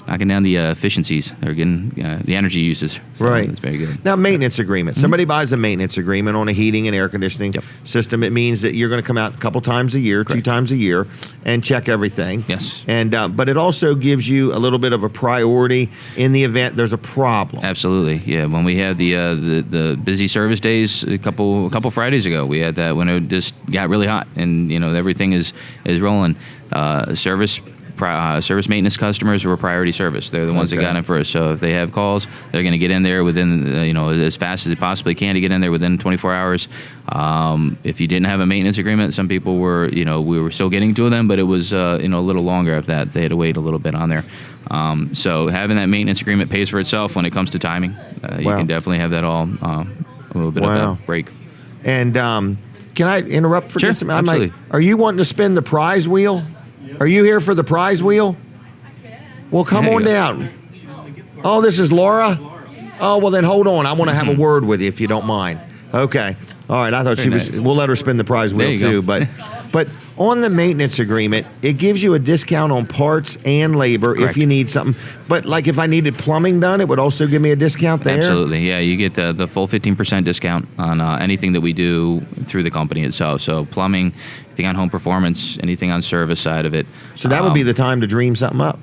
Knocking down the efficiencies or getting the energy uses. So right. That's very good. Now, maintenance agreement. Somebody buys a maintenance agreement on a heating and air conditioning system. It means that you're going to come out a couple times a year, 2 times a year, and check everything. Yes. And but it also gives you a little bit of a priority in the event there's a problem. Absolutely, yeah. When we had the busy service days a couple Fridays ago, we had that when it just got really hot and everything is rolling. Service maintenance customers were priority service. They're the ones that got in first. So if they have calls, they're going to get in there within, as fast as they possibly can to get in there within 24 hours. If you didn't have a maintenance agreement, some people were, we were still getting to them, but it was, a little longer after that. They had to wait a little bit on there. So having that maintenance agreement pays for itself when it comes to timing. You can definitely have that all a little bit of that break. And can I interrupt for just a minute? Absolutely. Are you wanting to spin the prize wheel? Are you here for the prize wheel? Well, come on down. Oh, this is Laura? Oh, well, then hold on. I want to have a word with you if you don't mind. Okay. All right. I thought she was. We'll let her spin the prize wheel too. But on the maintenance agreement, it gives you a discount on parts and labor if you need something. But like if I needed plumbing done, it would also give me a discount there? Absolutely. Yeah, you get the full 15% discount on anything that we do through the company itself. So plumbing, anything on home performance, anything on service side of it. So that would be the time to dream something up.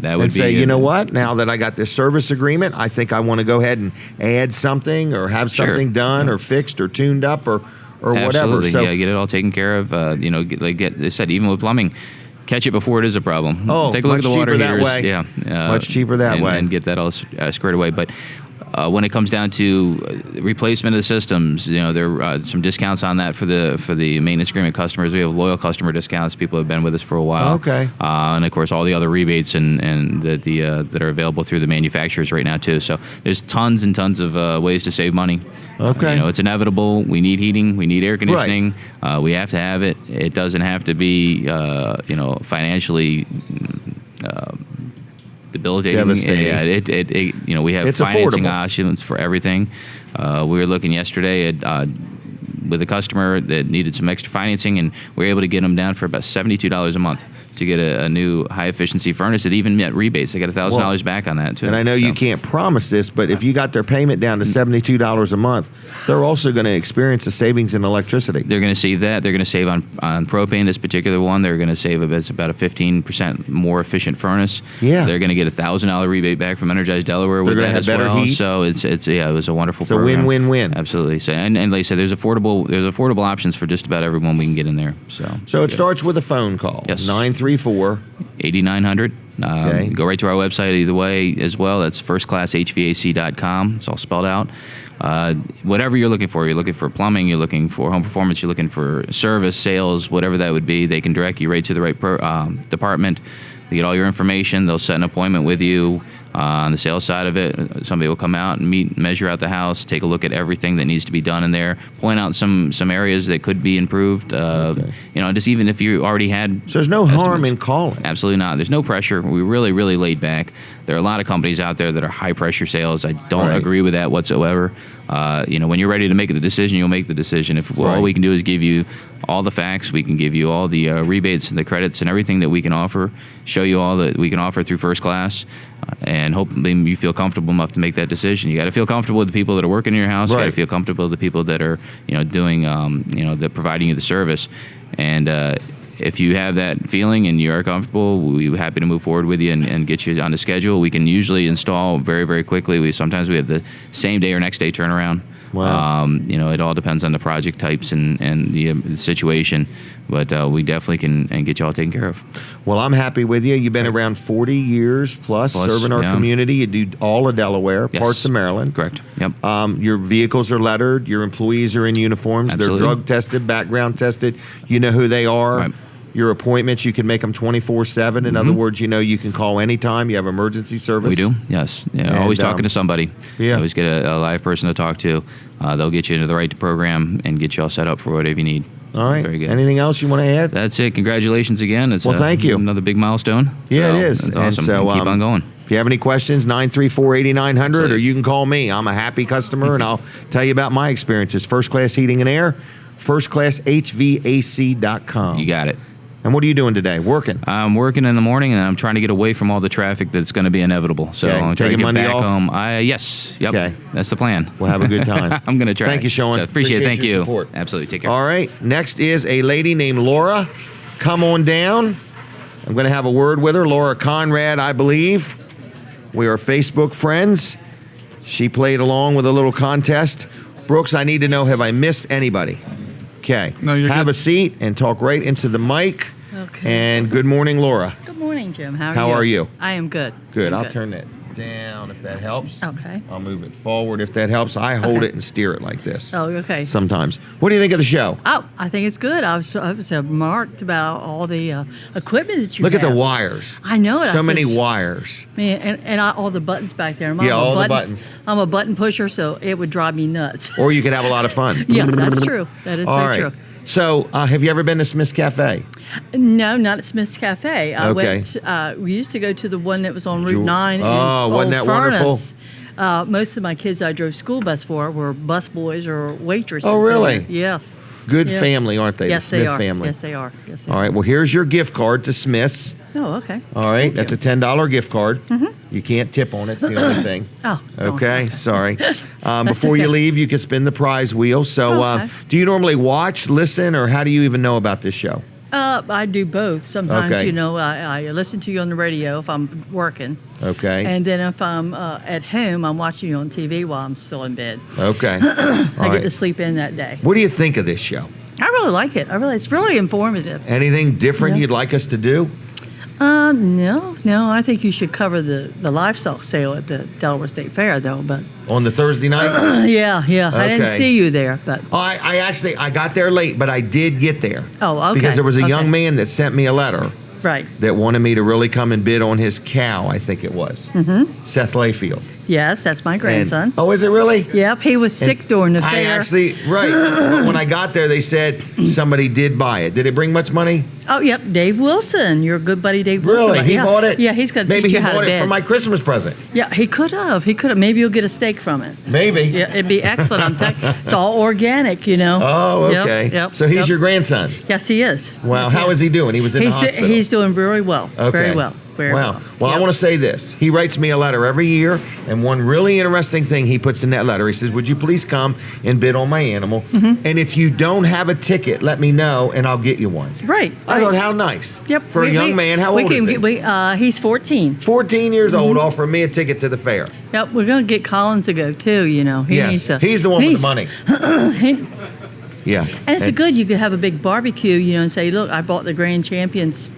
That would and say, you know what? Now that I got this service agreement, I think I want to go ahead and add something or have something done or fixed or tuned up or whatever. Absolutely. So, get it all taken care of. They said, even with plumbing, catch it before it is a problem. Oh, take a look at the water heaters. Way. Yeah, much cheaper that way, and get that all squared away. But when it comes down to replacement of the systems, there are some discounts on that for the maintenance agreement customers. We have loyal customer discounts. People have been with us for a while. Okay. And of course, all the other rebates and that are available through the manufacturers right now too. So there's tons and tons of ways to save money. Okay. It's inevitable. We need heating. We need air conditioning. Right. We have to have it. It doesn't have to be financially. Debilitating. Devastating. Yeah, we have it's financing affordable. options for everything. We were looking yesterday at with a customer that needed some extra financing, and we were able to get them down for about $72 a month. to get a new high efficiency furnace. It even met rebates. They got $1,000 back on that too. And I know you can't promise this, but if you got their payment down to $72 a month, they're also going to experience a savings in electricity. They're going to save that. They're going to save on propane. This particular one, they're going to save it's about a 15% more efficient furnace. Yeah. They're going to get a $1,000 rebate back from Energized Delaware with They're that gonna as have better well. heat. So it was a wonderful. It's a program. win-win-win. Absolutely. So and like I said, there's affordable options for just about everyone we can get in there. So it starts with a phone call. Yes. 934-8900. Okay. Go right to our website either way as well. That's firstclasshvac.com. It's all spelled out. Whatever you're looking for plumbing, you're looking for home performance, you're looking for service, sales, whatever that would be, they can direct you right to the right department. They get all your information. They'll set an appointment with you. On the sales side of it, somebody will come out and measure out the house, take a look at everything that needs to be done in there, point out some areas that could be improved. Just even if you already had. So there's no harm in calling. Absolutely not. There's no pressure. We really, really laid back. There are a lot of companies out there that are high pressure sales. I don't agree with that whatsoever. When you're ready to make the decision, you'll make the decision. If all we can do is give you all the facts, we can give you all the rebates and the credits and everything that we can offer, show you all that we can offer through First Class, and hopefully you feel comfortable enough to make that decision. You got to feel comfortable with the people that are working in your house. You got to feel comfortable with the people that are doing that providing you the service. And if you have that feeling and you are comfortable, we're happy to move forward with you and get you on the schedule. We can usually install very, very quickly. Sometimes we have the same day or next day turnaround. Wow. It all depends on the project types and the situation, but we definitely can get you all taken care of. Well, I'm happy with you. You've been around 40 years plus serving our community. You do all of Delaware, parts of Maryland. Correct. Yep. Your vehicles are lettered. Your employees are in uniforms. Absolutely. They're drug tested, background tested. You know who they are. Right. Your appointments, you can make them 24/7. In other words, you can call anytime. You have emergency service. We do, yes. Always talking to somebody. Yeah. Always get a live person to talk to. They'll get you into the right program and get you all set up for whatever you need. All right. Very good. Anything else you want to add? That's it. Congratulations again. It's thank you. Another big milestone. Yeah, So, it is. That's And awesome. so, Keep on going. If you have any questions, 934-8900, or you can call me. I'm a happy customer, and I'll tell you about my experiences. First Class Heating and Air, firstclasshvac.com. You got it. And what are you doing today? Working? I'm working in the morning, and I'm trying to get away from all the traffic that's going to be inevitable. So Okay. I'm trying to Taking get Monday back off? home. Yes. Yep. Okay. That's the plan. We'll have a good time. I'm going to try. Thank you, Sean. So appreciate it. Thank your you. support. Absolutely. Take care. All right. Next is a lady named Laura. Come on down. I'm going to have a word with her. Laura Conrad, I believe. We are Facebook friends. She played along with a little contest. Brooks, I need to know, have I missed anybody? Okay. No, you're have good. a seat and talk right into the mic. Okay. And good morning, Laura. Good morning, Jim. How are you? How are you? I am good. Good. I'm I'll turn that down if that helps. Okay. I'll move it forward if that helps. I hold Okay. it and steer it like this. Oh, okay. Sometimes. What do you think of the show? Oh, I think it's good. I was marked about all the equipment that you Look have. at the wires. I know it. So I many says, wires. Man, and all the buttons back there. Yeah, all the buttons. I'm a button pusher, so it would drive me nuts. Or you could have a lot of fun. Yeah, that's true. That is All so right. true. So, have you ever been to Smith's Cafe? No, not at Smith's Cafe. I Okay. went. We used to go to the one that was on Route Jewel- 9. in Oh, wasn't Old that wonderful? Furnace. Most of my kids I drove school bus for were bus boys or waitresses. Oh, really? Yeah. Good Yeah. family, aren't they? Yes, the Smith they are. family. Yes, they are. Yes, they All are. right. Well, here's your gift card to Smith's. Oh, okay. All right. That's a $10 gift card. You can't tip on it. It's the only thing. Oh, darn. Okay. Sorry. Before you okay. leave, you can spin the prize wheel. So, Okay. do you normally watch, listen, or how do you even know about this show? I do both. Sometimes, Okay. I listen to you on the radio if I'm working. Okay. And then if I'm at home, I'm watching you on TV while I'm still in bed. Okay. I All get right. to sleep in that day. What do you think of this show? I really like it. It's really informative. Anything different Yeah. you'd like us to do? No. I think you should cover the livestock sale at the Delaware State Fair, though. But On the Thursday night? yeah. I didn't Okay. see you there, but Oh, I got there late, but I did get there. oh, okay. Because there was a okay. young man that sent me a letter Right. that wanted me to really come and bid on his cow, I think it was. Seth Layfield. Yes, that's my grandson. Oh, is it really? Yep, he was sick during the fair. I actually, right. When I got there, they said somebody did buy it. Did it bring much money? Oh, yep, Dave Wilson, your good buddy Dave Wilson. Really? He bought it? Yeah, he's going to Maybe teach he you how to bought it bed. for my Christmas present. Yeah, he could have. Maybe you'll get a steak from it. Maybe. Yeah, it'd be excellent. I'm telling you, it's all organic, you know. Oh, Yep, okay. Yep, So he's yep. your grandson? Yes, he is. Wow. Yes, How is he doing? He was in the hospital. He's doing very well. Okay. Very well. Very wow. well. I want to say this. He writes me a letter every year, and one really interesting thing he puts in that letter, he says, would you please come and bid on my animal? Mm-hmm. And if you don't have a ticket, let me know, and I'll get you one. Right. I thought, how nice. Yep. For a young man, how old is he? He's 14. 14 years old, Mm-hmm. offering me a ticket to the fair. Yep, we're going to get Colin to go too, you know. He Yes, needs to, he's the one with the money. Yeah. And it's good. You could have a big barbecue, you know, and say, look, I bought the Grand Champions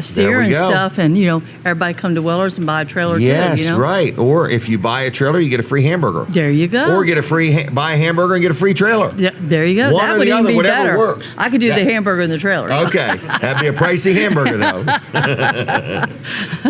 steer There we and go. stuff. And, you know, everybody come to Weller's and buy a trailer Yes, too, you know. right. Or if you buy a trailer, you get a free hamburger. There you go. Or get a free buy a hamburger and get a free trailer. Yeah, there you go. One that or would the even other, be whatever better. works. I could do That- the hamburger in the trailer. Okay, that'd be a pricey hamburger though.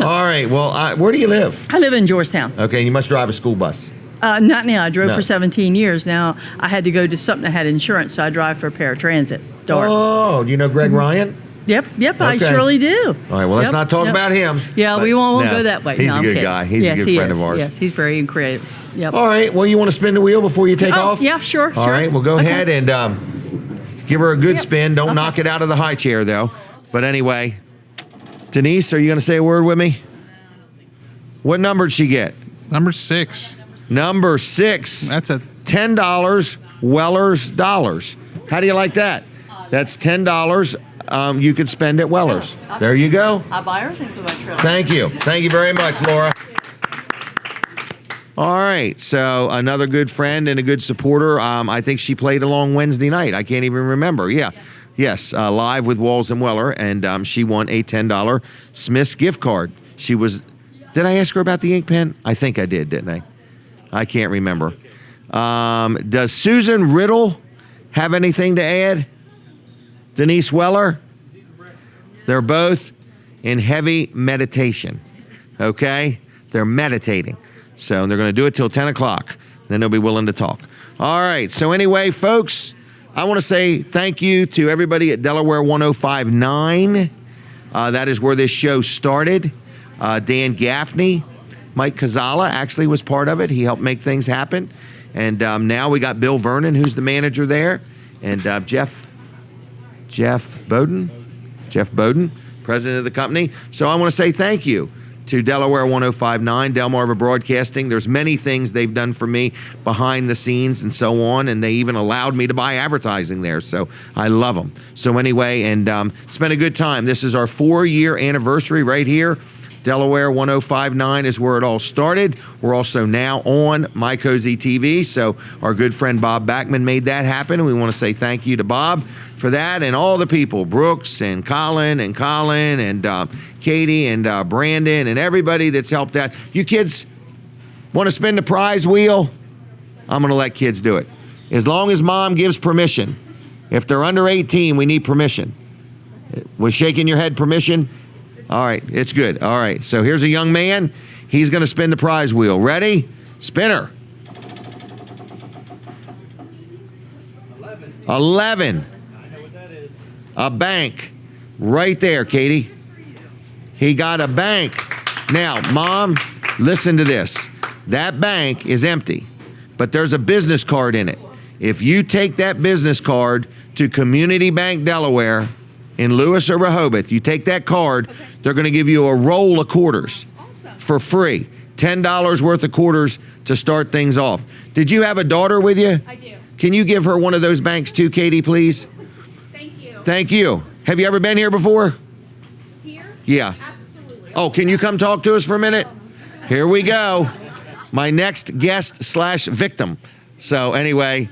All right. Well, where do you live? I live in Georgetown. Okay, you must drive a school bus. Not now. I drove No. for 17 years. Now I had to go to something that had insurance, so I drive for paratransit. Dart. Oh, do you know Greg Ryan? Yep, I Okay. surely do. All right. Well, let's Yep, not talk yep. about him. Yeah, But we won't no, go that way. He's No, a I'm good kidding. guy. He's yes, a good he friend is. of ours. Yes, he's very creative. Yep. All right. Well, you want to spin the wheel before you take Oh, off? yeah, sure, All sure. right. Well, go Okay. ahead and give her a good spin. Don't knock it out of the high chair, though. But anyway, Denise, are you going to say a word with me? What number did she get? Number 6. Number 6. That's a $10 Weller's dollars. How do you like that? That's $10 you could spend at Weller's. There you go. I buy everything for my trailer. Thank you. Thank you very much, Laura. All right. So another good friend and a good supporter. I think she played along Wednesday night. I can't even remember. Yeah. Yes. Live with Walls and Weller. And she won a $10 Smith's gift card. Did I ask her about the ink pen? I think I did, didn't I? I can't remember. Does Susan Riddle have anything to add? Denise Weller? They're both in heavy meditation. Okay? They're meditating. So they're going to do it till 10 o'clock. Then they'll be willing to talk. All right. So anyway, folks, I want to say thank you to everybody at Delaware 1059. That is where this show started. Dan Gaffney, Mike Kazala actually was part of it. He helped make things happen. And now we got Bill Vernon, who's the manager there, and Jeff Bowden, president of the company. So I want to say thank you to Delaware 1059, Delmarva Broadcasting. There's many things they've done for me behind the scenes and so on, and they even allowed me to buy advertising there. So I love them. So anyway, and it's been a good time. This is our 4-year anniversary right here. Delaware 1059 is where it all started. We're also now on My Cozy TV. So our good friend Bob Backman made that happen. And we want to say thank you to Bob for that and all the people, Brooks and Colin and Katie and Brandon and everybody that's helped out. You kids want to spin the prize wheel? I'm going to let kids do it. As long as mom gives permission. If they're under 18, we need permission. Was shaking your head permission? All right, it's good. All right, so here's a young man. He's going to spin the prize wheel. Ready? Spinner. 11. A bank. Right there, Katie. He got a bank. Now, Mom, listen to this. That bank is empty, but there's a business card in it. If you take that business card to Community Bank Delaware in Lewis or Rehoboth, you take that card, they're going to give you a roll of quarters for free. $10 worth of quarters to start things off. Did you have a daughter with you? I do. Can you give her one of those banks too, Katie, please? Thank you. Thank you. Have you ever been here before? Here? Yeah. Absolutely. Oh, can you come talk to us for a minute? Here we go. My next guest / victim. So anyway,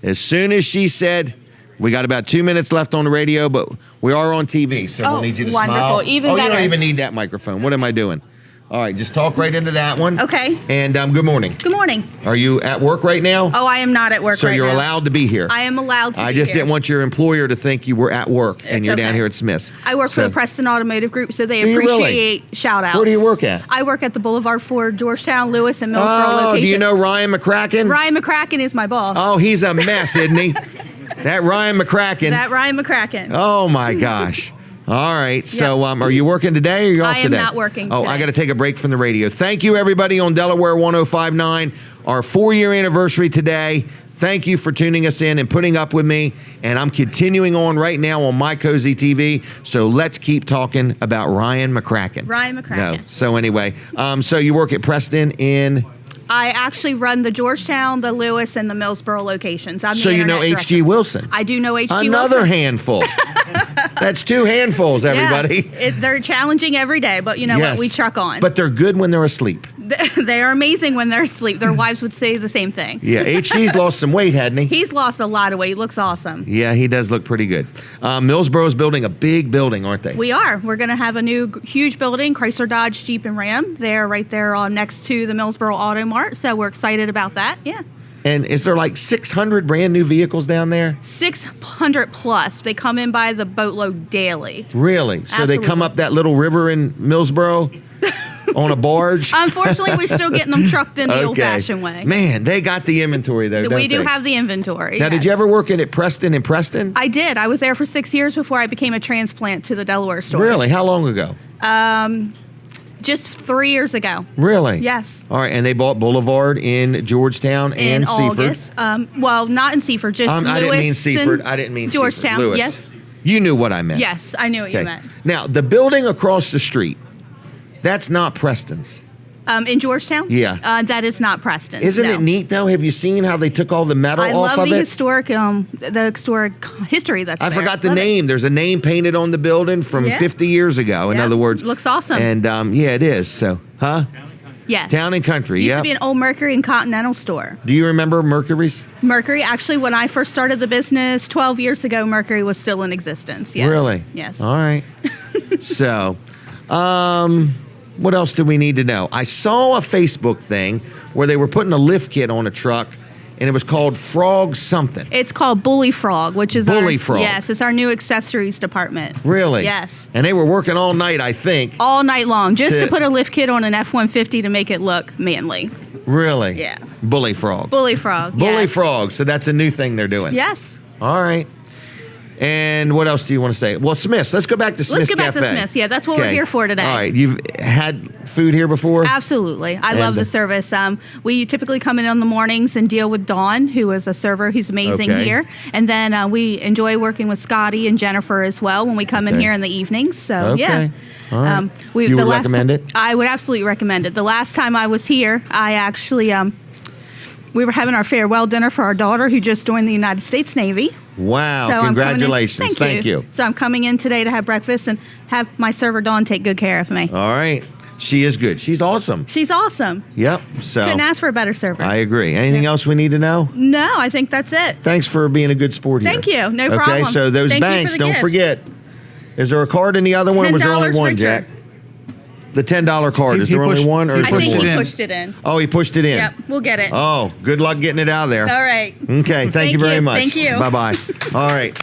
as soon as she said, we got about 2 minutes left on the radio, but we are on TV, so we'll need you to wonderful. smile. Even You better. don't even need that microphone. What am I doing? All right, just talk right into that one. Okay. And good morning. Good morning. Are you at work right now? Oh, I am not at work So right you're now. allowed to be here. I am allowed to be I just here. didn't want your employer to think you were at work and It's you're down okay. here at Smith's. I work for So- the Preston Automotive Group, so they Do you really? appreciate shout outs. Where do you work at? I work at the Boulevard Ford, Georgetown, Lewis, and Millsboro Oh, location. do you know Ryan McCracken? Ryan McCracken is my boss. Oh, he's a mess, isn't he? That Ryan McCracken. That Ryan McCracken. Oh my gosh. All right. So, are you working today or are you off I am today? not working Oh, today. I got to take a break from the radio. Thank you, everybody on Delaware 105.9. Our 4-year anniversary today. Thank you for tuning us in and putting up with me. And I'm continuing on right now on My Cozy TV. So let's keep talking about Ryan McCracken. Ryan McCracken. No. So anyway, so you work at Preston in. I actually run the Georgetown, the Lewis, and the Millsboro locations. I'm the So you know internet H.G. director. Wilson. I do know H.G. Another Wilson. handful. That's 2 handfuls, everybody. Yeah, they're challenging every day, but you know Yes. what? We truck on. But they're good when they're asleep. They are amazing when they're asleep. Their wives would say the same thing. Yeah, HG's lost some weight, hadn't he? He's lost a lot of weight. He looks awesome. Yeah, he does look pretty good. Millsboro's building a big building, aren't they? We are. We're going to have a new huge building, Chrysler, Dodge, Jeep, and Ram. They're right there next to the Millsboro Auto Mart, so we're excited about that. Yeah. And is there like 600 brand new vehicles down there? 600 plus. They come in by the boatload daily. Really? So they come Absolutely. up that little river in Millsboro on a barge? Unfortunately, we're still getting them trucked in the Okay. old-fashioned way. Man, they got the inventory though, don't We do they? have the inventory. Now, did you yes. ever work at Preston in Preston? I did. I was there for 6 years before I became a transplant to the Delaware stores. Really? How long ago? Just 3 years ago. Really? Yes. All right, and they bought Boulevard in Georgetown In and Seaford. August. Well, not in Seaford, just Lewis. I didn't mean and Seaford. I didn't mean Georgetown. Seaford. Lewis. Yes. You knew what I meant. Yes, I knew what you meant. Now, the building across the street, that's not Preston's. In Georgetown? Yeah. That is not Preston. Isn't no. it neat though? Have you seen how they took all the metal I off love of the it? historic history that's I there. forgot the Love it. name. There's a name painted on the building from Yeah. 50 years ago. In Yeah. other words, Looks awesome. And yeah, it is. So, Yes. Town and Country. Used Yeah. to be an old Mercury and Continental store. Do you remember Mercury's? Mercury, actually, when I first started the business 12 years ago, Mercury was still in existence. Yes. Really? Yes. All right. So, what else do we need to know? I saw a Facebook thing where they were putting a lift kit on a truck, and it was called Frog something. It's called Bully Frog, which is Bully our, Frog. Yes, it's our new accessories department. Really? Yes. And they were working all night, I think. All night long, just to To- put a lift kit on an F-150 to make it look manly. Really? Yeah. Bully Frog. Bully Frog. Bully yes. Frog. So that's a new thing they're doing. Yes. All right. And what else do you want to say? Well, Smith's. Let's go back to Smith's Let's go back Cafe. to Smith's. Yeah, that's what we're Okay. here for today. All right. You've had food here before? Absolutely. I love And, the service. We typically come in the mornings and deal with Dawn, who is a server who's amazing Okay. here. And then we enjoy working with Scotty and Jennifer as well when we come in Okay. here in the evenings. So, Okay. yeah. All right. You the would last recommend time- it? I would absolutely recommend it. The last time I was here, I actually, we were having our farewell dinner for our daughter who just joined the United States Navy. Wow. So I'm coming in- Congratulations. Thank you. So I'm coming in today to have breakfast and have my server Dawn take good care of me. All right. She is good. She's awesome. She's awesome. Yep. So Couldn't ask for a better server. I agree. Anything else we need to know? No, I think that's it. Thanks for being a good sport here. Thank you. No Okay, problem. so those Thank you for banks, the don't gifts. forget. Is there a card in the other one, or was there only $10 one, richer. Jack? The $10 card. Is He there only pushed- one, or he is I there think more? he pushed it in. Oh, he pushed it in. Yep, we'll get it. Oh, good luck getting it out of there. All right. Okay, thank you very much. Thank you. Bye bye. All right.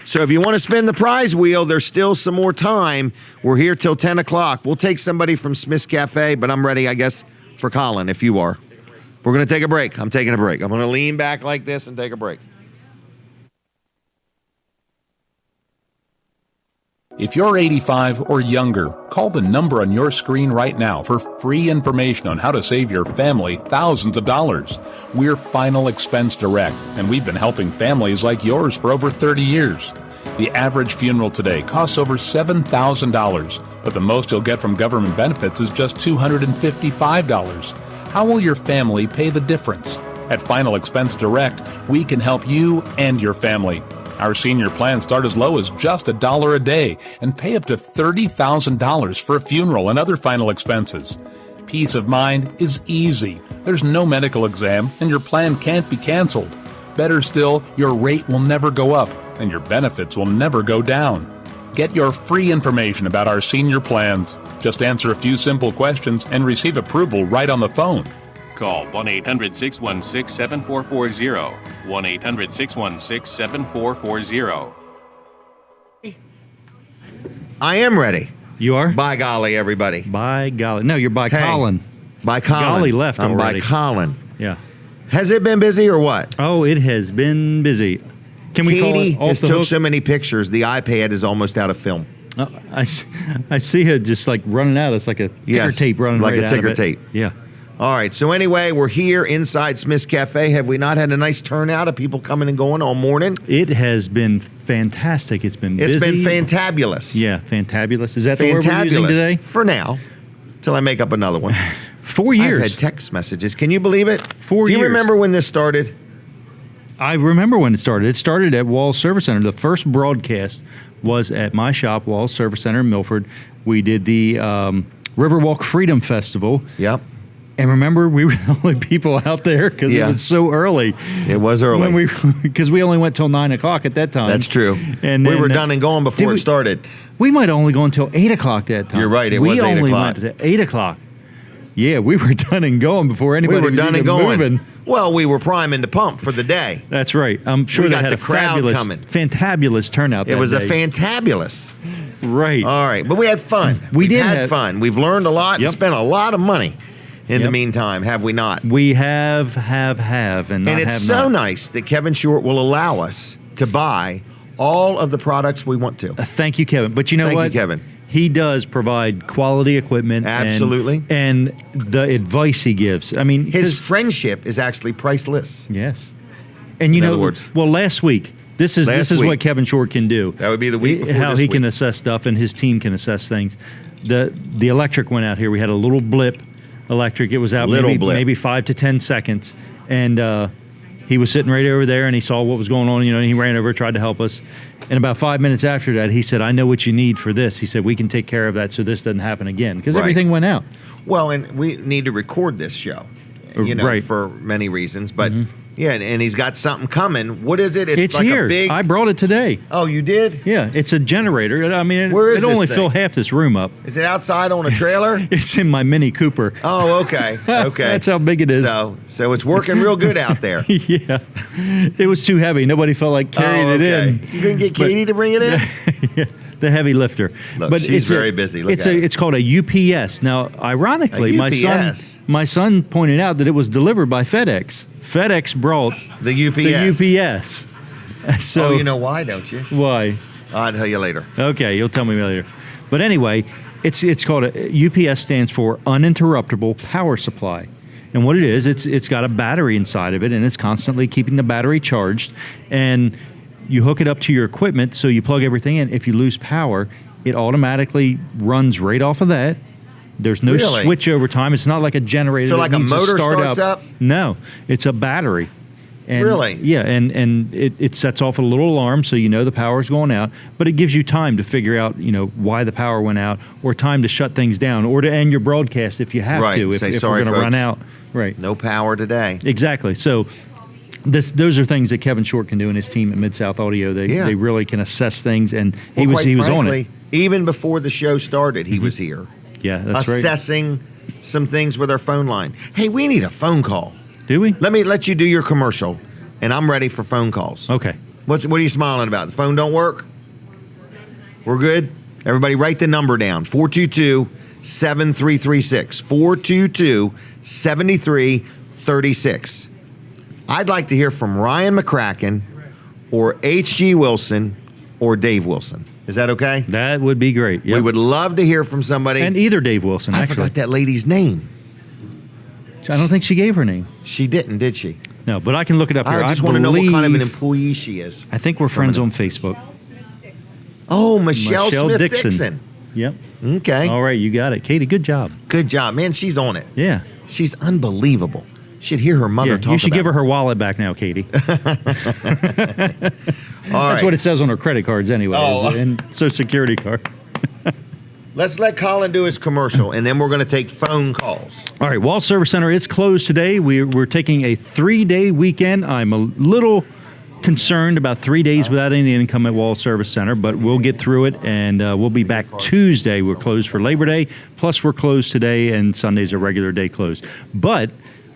So if you want to spin the prize wheel, there's still some more time. We're here till 10 o'clock. We'll take somebody from Smith's Cafe, but I'm ready, I guess, for Colin, if you are. We're going to take a break. I'm taking a break. I'm going to lean back like this and take a break. If you're 85 or younger, call the number on your screen right now for free information on how to save your family thousands of dollars. We're Final Expense Direct, and we've been helping families like yours for over 30 years. The average funeral today costs over $7,000, but the most you'll get from government benefits is just $255. How will your family pay the difference? At Final Expense Direct, we can help you and your family. Our senior plans start as low as just $1 a day and pay up to $30,000 for a funeral and other final expenses. Peace of mind is easy. There's no medical exam and your plan can't be canceled. Better still, your rate will never go up and your benefits will never go down. Get your free information about our senior plans. Just answer a few simple questions and receive approval right on the phone. Call 1-800-616-7440. 1-800-616-7440. I am ready. You are? By golly, everybody. By golly. No, you're by Colin. By Colin. Golly left I'm already. by Colin. Yeah. Has it been busy or what? Oh, it has been busy. Can we Katie call it has off the took hook? so many pictures, the iPad is almost out of film. Oh, I see her just like running out. It's like a ticker tape running like right a out ticker of it. tape. Yeah. All right. So anyway, we're here inside Smith's Cafe. Have we not had a nice turnout of people coming and going all morning? It has been fantastic. It's been busy. It's been fantabulous. Yeah, fantabulous. Is that the word we're using today? For now, till I make up another one. 4 years. I've had text messages. Can you believe it? 4 Do you years. remember when this started? I remember when it started. It started at Walls Service Center. The first broadcast was at my shop, Walls Service Center in Milford. We did the Riverwalk Freedom Festival. Yep. And remember, we were the only people out there because it was so early. It was early. Because we only went till 9 o'clock at that time. That's true. And we then, were done and going before it started. We might have only gone till 8 o'clock that time. You're right. It we was 8 only o'clock. went to 8 o'clock. Yeah, we were done and going before anybody We were was done and even going. moving. Well, we were priming the pump for the day. That's right. I'm sure We they got had the a crowd coming. fantabulous turnout. It that was a day. fantabulous. Right. All right. But we had fun. We did had have fun. We've learned a lot and spent a lot of money in the Yep. meantime, have we not? We have, and not And it's have so not. nice that Kevin Short will allow us to buy all of the products we want to. Thank you, Kevin. But you know Thank what? you, Kevin. He does provide quality equipment. Absolutely. And the advice he gives. I mean, His friendship is actually priceless. Yes. And you In know, other words. well, last week, this is Last what week. Kevin Short can do. That would be the week before How this he can week. assess stuff and his team can assess things. The electric went out here. We had a little blip electric. It was out Little maybe, blip. maybe 5 to 10 seconds. And he was sitting right over there and he saw what was going on, and he ran over, tried to help us. And about 5 minutes after that, he said, I know what you need for this. He said, we can take care of that so this doesn't happen again. Because Right. everything went out. Well, and we need to record this show, Right. for many reasons. But yeah, and he's got something coming. What is it? It's like here. a big. I brought it today. Oh, you did? Yeah, it's a generator. I mean, Where is it only this fill thing? half this room up. Is it outside on a trailer? It's in my Mini Cooper. Oh, okay. Okay. That's how big it is. So it's working real good out there. Yeah. It was too heavy. Nobody felt like carrying it in. You couldn't get Katie to bring it in? Yeah, the heavy lifter. Look, she's very busy. Look at her. It's called a UPS. Now, ironically, A my UPS. son pointed out that it was delivered by FedEx. FedEx brought The UPS. the UPS. So Oh, you know why, don't you? why? I'll tell you later. Okay, you'll tell me later. But anyway, it's called UPS stands for uninterruptible power supply. And what it is, it's got a battery inside of it, and it's constantly keeping the battery charged. And you hook it up to your equipment, so you plug everything in. If you lose power, it automatically runs right off of that. There's no Really? switch over time. It's not like a generator. So that like a needs to motor start starts up? No, it's a battery. And Really? Yeah, and it sets off a little alarm so you know the power's going out, but it gives you time to figure out, why the power went out, or time to shut things down, or to end your broadcast if you have Right. to, Say, if "Sorry, we're going to run folks. out. Right. No power today. Exactly. So those are things that Kevin Short can do and his team at Mid-South Audio. They really can assess things, and he Well, was quite on frankly, it. Even before the show started, he was here. Yeah, that's right. Assessing some things with our phone line. Hey, we need a phone call. Do we? Let me let you do your commercial, and I'm ready for phone calls. Okay. What are you smiling about? The phone don't work? We're good? Everybody write the number down. 422-7336. 422-7336. I'd like to hear from Ryan McCracken or H.G. Wilson or Dave Wilson. Is that okay? That would be great. We Yep. would love to hear from somebody. And either Dave Wilson, I actually. forgot that lady's name. I don't think she gave her name. She didn't, did she? No, but I can look it up here. I just want to know what kind of an believe- employee she is. I think we're friends on Facebook. Oh, Michelle Smith Dixon. Yep. Okay. All right, you got it. Katie, good job. Good job. Man, she's on it. Yeah. She's unbelievable. Should hear her mother Yeah, talk you should about give her wallet back now, Katie. That's what it says on her credit cards anyway, Oh. and Social Security card. Let's let Colin do his commercial, and then we're going to take phone calls. All right, Wall Service Center is closed today. We're taking a 3-day weekend. I'm a little concerned about 3 days without any income at Wall Service Center, but we'll get through it, and we'll be back Tuesday. We're closed for Labor Day, plus we're closed today, and Sunday's a regular day closed. But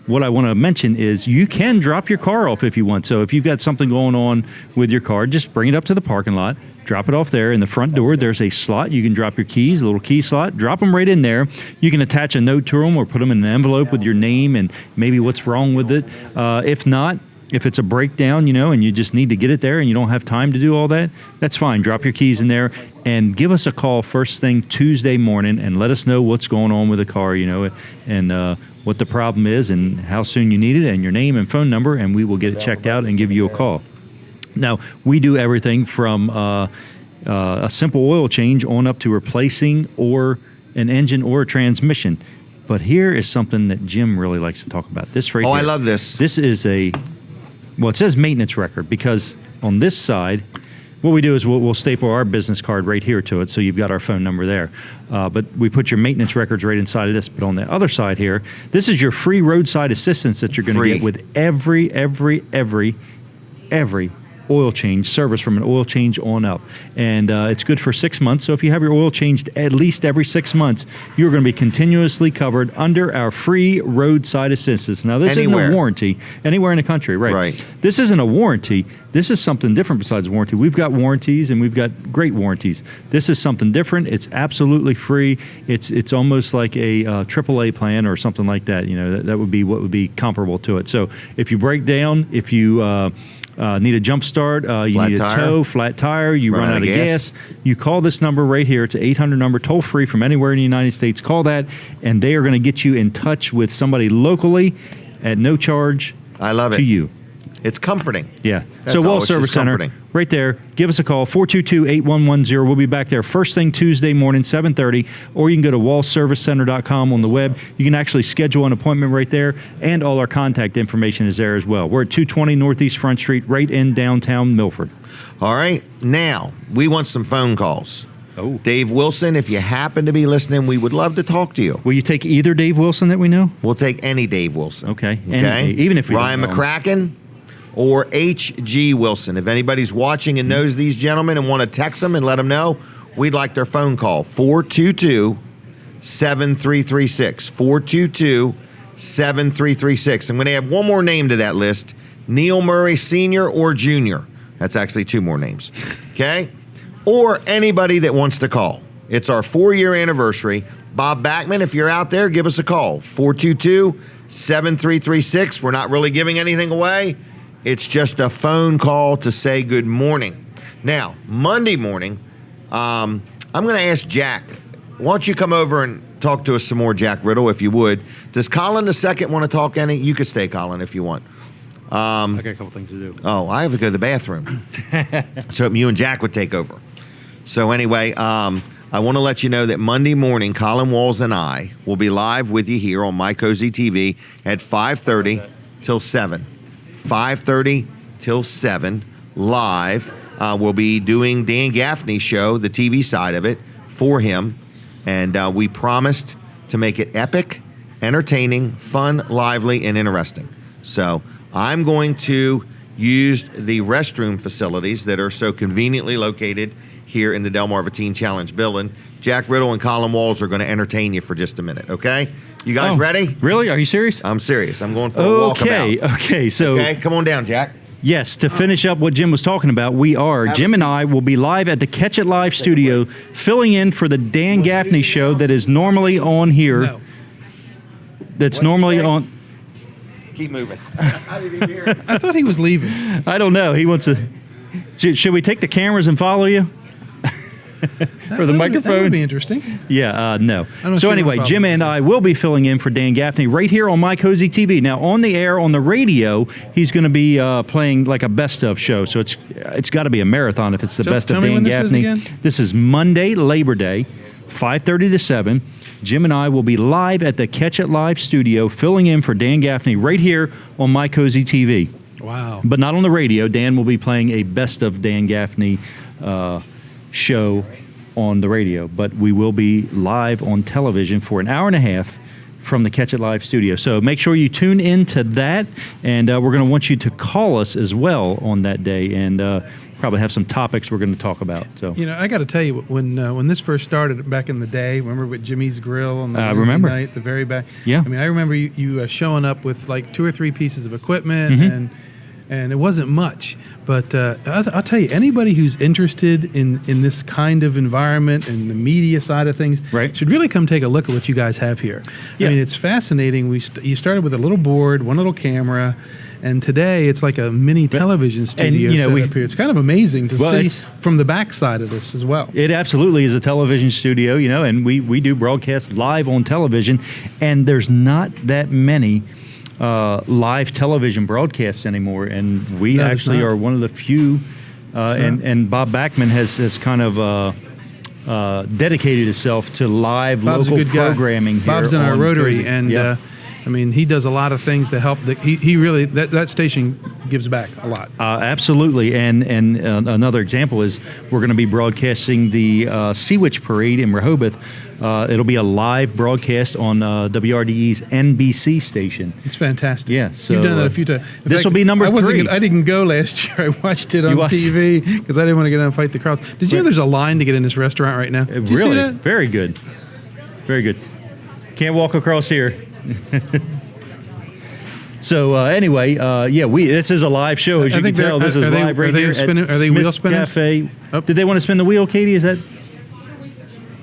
what I want to mention is you can drop your car off if you want. So if you've got something going on with your car, just bring it up to the parking lot, drop it off there. In the front door, there's a slot. You can drop your keys, a little key slot, drop them right in there. You can attach a note to them or put them in an envelope with your name and maybe what's wrong with it. If not, if it's a breakdown, and you just need to get it there and you don't have time to do all that, that's fine. Drop your keys in there and give us a call first thing Tuesday morning and let us know what's going on with the car, and what the problem is and how soon you need it and your name and phone number, and we will get it checked out and give you a call. Now, we do everything from a simple oil change on up to replacing or an engine or a transmission. But here is something that Jim really likes to talk about. This right here. I love this. This is it says maintenance record, because on this side, what we do is we'll staple our business card right here to it, so you've got our phone number there. But we put your maintenance records right inside of this. But on the other side here, this is your free roadside assistance that you're going to get with every oil change service from an oil change on up. And it's good for 6 months. So if you have your oil changed at least every 6 months, you're going to be continuously covered under our free roadside assistance. Now, this isn't a warranty anywhere in the country, right? This isn't a warranty. This is something different besides warranty. We've got warranties and we've got great warranties. This is something different. It's absolutely free. It's almost like a AAA plan or something like that. That would be what would be comparable to it. So if you break down, if you need a jump start, you need a tow, flat tire, you run out of gas, you call this number right here. It's an 800 number, toll free from anywhere in the United States. Call that, and they are going to get you in touch with somebody locally at no charge to you. It's comforting. Yeah. That's so all. Wall It's Service just Center, comforting. right there. Give us a call, 422-8110. We'll be back there first thing Tuesday morning, 7:30, or you can go to wallservicecenter.com on the web. You can actually schedule an appointment right there, and all our contact information is there as well. We're at 220 Northeast Front Street, right in downtown Milford. All right. Now, we want some phone calls. Oh. Dave Wilson, if you happen to be listening, we would love to talk to you. Will you take either Dave Wilson that we know? We'll take any Dave Wilson. Okay. Even if we Ryan don't know him. McCracken or H.G. Wilson. If anybody's watching and knows these gentlemen and want to text them and let them know, we'd like their phone call. 422-7336. 422-7336. I'm going to add one more name to that list. Neil Murray Sr. or Jr. That's actually two more names. Okay? Or anybody that wants to call. It's our 4-year anniversary. Bob Backman, if you're out there, give us a call. 422-7336. We're not really giving anything away. It's just a phone call to say good morning. Now, Monday morning, I'm going to ask Jack. Why don't you come over and talk to us some more, Jack Riddle, if you would. Does Colin II want to talk any? You could stay, Colin, if you want. I got a couple things to do. Oh, I have to go to the bathroom. So you and Jack would take over. So anyway, I want to let you know that Monday morning, Colin Walls and I will be live with you here on My Cozy TV at 5:30 till 7. 5:30 till 7 live. We'll be doing Dan Gaffney's show, the TV side of it, for him. And we promised to make it epic, entertaining, fun, lively, and interesting. So I'm going to use the restroom facilities that are so conveniently located here in the Delmarva Teen Challenge building. Jack Riddle and Colin Walls are going to entertain you for just a minute, okay? You guys ready? Really? Are you serious? I'm serious. I'm going for a walkabout. Okay, so... Okay, come on down, Jack. Yes, to finish up what Jim was talking about, Jim and I will be live at the Catch It Live studio, filling in for the Dan Gaffney show that is normally on here. No. That's normally on... Keep moving. I didn't even hear it. I thought he was leaving. I don't know. He wants to... Should we take the cameras and follow you? For the microphone? That would be interesting. Yeah, no. I'm not So sure anyway, what Jim and I will be filling in for Dan Gaffney right here on My Cozy TV. Now, on the air, on the radio, he's going to be playing like a best of show. So it's got to be a marathon if it's the best of tell me Dan when this is Gaffney. again? This is Monday, Labor Day, 5:30 to 7. Jim and I will be live at the Catch It Live studio, filling in for Dan Gaffney right here on My Cozy TV. Wow. But not on the radio. Dan will be playing a best of Dan Gaffney show on the radio. But we will be live on television for an hour and a half from the Catch It Live studio. So make sure you tune into that, and we're going to want you to call us as well on that day, and probably have some topics we're going to talk about. So I got to tell you, when this first started back in the day, remember with Jimmy's Grill on the Wednesday night, the very back? Yeah. I mean, I remember you showing up with like 2 or 3 pieces of equipment, and it wasn't much. But I'll tell you, anybody who's interested in this kind of environment and the media side of things should really come take a look at what you guys have here. Yeah. I mean, it's fascinating. You started with a little board, one little camera, and today it's like a mini television studio set up here. It's kind of amazing to see from the backside of this as well. It absolutely is a television studio, and we do broadcast live on television, and there's not that many live television broadcasts anymore, and we actually are one of the few. And Bob Backman has kind of dedicated himself to live local programming here. Bob's in our Rotary, Thursday. and I mean, he does a lot of things to help. He really that station gives back a lot. Absolutely, and another example is we're going to be broadcasting the Sea Witch Parade in Rehoboth. It'll be a live broadcast on WRDE's NBC station. It's fantastic. Yeah, so you've done that a few times. This will be number 3. I didn't go last year. I watched it on TV because I didn't want to get out and fight the crowds. Did you know there's a line to get in this restaurant right now? Did you see that? Very good, very good. Can't walk across here. So anyway, this is a live show. As you can tell, this is live right here at wheel Smith's spinners? Cafe. Did they want to spin the wheel, Katie? Is that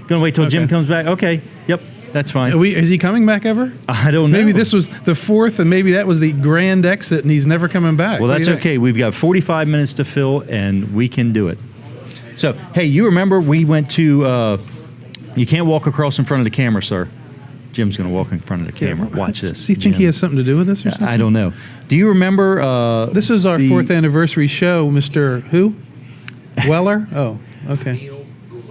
going to wait till Jim comes back? Okay. Yep. That's fine. Is he coming back ever? I don't know. Maybe this was the 4th, and maybe that was the grand exit, and he's never coming back. Well, that's okay. We've got 45 minutes to fill, and we can do it. So, hey, you remember we went to, you can't walk across in front of the camera, sir. Jim's going to walk in front of the camera. Watch this. Does he think he has something to do with this or something? I don't know. Do you remember? This is our 4th anniversary show, Mr. Who? Weller? Oh, okay.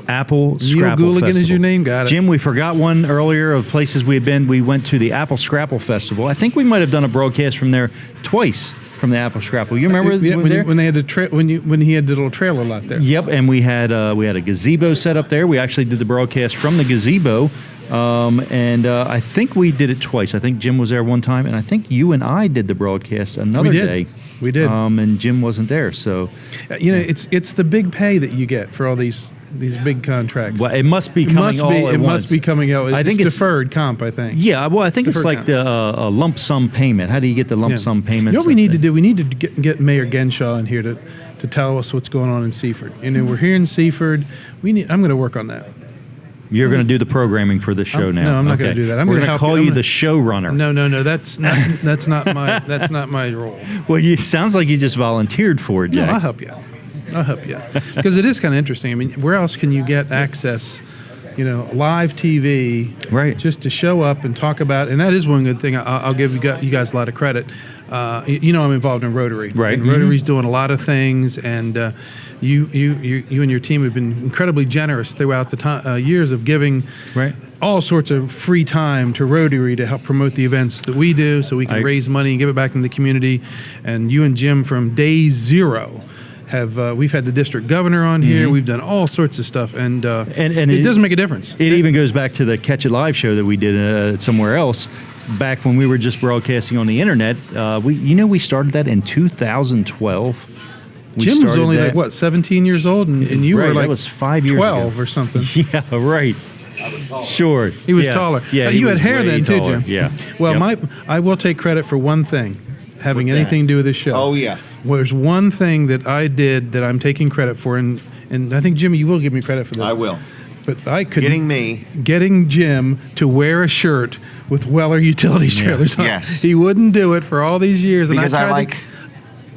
Apple Scrapple Neil Gooligan Festival. is your name? Got it. Jim, we forgot one earlier of places we had been. We went to the Apple Scrapple Festival. I think we might have done a broadcast from there twice from the Apple Scrapple. You remember when they had when he had the little trailer lot there? Yep, and we had a gazebo set up there. We actually did the broadcast from the gazebo. I think we did it twice. I think Jim was there one time, and I think you and I did the broadcast another day. We did. And Jim wasn't there. So, it's the big pay that you get for all these big contracts. Well, it must be coming all at once. It must be coming out. I think it's deferred comp. I think. Yeah. Well, I think it's like the lump sum payment. How do you get the lump sum payment? You know what we need to do? We need to get Mayor Genshaw in here to tell us what's going on in Seaford. We're here in Seaford. I'm going to work on that. You're going to do the programming for the show now. No, I'm not going to do that. We're going to call you the showrunner. No. That's not my role. Well, it sounds like you just volunteered for it, Jack. No, I'll help you. Because it is kind of interesting. I mean, where else can you get access? Live TV, right? Just to show up and talk about, and that is one good thing. I'll give you guys a lot of credit. I'm involved in Rotary, right? And Rotary's doing a lot of things, and you and your team have been incredibly generous throughout the years of giving all sorts of free time to Rotary to help promote the events that we do, so we can raise money and give it back in the community. And you and Jim from day zero. We've had the district governor on here. We've done all sorts of stuff, and it does make a difference. It even goes back to the Catch It Live show that we did somewhere else, back when we were just broadcasting on the internet. We started that in 2012. Jim was only 17 years old, and you were like that was 5 years 12 ago. Or something. Yeah, right. Sure. He was taller. Yeah, you had hair then too, Jim. Yeah. Well, I will take credit for one thing, having anything to do with this show. Oh yeah. Well, there's one thing that I did that I'm taking credit for, and I think, Jimmy, you will give me credit for this. I will. But I could getting Jim to wear a shirt with Weller Utilities trailers on. Yes. He wouldn't do it for all these years. Because I like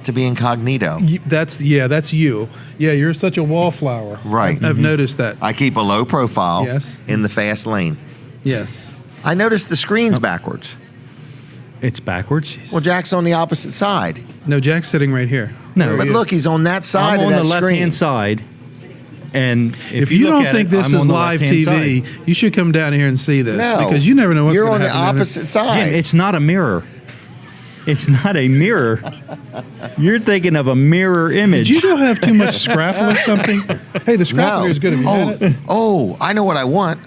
to be incognito. That's you. Yeah, you're such a wallflower. Right. I've noticed that. I keep a low profile in the fast lane. Yes. I noticed the screen's backwards. It's backwards? Well, Jack's on the opposite side. No, Jack's sitting right here. No, but look, he's on that side I'm of on that the left-hand screen. side. And if you don't think this is live TV, you should come down here and see this. No, because you never know what's going to happen. You're on the opposite side. Jim, it's not a mirror. It's not a mirror. You're thinking of a mirror image. Did you go have too much scrapple or something? Hey, the scrapple here is good. Have you had it? Oh, I know what I want.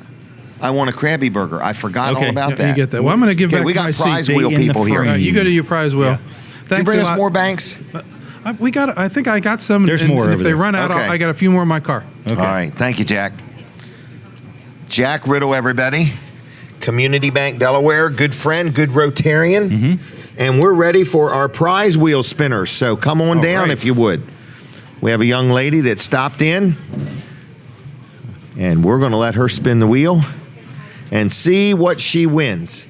I want a Krabby Burger. I forgot all about that. You get that. Well, I'm going to give back we got my prize seat. wheel people here. All right, you go to your prize wheel. Did you Thanks bring a us lot. more banks? We got. I think I got some. There's and, more and over if they there. run out, Okay. I got a few more in my car. All right. Thank you, Jack. Jack Riddle, everybody. Community Bank Delaware. Good friend, good Rotarian. And we're ready for our prize wheel spinners. So come on down if you would. We have a young lady that stopped in. And we're going to let her spin the wheel and see what she wins.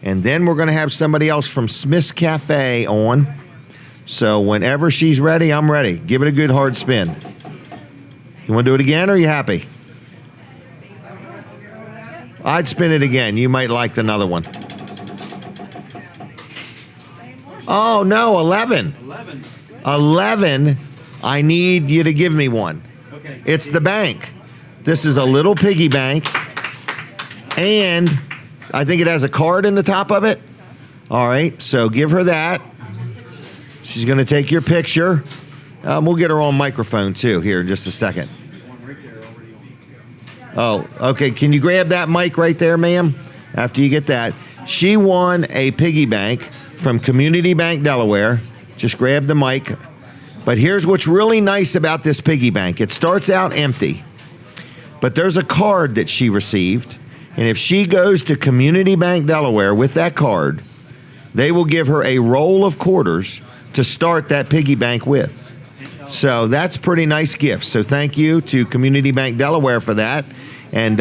And then we're going to have somebody else from Smith's Cafe on. So whenever she's ready, I'm ready. Give it a good hard spin. You want to do it again, or are you happy? I'd spin it again. You might like another one. Oh, no, 11. 11. I need you to give me one. Okay. It's the bank. This is a little piggy bank. And I think it has a card in the top of it. All right, so give her that. She's going to take your picture. We'll get her on microphone, too, here in just a second. Oh, okay. Can you grab that mic right there, ma'am? After you get that. She won a piggy bank from Community Bank Delaware. Just grab the mic. But here's what's really nice about this piggy bank. It starts out empty. But there's a card that she received. And if she goes to Community Bank Delaware with that card, they will give her a roll of quarters to start that piggy bank with. So that's a pretty nice gift. So thank you to Community Bank Delaware for that. And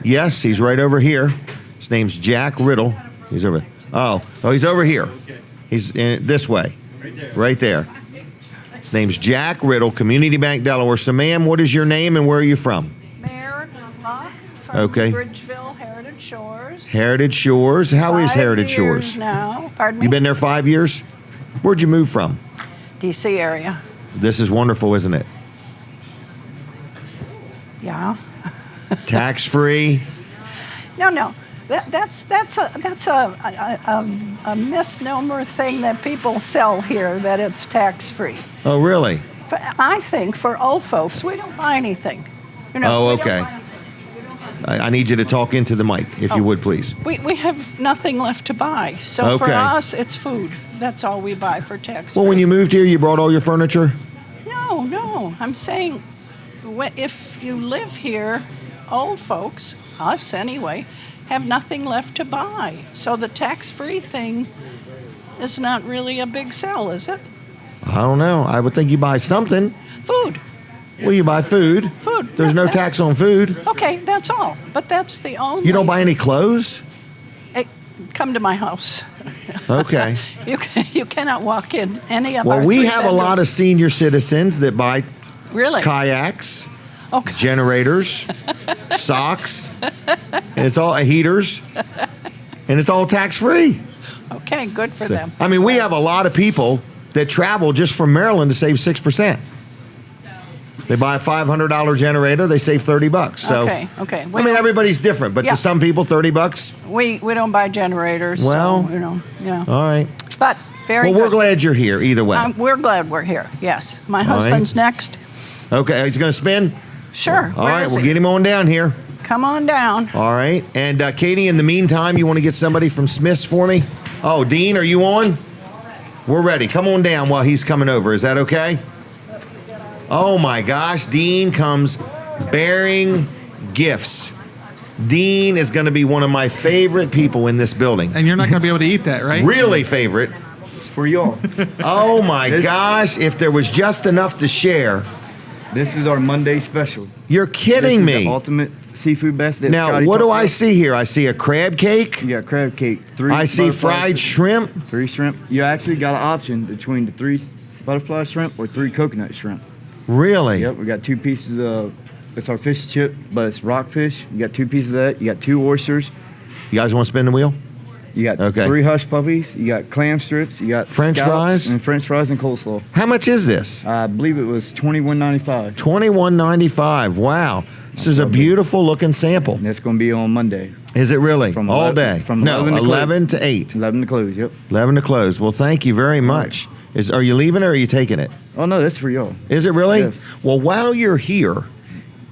yes, he's right over here. His name's Jack Riddle. He's over. Oh, he's over here. He's this way. Right there. His name's Jack Riddle, Community Bank Delaware. So, ma'am, what is your name and where are you from? Mayor Delmarva from Okay. Bridgeville, Heritage Shores. Heritage Shores. How is 5 Heritage years Shores? now. Pardon me? You been there 5 years? Where'd you move from? D.C. area. This is wonderful, isn't it? Yeah. Tax-free. No. That's a misnomer thing that people sell here, that it's tax free. Oh, really? I think for old folks, we don't buy anything. You know, Oh, we don't okay. buy- I need you to talk into the mic, if you would, please. We have nothing left to buy. So for Okay. us, it's food. That's all we buy for tax free. Well, when you moved here, you brought all your furniture? No. I'm saying if you live here, old folks, us anyway, have nothing left to buy. So the tax-free thing is not really a big sell, is it? I don't know. I would think you buy something. Food. Well, you buy food. Food. There's no tax on food. Okay, that's all. But that's the only. You don't buy any clothes? Come to my house. Okay. You cannot walk in any of our Well, we three have a lot of bedrooms. senior citizens that buy Really? kayaks, generators, socks, and it's all heaters, and it's all tax-free. Okay, good for So, them. I mean, we have a lot of people that travel just from Maryland to save 6%. They buy a $500 generator, they save $30. So, Okay. I mean, everybody's different, but Yeah. to some people, $30. We don't buy generators. Well, so, yeah. All right. But very Well, we're good. glad you're here either way. We're glad we're here. Yes. My All husband's right. next. Okay, he's going to spin? Sure. All Where right, is we'll he? get him on down here. Come on down. All right. And Katie, in the meantime, you want to get somebody from Smith's for me? Oh, Dean, are you on? We're ready. Come on down while he's coming over. Is that okay? Oh my gosh, Dean comes bearing gifts. Dean is going to be one of my favorite people in this building. And you're not going to be able to eat that, right? Really favorite. It's for y'all. Oh my gosh, if there was just enough to share. This is our Monday special. You're kidding This is me. the ultimate seafood best. That Now, Scotty what do talked I about. see here? I see a crab cake. You got crab cake. 3 I see butterfly fried shrimp. 3 shrimp. You actually got an option between the 3 butterfly shrimp or 3 coconut shrimp. Really? Yep, we got 2 pieces of, it's our fish chip, but it's rockfish. You got 2 pieces of that. You got 2 oysters. You guys want to spin the wheel? You got Okay. 3 hush puppies. You got clam strips. You got French scallops fries? and French fries and coleslaw. How much is this? I believe it was $21.95. $21.95. Wow. This is a beautiful looking sample. And that's going to be on Monday. Is it really? From All 11 day? from no, 11 to close. 11 to 8. 11 to close, yep. 11 to close. Well, thank you very much. Are you leaving or are you taking it? Oh, no, that's for y'all. Is it really? Yes. Well, while you're here,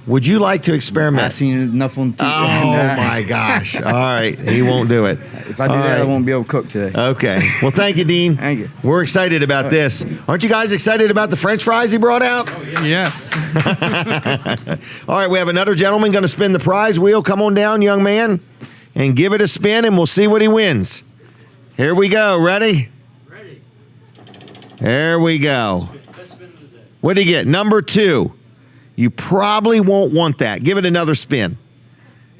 Would you like to experiment? I've seen enough on TV. Oh my gosh! All right, he won't do it. If I do that, I won't be able to cook today. Okay. Well, thank you, Dean. Thank you. We're excited about this. Aren't you guys excited about the French fries he brought out? Yes. All right, we have another gentleman going to spin the prize wheel. Come on down, young man, and give it a spin, and we'll see what he wins. Here we go. Ready? Ready. There we go. What did he get? Number 2. You probably won't want that. Give it another spin.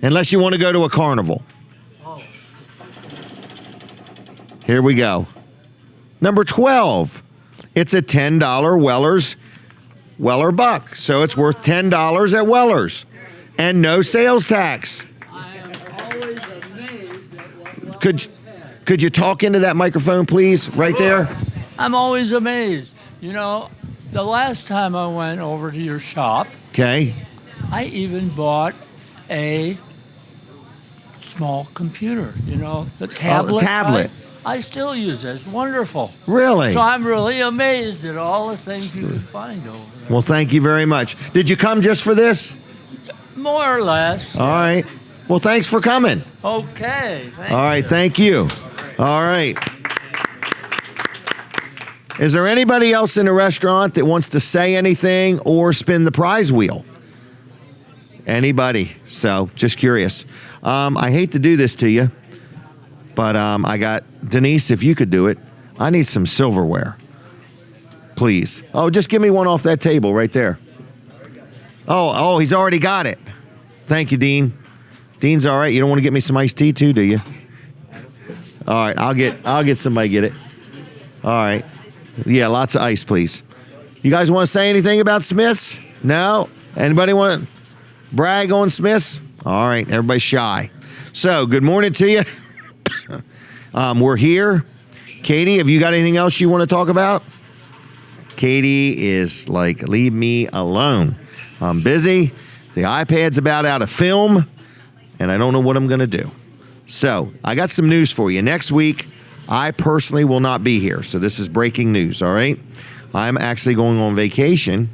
Unless you want to go to a carnival. Here we go. Number 12. It's a $10 Weller Buck. So it's worth $10 at Weller's. And no sales tax. I am always amazed at what Could you talk into that microphone, please? Right there. I'm always amazed. You know, the last time I went over to your shop, Okay. I even bought a small computer, you know, the tablet. Tablet. I still use it. It's wonderful. Really? So I'm really amazed at all the things you can find over there. Well, thank you very much. Did you come just for this? More or less. All right. Well, thanks for coming. Okay. All right. Thank you. All right. Is there anybody else in the restaurant that wants to say anything or spin the prize wheel? Anybody? So, just curious. I hate to do this to you, but I got Denise, if you could do it. I need some silverware. Please. Oh, just give me one off that table right there. Oh, he's already got it. Thank you, Dean. Dean's all right. You don't want to get me some iced tea too, do you? All right, I'll get somebody get it. All right. Yeah, lots of ice, please. You guys want to say anything about Smith's? No? Anybody want to brag on Smith's? All right, everybody's shy. So, good morning to you. We're here. Katie, have you got anything else you want to talk about? Katie is like, leave me alone. I'm busy. The iPad's about out of film, and I don't know what I'm going to do. So, I got some news for you. Next week, I personally will not be here. So, this is breaking news, all right? I'm actually going on vacation.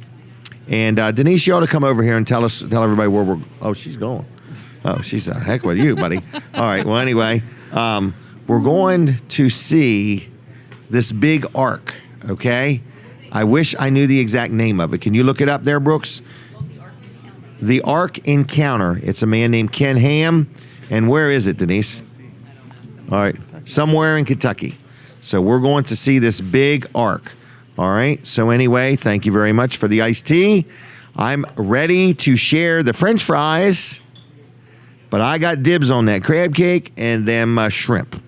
And Denise, you ought to come over here and tell everybody where we're. Oh, she's going. Oh, she's a heck with you, buddy. All right. Well, anyway, we're going to see this big ark. Okay. I wish I knew the exact name of it. Can you look it up there, Brooks? The Ark Encounter. It's a man named Ken Ham. And where is it, Denise? All right. Somewhere in Kentucky. So we're going to see this big ark. All right. So anyway, thank you very much for the iced tea. I'm ready to share the French fries, but I got dibs on that crab cake and them shrimp.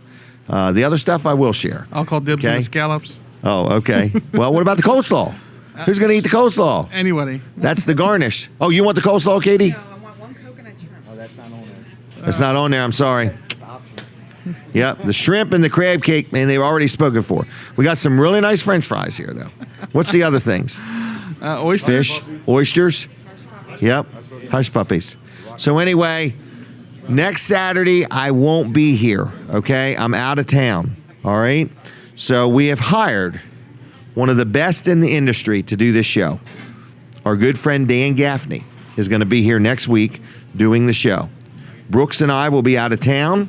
The other stuff I will share. I'll call dibs on the scallops. Oh, okay. Well, what about the coleslaw? Who's going to eat the coleslaw? Anybody. That's the garnish. Oh, you want the coleslaw, Katie? No, I want one coconut shrimp. Oh, that's not on there. It's not on there. I'm sorry. Yep, the shrimp and the crab cake, man, they've already spoken for. We got some really nice French fries here, though. What's the other things? Oysters. Fish, oysters. Yep, hush puppies. So anyway, next Saturday I won't be here. Okay, I'm out of town. All right. So we have hired one of the best in the industry to do this show. Our good friend Dan Gaffney is going to be here next week doing the show. Brooks and I will be out of town.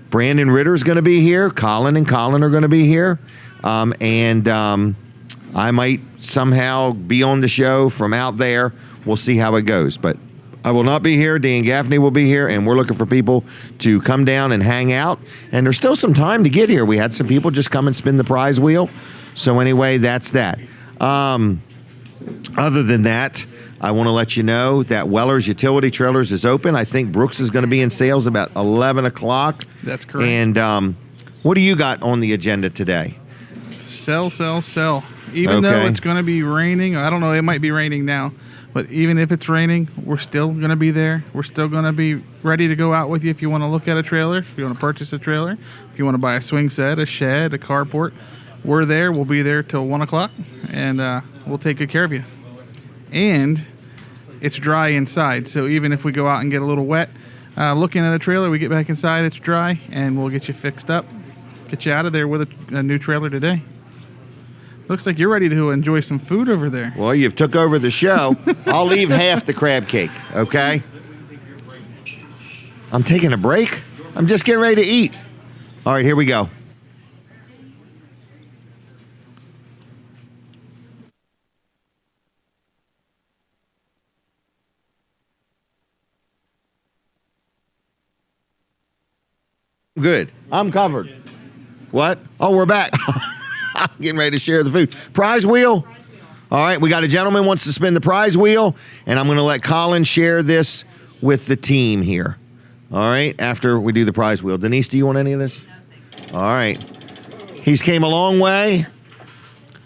Brandon Ritter is going to be here. Colin and Colin are going to be here. And I might somehow be on the show from out there. We'll see how it goes. But I will not be here. Dan Gaffney will be here. And we're looking for people to come down and hang out. And there's still some time to get here. We had some people just come and spin the prize wheel. So anyway, that's that. Other than that, I want to let you know that Weller's Utility Trailers is open. I think Brooks is going to be in sales about 11 o'clock. That's correct. And what do you got on the agenda today? Sell. Even though it's going to be raining, I don't know, it might be raining now, but even if it's raining, we're still going to be there. We're still going to be ready to go out with you if you want to look at a trailer, if you want to purchase a trailer, if you want to buy a swing set, a shed, a carport. We're there. We'll be there till 1 o'clock, and we'll take good care of you. And it's dry inside, so even if we go out and get a little wet looking at a trailer, we get back inside, it's dry, and we'll get you fixed up, get you out of there with a new trailer today. Looks like you're ready to enjoy some food over there. Well, you've took over the show. I'll leave half the crab cake, okay? I'm taking a break. I'm just getting ready to eat. All right, here we go. Good. I'm covered. What? Oh, we're back. I'm getting ready to share the food. Prize wheel. All right, we got a gentleman wants to spin the prize wheel, and I'm going to let Colin share this with the team here. All right, after we do the prize wheel. Denise, do you want any of this? No. All right. He's came a long way.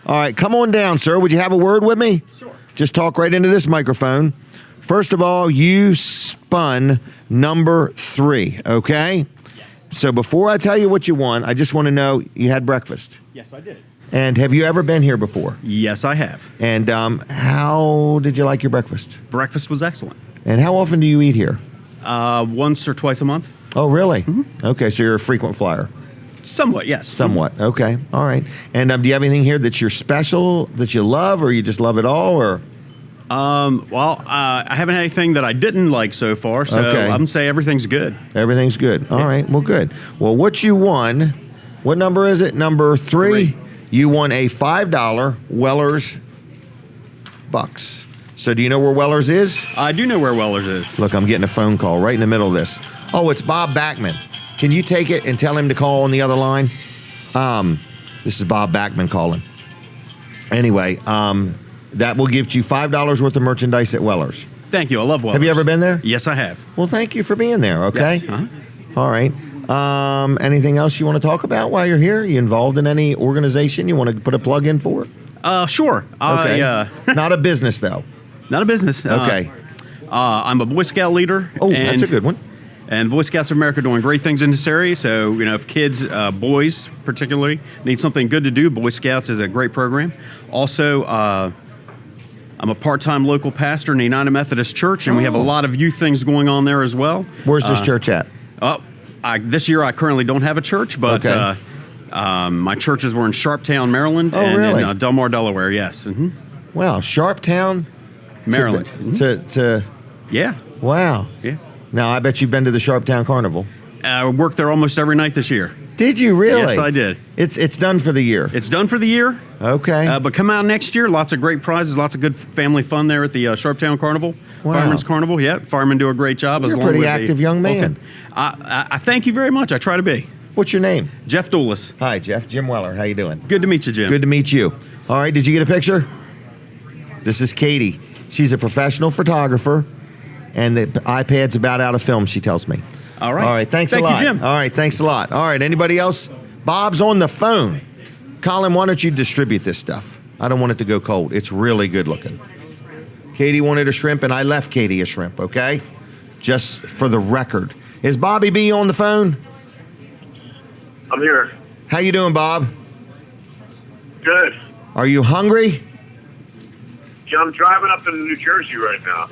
All right, come on down, sir. Would you have a word with me? Sure. Just talk right into this microphone. First of all, you spun number 3, okay? So before I tell you what you won, I just want to know, you had breakfast. Yes, I did. And have you ever been here before? Yes, I have. And how did you like your breakfast? Breakfast was excellent. And how often do you eat here? Once or twice a month. Oh, really? Mm-hmm. Okay, so you're a frequent flyer. Somewhat, yes. Somewhat. Okay, all right. And do you have anything here that's your special, that you love, or you just love it all, or? Well, I haven't had anything that I didn't like so far, so Okay. I'm going to say everything's good. Everything's good. All right, well, good. Well, what you won, what number is it? Number 3. You won a $5 Weller's Bucks. So do you know where Weller's is? I do know where Weller's is. Look, I'm getting a phone call right in the middle of this. Oh, it's Bob Backman. Can you take it and tell him to call on the other line? This is Bob Backman calling. Anyway, that will give you $5 worth of merchandise at Weller's. Thank you. I love Weller's. Have you ever been there? Yes, I have. Well, thank you for being there, okay? Yes. Uh-huh. All right. Anything else you want to talk about while you're here? You involved in any organization you want to put a plug in for? Sure. Okay. Not a business, though. Not a business. Okay. I'm a Boy Scout leader. Oh, that's a good one. And Boy Scouts of America are doing great things in this area. So, if kids, boys particularly, need something good to do, Boy Scouts is a great program. Also, I'm a part-time local pastor in the United Methodist Church, and we have a lot of youth things going on there as well. Where's this church at? This year I currently don't have a church, but my churches were in Sharptown, Maryland, and really? in Delmarva, Delaware, yes. Mm-hmm. Wow, Sharptown? Maryland. To yeah. Wow. Yeah. Now, I bet you've been to the Sharptown Carnival. I worked there almost every night this year. Did you really? Yes, I did. It's done for the year. It's done for the year. Okay. But come out next year. Lots of great prizes. Lots of good family fun there at the Sharptown Carnival. Wow. Fireman's Carnival. Yeah, firemen do a great job. You're a pretty active young man. I thank you very much. I try to be. What's your name? Jeff Doulis. Hi, Jeff. Jim Weller. How you doing? Good to meet you, Jim. Good to meet you. All right. Did you get a picture? This is Katie. She's a professional photographer, and the iPad's about out of film, she tells me. All right. All right. Thanks a lot. Thank you, Jim. All right. Thanks a lot. All right. Anybody else? Bob's on the phone. Colin, why don't you distribute this stuff? I don't want it to go cold. It's really good looking. Katie wanted a shrimp, and I left Katie a shrimp, okay? Just for the record. Is Bobby B on the phone? I'm here. How you doing, Bob? Good. Are you hungry? Yeah, I'm driving up in New Jersey right now.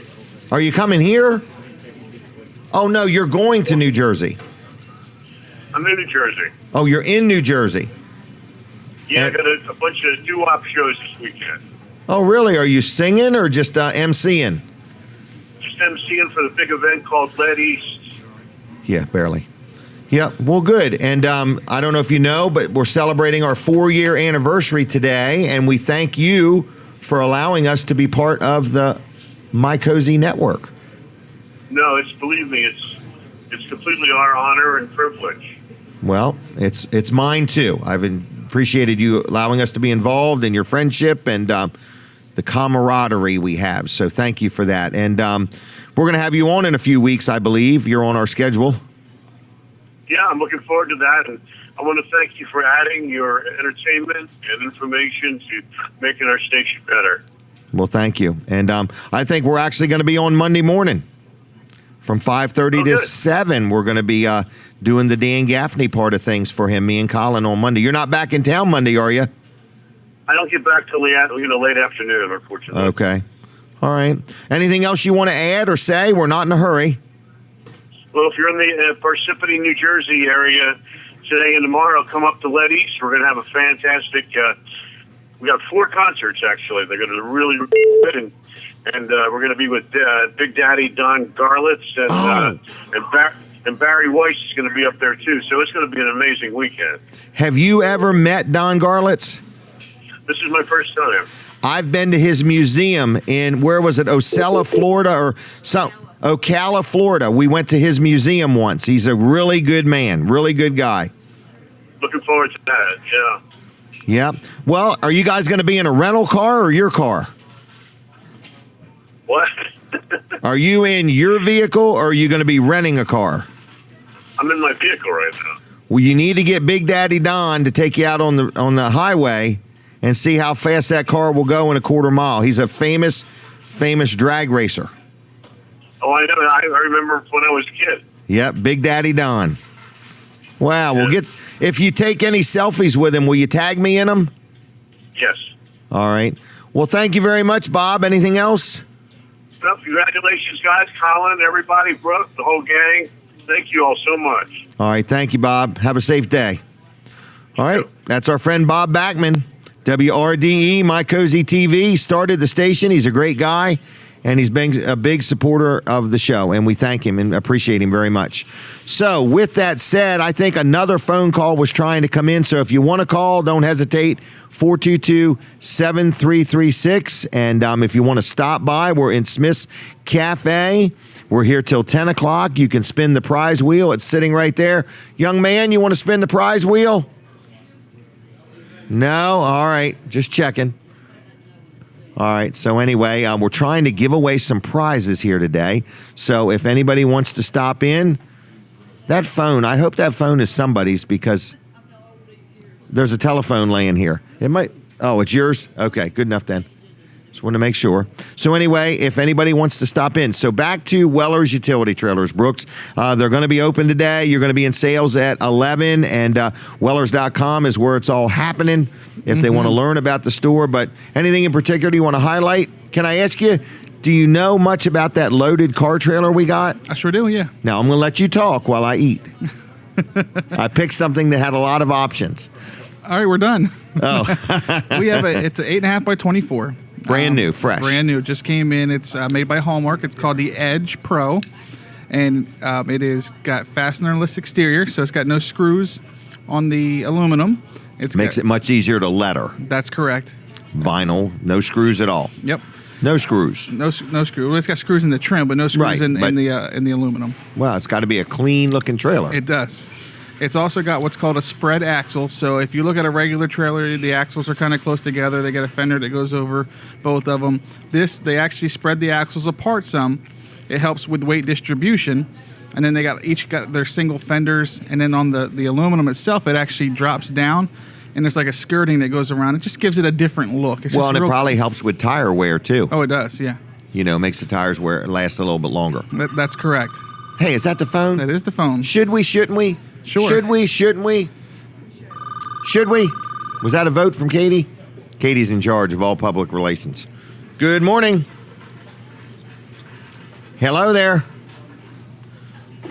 Are you coming here? Oh, no, you're going to New Jersey. I'm in New Jersey. Oh, you're in New Jersey. Yeah, I got a bunch of doo-wop shows this weekend. Oh, really? Are you singing or just MCing? Just MCing for the big event called Lead East. Yeah, barely. Yeah, well, good. And I don't know if you know, but we're celebrating our 4-year anniversary today, and we thank you for allowing us to be part of the My Cozy Network. No, believe me, it's completely our honor and privilege. Well, it's mine too. I've appreciated you allowing us to be involved in your friendship and the camaraderie we have. So thank you for that. And we're going to have you on in a few weeks, I believe. You're on our schedule. Yeah, I'm looking forward to that. And I want to thank you for adding your entertainment and information to making our station better. Well, thank you. And I think we're actually going to be on Monday morning from 5:30 to 7. We're going to be doing the Dan Gaffney part of things for him, me and Colin, on Monday. You're not back in town Monday, are you? I don't get back till late afternoon, unfortunately. Okay. All right. Anything else you want to add or say? We're not in a hurry. Well, if you're in the Parsippany, New Jersey area today and tomorrow, come up to Lead East. We're going to have a fantastic we got 4 concerts actually. They're going to be really good, and we're going to be with Big Daddy Don Garlitz and Barry Weiss is going to be up there too. So it's going to be an amazing weekend. Have you ever met Don Garlitz? This is my first time. I've been to his museum in, where was it, Ocala, Florida, or Ocala, Florida. We went to his museum once. He's a really good man, really good guy. Looking forward to that, yeah. Yeah. Well, are you guys going to be in a rental car or your car? What? Are you in your vehicle or are you going to be renting a car? I'm in my vehicle right now. Well, you need to get Big Daddy Don to take you out on the highway and see how fast that car will go in a quarter mile. He's a famous drag racer. Oh, I know. I remember when I was a kid. Yep, Big Daddy Don. Wow. Well, if you take any selfies with him, will you tag me in them? Yes. All right. Well, thank you very much, Bob. Anything else? Well, congratulations, guys. Colin, everybody, Brooke, the whole gang. Thank you all so much. All right. Thank you, Bob. Have a safe day. All right. That's our friend Bob Backman, WRDE, My Cozy TV. Started the station. He's a great guy, and he's been a big supporter of the show, and we thank him and appreciate him very much. So with that said, I think another phone call was trying to come in. So if you want to call, don't hesitate, 422-7336. And if you want to stop by, we're in Smith's Cafe. We're here till 10 o'clock. You can spin the prize wheel. It's sitting right there. Young man, you want to spin the prize wheel? No? All right. Just checking. All right. So anyway, we're trying to give away some prizes here today. So if anybody wants to stop in, that phone, I hope that phone is somebody's because there's a telephone laying here. It might, oh, it's yours? Okay, good enough then. Just want to make sure. So anyway, if anybody wants to stop in. So back to Weller's Utility Trailers, Brooks. They're going to be open today. You're going to be in sales at 11, and Wellers.com is where it's all happening if they want to learn about the store. But anything in particular you want to highlight? Can I ask you, do you know much about that loaded car trailer we got? I sure do, yeah. Now, I'm going to let you talk while I eat. I picked something that had a lot of options. All right, we're done. Oh. It's an 8.5 by 24. Brand new, fresh. Brand new. Just came in. It's made by Hallmark. It's called the Edge Pro. And it is got fastener-less exterior, so it's got no screws on the aluminum. Makes it much easier to letter. That's correct. Vinyl, no screws at all. Yep. No screws. No screws. Well, it's got screws in the trim, but no screws in the aluminum. Well, it's got to be a clean-looking trailer. It does. It's also got what's called a spread axle. So if you look at a regular trailer, the axles are kind of close together. They got a fender that goes over both of them. They actually spread the axles apart some. It helps with weight distribution. And then each got their single fenders. And then on the aluminum itself, it actually drops down. And there's like a skirting that goes around. It just gives it a different look. It probably helps with tire wear, too. Oh, it does, yeah. You know, makes the tires last a little bit longer. That's correct. Hey, is that the phone? That is the phone. Should we, shouldn't we? Sure. Should we, shouldn't we? Should we? Was that a vote from Katie? Katie's in charge of all public relations. Good morning. Hello there.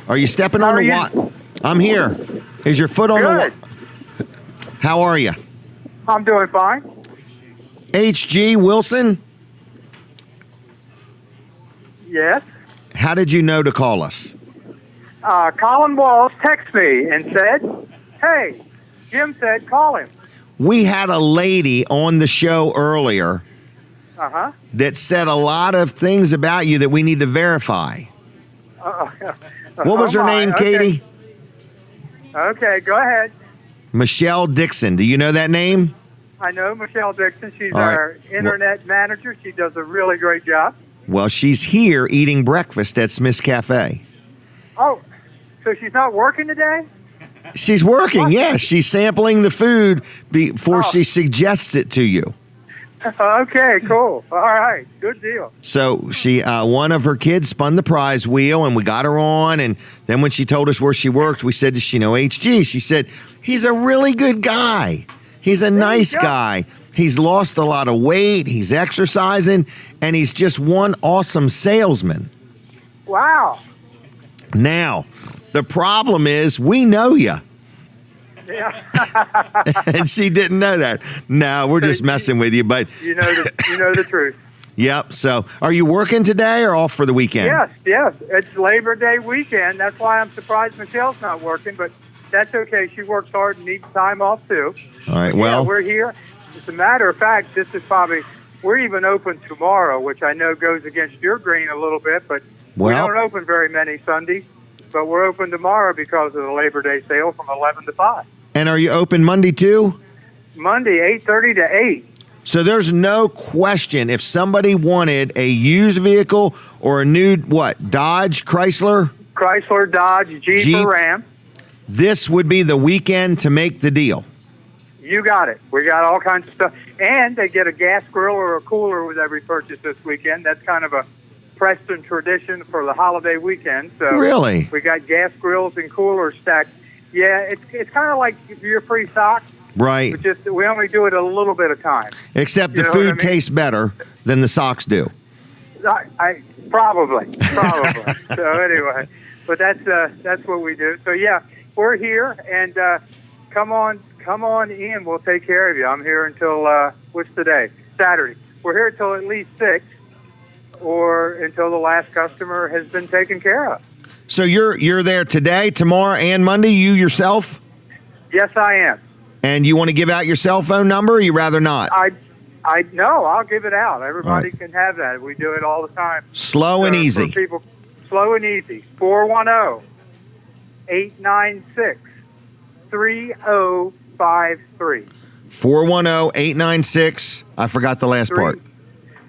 Are you stepping on the water? I'm here. Is your foot on the water? How are you? I'm doing fine. H.G. Wilson? Yes. How did you know to call us? Colin Walls texted me and said, hey, Jim said call him. We had a lady on the show earlier that said a lot of things about you that we need to verify. What was her name, Katie? Okay, go ahead. Michelle Dixon. Do you know that name? I know Michelle Dixon. She's our internet manager. She does a really great job. Well, she's here eating breakfast at Smith's Cafe. Oh, so she's not working today? She's working, yes. She's sampling the food before she suggests it to you. Okay, cool. All right, good deal. So she, one of her kids spun the prize wheel, and we got her on. And then when she told us where she worked, we said, does she know HG? She said, he's a really good guy. He's a nice guy. He's lost a lot of weight. He's exercising, and he's just one awesome salesman. Wow. Now, the problem is we know you. Yeah. And she didn't know that. No, we're just messing with you. But you know the truth. Yep. So, are you working today or off for the weekend? Yes. It's Labor Day weekend. That's why I'm surprised Michelle's not working, but that's okay. She works hard and needs time off too. All right. Yeah, Well, we're here. As a matter of fact, we're even open tomorrow, which I know goes against your grain a little bit, but we don't open very many Sundays. But we're open tomorrow because of the Labor Day sale from 11 to 5. And are you open Monday too? Monday, 8:30 to 8. So there's no question if somebody wanted a used vehicle or a new, Dodge, Chrysler, Dodge, Jeep, or Ram. This would be the weekend to make the deal. You got it. We got all kinds of stuff. And they get a gas grill or a cooler with every purchase this weekend. That's kind of a Preston tradition for the holiday weekend. So Really? We got gas grills and coolers stacked. Yeah, it's kind of like your free socks. Right. We only do it a little bit of time. Except You the know food what I mean? tastes better than the socks do. I probably. So anyway, but that's what we do. So yeah, we're here, and come on in. We'll take care of you. I'm here until what's today? Saturday. We're here until at least 6, or until the last customer has been taken care of. So you're there today, tomorrow, and Monday. You yourself? Yes, I am. And you want to give out your cell phone number? Or you rather not? No, I'll give it out. Everybody can have that. We do it all the time. Slow and easy. For people, slow and easy. 410-896-3053. 410-896. I forgot the last part.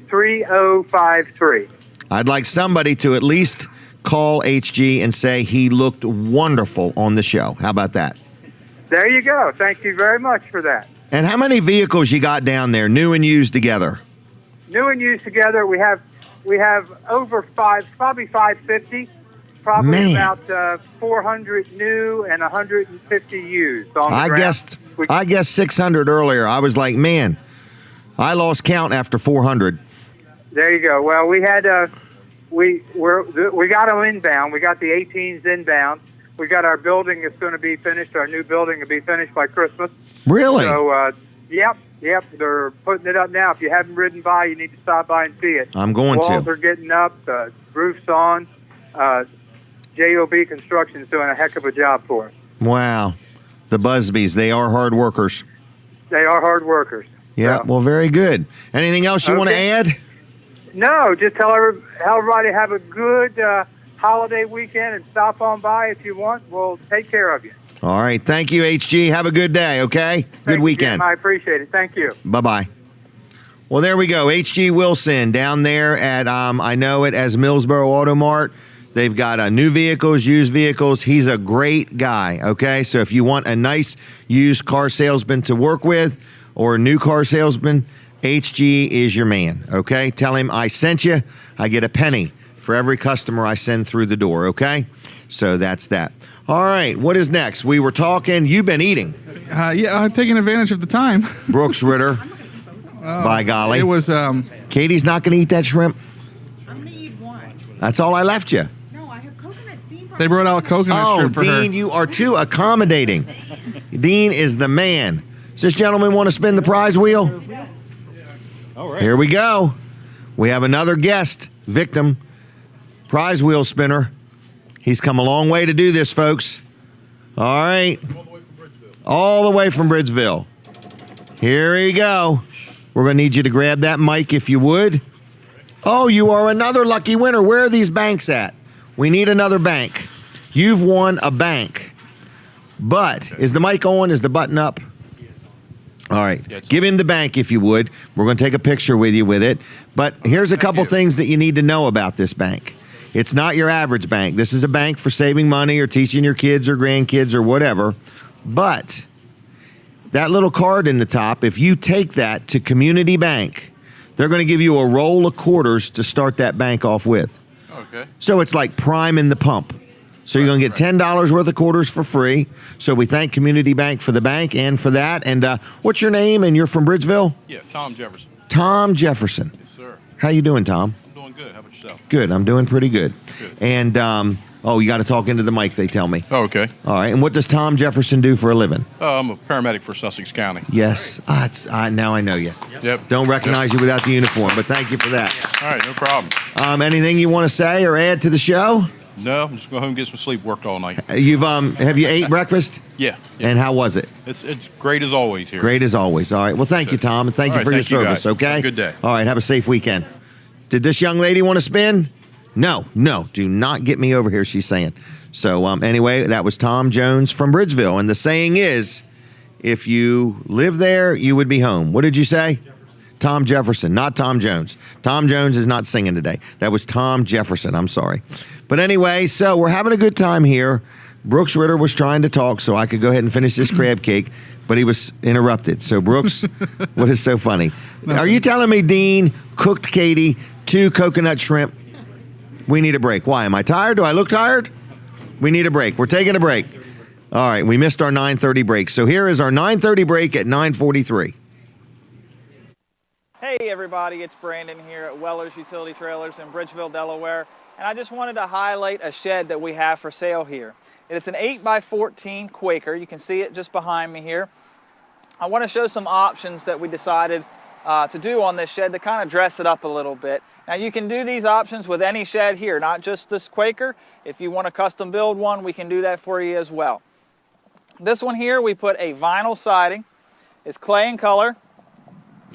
3053. I'd like somebody to at least call HG and say he looked wonderful on the show. How about that? There you go. Thank you very much for that. And how many vehicles you got down there, new and used together? New and used together, we have over probably 550. Probably Man. about 400 new and 150 used on the I ground. guessed 600 earlier. I was like, man, I lost count after 400. There you go. Well, we had we got them inbound. We got the 18s inbound. We got our building that's going to be finished. Our new building will be finished by Christmas. Really? So, yep. They're putting it up now. If you haven't ridden by, you need to stop by and see it. I'm going to. Walls are getting up. The roof's on. JOB Construction is doing a heck of a job for us. Wow. The Busbys, they are hard workers. They are hard workers. Yeah, So- well, very good. Anything else you want to Okay. add? No, just tell everybody have a good holiday weekend and stop on by if you want. We'll take care of you. All right. Thank you, HG. Have a good day, okay? Good Thank you, weekend. Jim. I appreciate it. Thank you. Bye-bye. Well, there we go. HG Wilson down there at, I know it as Millsboro Auto Mart. They've got new vehicles, used vehicles. He's a great guy, okay? So if you want a nice used car salesman to work with or a new car salesman, HG is your man, okay? Tell him I sent you. I get a penny for every customer I send through the door, okay? So that's that. All right, what is next? We were talking, you've been eating. Yeah, I'm taking advantage of the time. Brooks Ritter, by golly. It was, Katie's not going to eat that shrimp? I'm going to eat one. That's all I left you. they brought out coconut shrimp for Dean, her. you are too accommodating. Dean is the man. Does this gentleman want to spin the prize wheel? All right. Here we go. We have another guest, victim, prize wheel spinner. He's come a long way to do this, folks. All right. All the way from Bridgeville. Here we go. We're going to need you to grab that mic if you would. Oh, you are another lucky winner. Where are these banks at? We need another bank. You've won a bank. But is the mic on? Is the button up? All right. Give him the bank if you would. We're going to take a picture with you with it. But here's a couple things that you need to know about this bank. It's not your average bank. This is a bank for saving money or teaching your kids or grandkids or whatever. But that little card in the top, if you take that to Community Bank, they're going to give you a roll of quarters to start that bank off with. Okay. So it's like prime in the pump. So you're going to get $10 worth of quarters for free. So we thank Community Bank for the bank and for that. And what's your name? And you're from Bridgeville? Yeah, Tom Jefferson. Tom Jefferson. Yes, sir. How you doing, Tom? I'm doing good. How about yourself? Good. I'm doing pretty good. And Oh, you got to talk into the mic, they tell me. Oh, okay. All right. And what does Tom Jefferson do for a living? I'm a paramedic for Sussex County. Yes. Now I know you. Yep. Don't recognize you without the uniform, but thank you for that. All right, no problem. Anything you want to say or add to the show? No, I'm just going home and get some sleep. Worked all night. Have you ate breakfast? Yeah. And how was it? It's great as always here. Great as always. All right. Well, thank you, Tom, and thank you for your service. Okay. Have a good day. All right. Have a safe weekend. Did this young lady want to spin? No. Do not get me over here. She's saying. So anyway, that was Tom Jones from Bridgeville, and the saying is, if you live there, you would be home. What did you say? Tom Jefferson, not Tom Jones. Tom Jones is not singing today. That was Tom Jefferson. I'm sorry. But anyway, so we're having a good time here. Brooks Ritter was trying to talk so I could go ahead and finish this crab cake, but he was interrupted. So, Brooks, what is so funny? Are you telling me Dean cooked Katie 2 coconut shrimp? We need a break. Why? Am I tired? Do I look tired? We need a break. We're taking a break. All right, we missed our 9:30 break. So here is our 9:30 break at 9:43. Hey everybody, it's Brandon here at Weller's Utility Trailers in Bridgeville, Delaware, and I just wanted to highlight a shed that we have for sale here. It's an 8x14 Quaker. You can see it just behind me here. I want to show some options that we decided to do on this shed to kind of dress it up a little bit. Now you can do these options with any shed here, not just this Quaker. If you want to custom build one, we can do that for you as well. This one here, we put a vinyl siding. It's clay in color.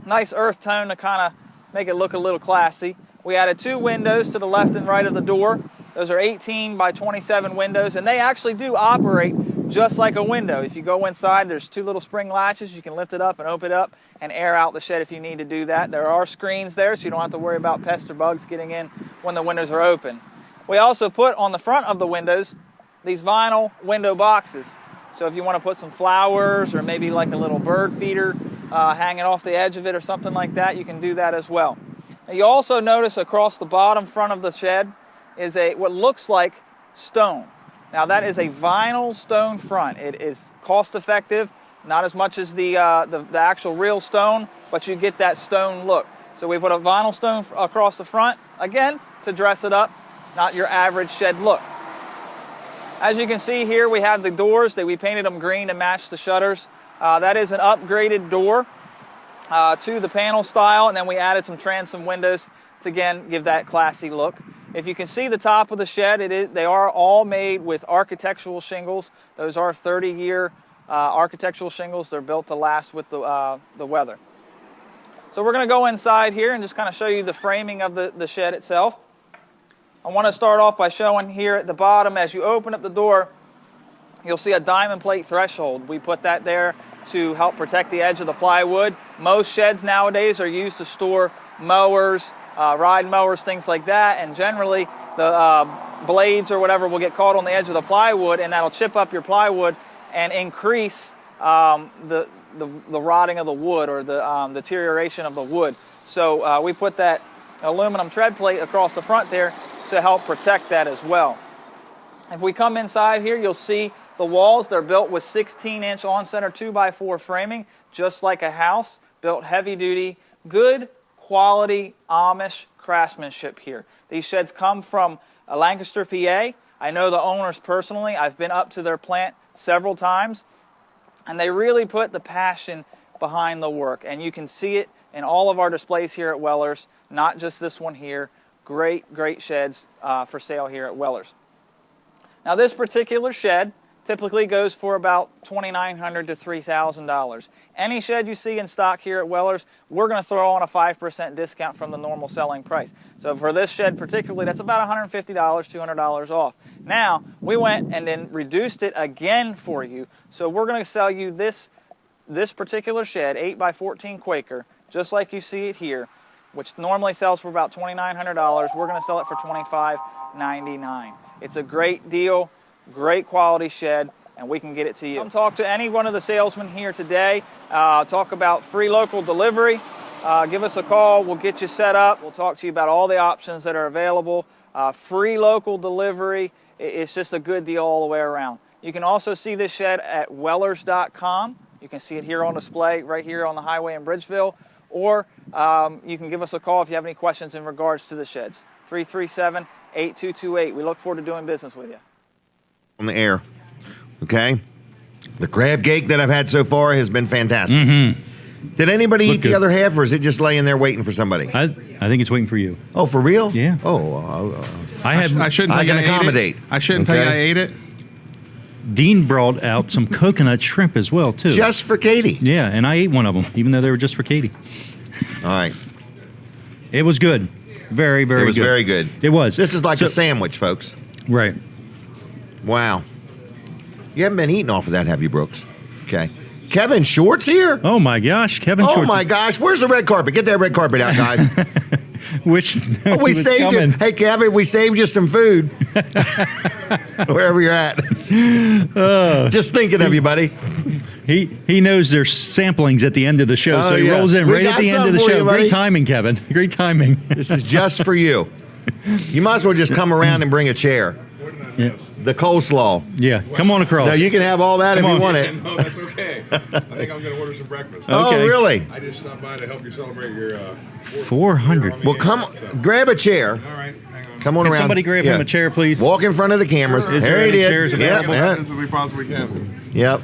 Nice earth tone to kind of make it look a little classy. We added 2 windows to the left and right of the door. Those are 18 by 27 windows, and they actually do operate just like a window. If you go inside, there's 2 little spring latches. You can lift it up and open it up and air out the shed if you need to do that. There are screens there, so you don't have to worry about pests or bugs getting in when the windows are open. We also put on the front of the windows these vinyl window boxes. So if you want to put some flowers or maybe like a little bird feeder hanging off the edge of it or something like that, you can do that as well. Now you also notice across the bottom front of the shed is what looks like stone. Now that is a vinyl stone front. It is cost effective, not as much as the actual real stone, but you get that stone look. So we put a vinyl stone across the front, again, to dress it up, not your average shed look. As you can see here, we have the doors that we painted them green to match the shutters. That is an upgraded door to the panel style, and then we added some transom windows to again give that classy look. If you can see the top of the shed, they are all made with architectural shingles. Those are 30-year architectural shingles. They're built to last with the weather. So we're going to go inside here and just kind of show you the framing of the shed itself. I want to start off by showing here at the bottom, as you open up the door, you'll see a diamond plate threshold. We put that there to help protect the edge of the plywood. Most sheds nowadays are used to store mowers, ride mowers, things like that, and generally the blades or whatever will get caught on the edge of the plywood, and that'll chip up your plywood and increase the rotting of the wood or the deterioration of the wood. So we put that aluminum tread plate across the front there to help protect that as well. If we come inside here, you'll see the walls. They're built with 16-inch on-center 2x4 framing, just like a house, built heavy-duty, good quality Amish craftsmanship here. These sheds come from Lancaster, PA. I know the owners personally. I've been up to their plant several times, and they really put the passion behind the work, and you can see it in all of our displays here at Weller's, not just this one here. Great sheds for sale here at Weller's. Now this particular shed typically goes for about $2,900 to $3,000. Any shed you see in stock here at Weller's, we're going to throw on a 5% discount from the normal selling price. So for this shed particularly, that's about $150, $200 off. Now, we went and then reduced it again for you. So we're going to sell you this particular shed, 8x14 Quaker, just like you see it here, which normally sells for about $2,900. We're going to sell it for $2,599. It's a great deal, great quality shed, and we can get it to you. Come talk to any one of the salesmen here today. Talk about free local delivery. Give us a call. We'll get you set up. We'll talk to you about all the options that are available. Free local delivery. It's just a good deal all the way around. You can also see this shed at wellers.com. You can see it here on display right here on the highway in Bridgeville. Or you can give us a call if you have any questions in regards to the sheds. 337 8228. We look forward to doing business with you. On the air, okay? The crab cake that I've had so far has been fantastic. Mm-hmm. Did anybody eat the other half, or is it just laying there waiting for somebody? I think it's waiting for you. Oh, for real? Yeah. Oh, I shouldn't. I can accommodate. I shouldn't tell you I ate it. Dean brought out some coconut shrimp as well, too. Just for Katie. Yeah, and I ate one of them, even though they were just for Katie. All right. It was good. Very, very good. It was very good. It was. This is like a sandwich, folks. Right. Wow. You haven't been eating off of that, have you, Brooks? Okay. Kevin Short's here? Oh, my gosh. Kevin Short. Oh, my gosh. Where's the red carpet? Get that red carpet out, guys. Which we saved you. Hey, Kevin, we saved you some food. Wherever you're at. Just thinking of you, buddy. He knows there's samplings at the end of the show, so he rolls in right at the end of the show. Great timing, Kevin. Great timing. This is just for you. You might as well just come around and bring a chair. Yeah. The coleslaw. Yeah, come on across. Now, you can have all that if you want it. No, that's okay. I think I'm going to order some breakfast. Oh, really? I just stopped by to help you celebrate your 400. Well, come grab a chair. All right, hang on. Come on Can around. somebody grab him a chair, please? Walk in front of the cameras. Is there there he any did. chairs available? Yep. As we possibly can. Yep.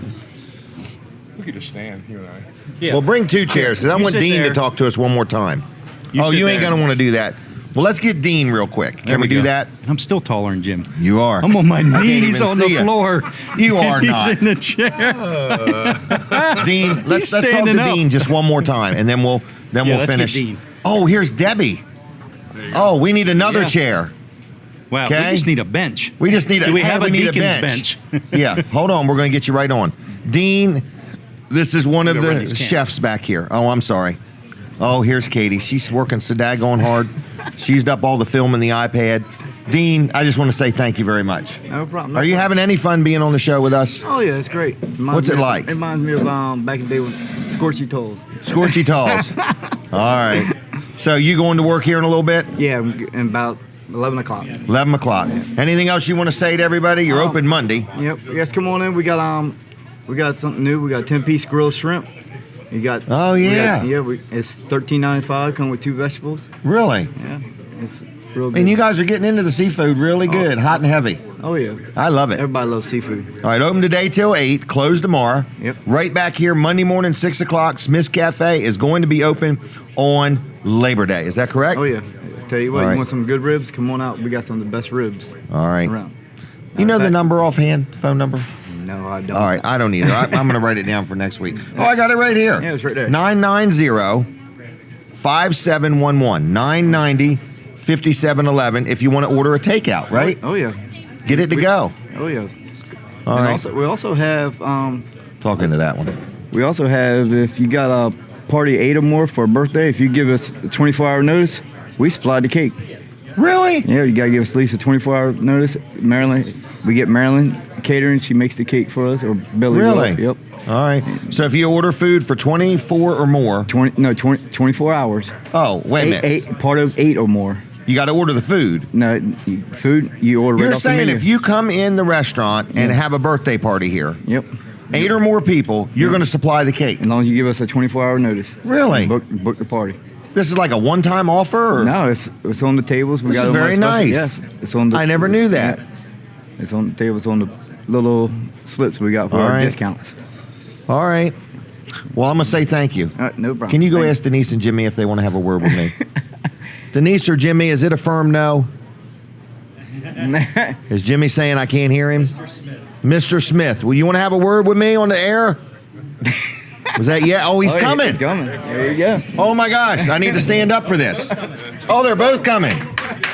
We could just stand, you and I. Yeah. Well, bring two chairs because I You want sit Dean there. to talk to us one more time. You oh, sit you ain't there. going to want to do that. Well, let's get Dean real quick. There Can we do go. that? I'm still taller than Jim. You are. I'm on my I can't knees even on the see ya. floor. You are He's not. in the chair. Dean, let's talk to standing up. Dean just one more time, and then we'll Yeah, we'll let's get finish. Dean. Oh, here's Debbie. Oh, we need another chair. Wow, Okay. we just need a bench. We just need a. Do we hey, have we a need deacon's bench. bench? Yeah, hold on. We're going to get you right on. Dean, this is one of I'm gonna run the these cameras. chefs back here. Oh, I'm sorry. Oh, here's Katie. She's working so daggone hard. She used up all the film in the iPad. Dean, I just want to say thank you very much. No problem. Are you having any fun being on the show with us? Oh yeah, it's great. What's it like? It reminds me of back in the day with Scorchy Tolls. Scorchy Talls. All right. So you going to work here in a little bit? Yeah, in about 11 o'clock. 11 o'clock. Anything else you want to say to everybody? You're open Monday. Yep. Yes, come on in. We got something new. We got 10-piece grilled shrimp. You got. Oh, yeah. It's $13.95. Come with 2 vegetables. Really? Yeah. It's real good. And you guys are getting into the seafood really good, hot and heavy. Oh yeah. I love it. Everybody loves seafood. All right, open today till 8, closed tomorrow. Yep. Right back here Monday morning, 6 o'clock. Smith's Cafe is going to be open on Labor Day. Is that correct? Oh yeah. Tell you what, All right. you want some good ribs? Come on out. We got some of the best ribs All right. around. You know the number offhand, phone number? No, I don't. All right, I don't either. I'm going to write it down for next week. Oh, I got it right here. Yeah, it's right there. 990-5711. 990-5711 if you want to order a takeout, right? Oh yeah. Get it to go. Oh yeah. All And right. we also have Talking to that one. we also have if you got a party 8 or more for a birthday, if you give us a 24-hour notice, we supply the cake. Really? Yeah, you gotta give us at least a 24-hour notice. Maryland, we get Maryland catering. She makes the cake for us, or Billy. Really? Will. Yep. All right. So if you order food for 24 or more. 24 hours. Oh, wait a minute. Part of 8 or more. You got to order the food. No, food you order. You're right off the saying menu. if you come in the restaurant and have a birthday party here. Yep. 8 or more people, you're going to supply the cake. As long as you give us a 24-hour notice. Really? Book the party. This is like a one-time offer? Or? No, it's on the tables. This got is it on very special. nice. Yes, it's on. I never knew that. Yeah. It's on the tables on the little slits we got for All our right. discounts. All right. Well, I'm going to say thank you. No problem. Can you go Thank ask Denise and Jimmy if they want to have a word with me? Denise or Jimmy, is it a firm no? Is Jimmy saying I can't hear him? Mr. Smith, will you want to have a word with me on the air? Was that yeah? Oh, he's coming. He's coming. There you go. Oh my gosh, I need to stand up for this. Oh, they're both coming.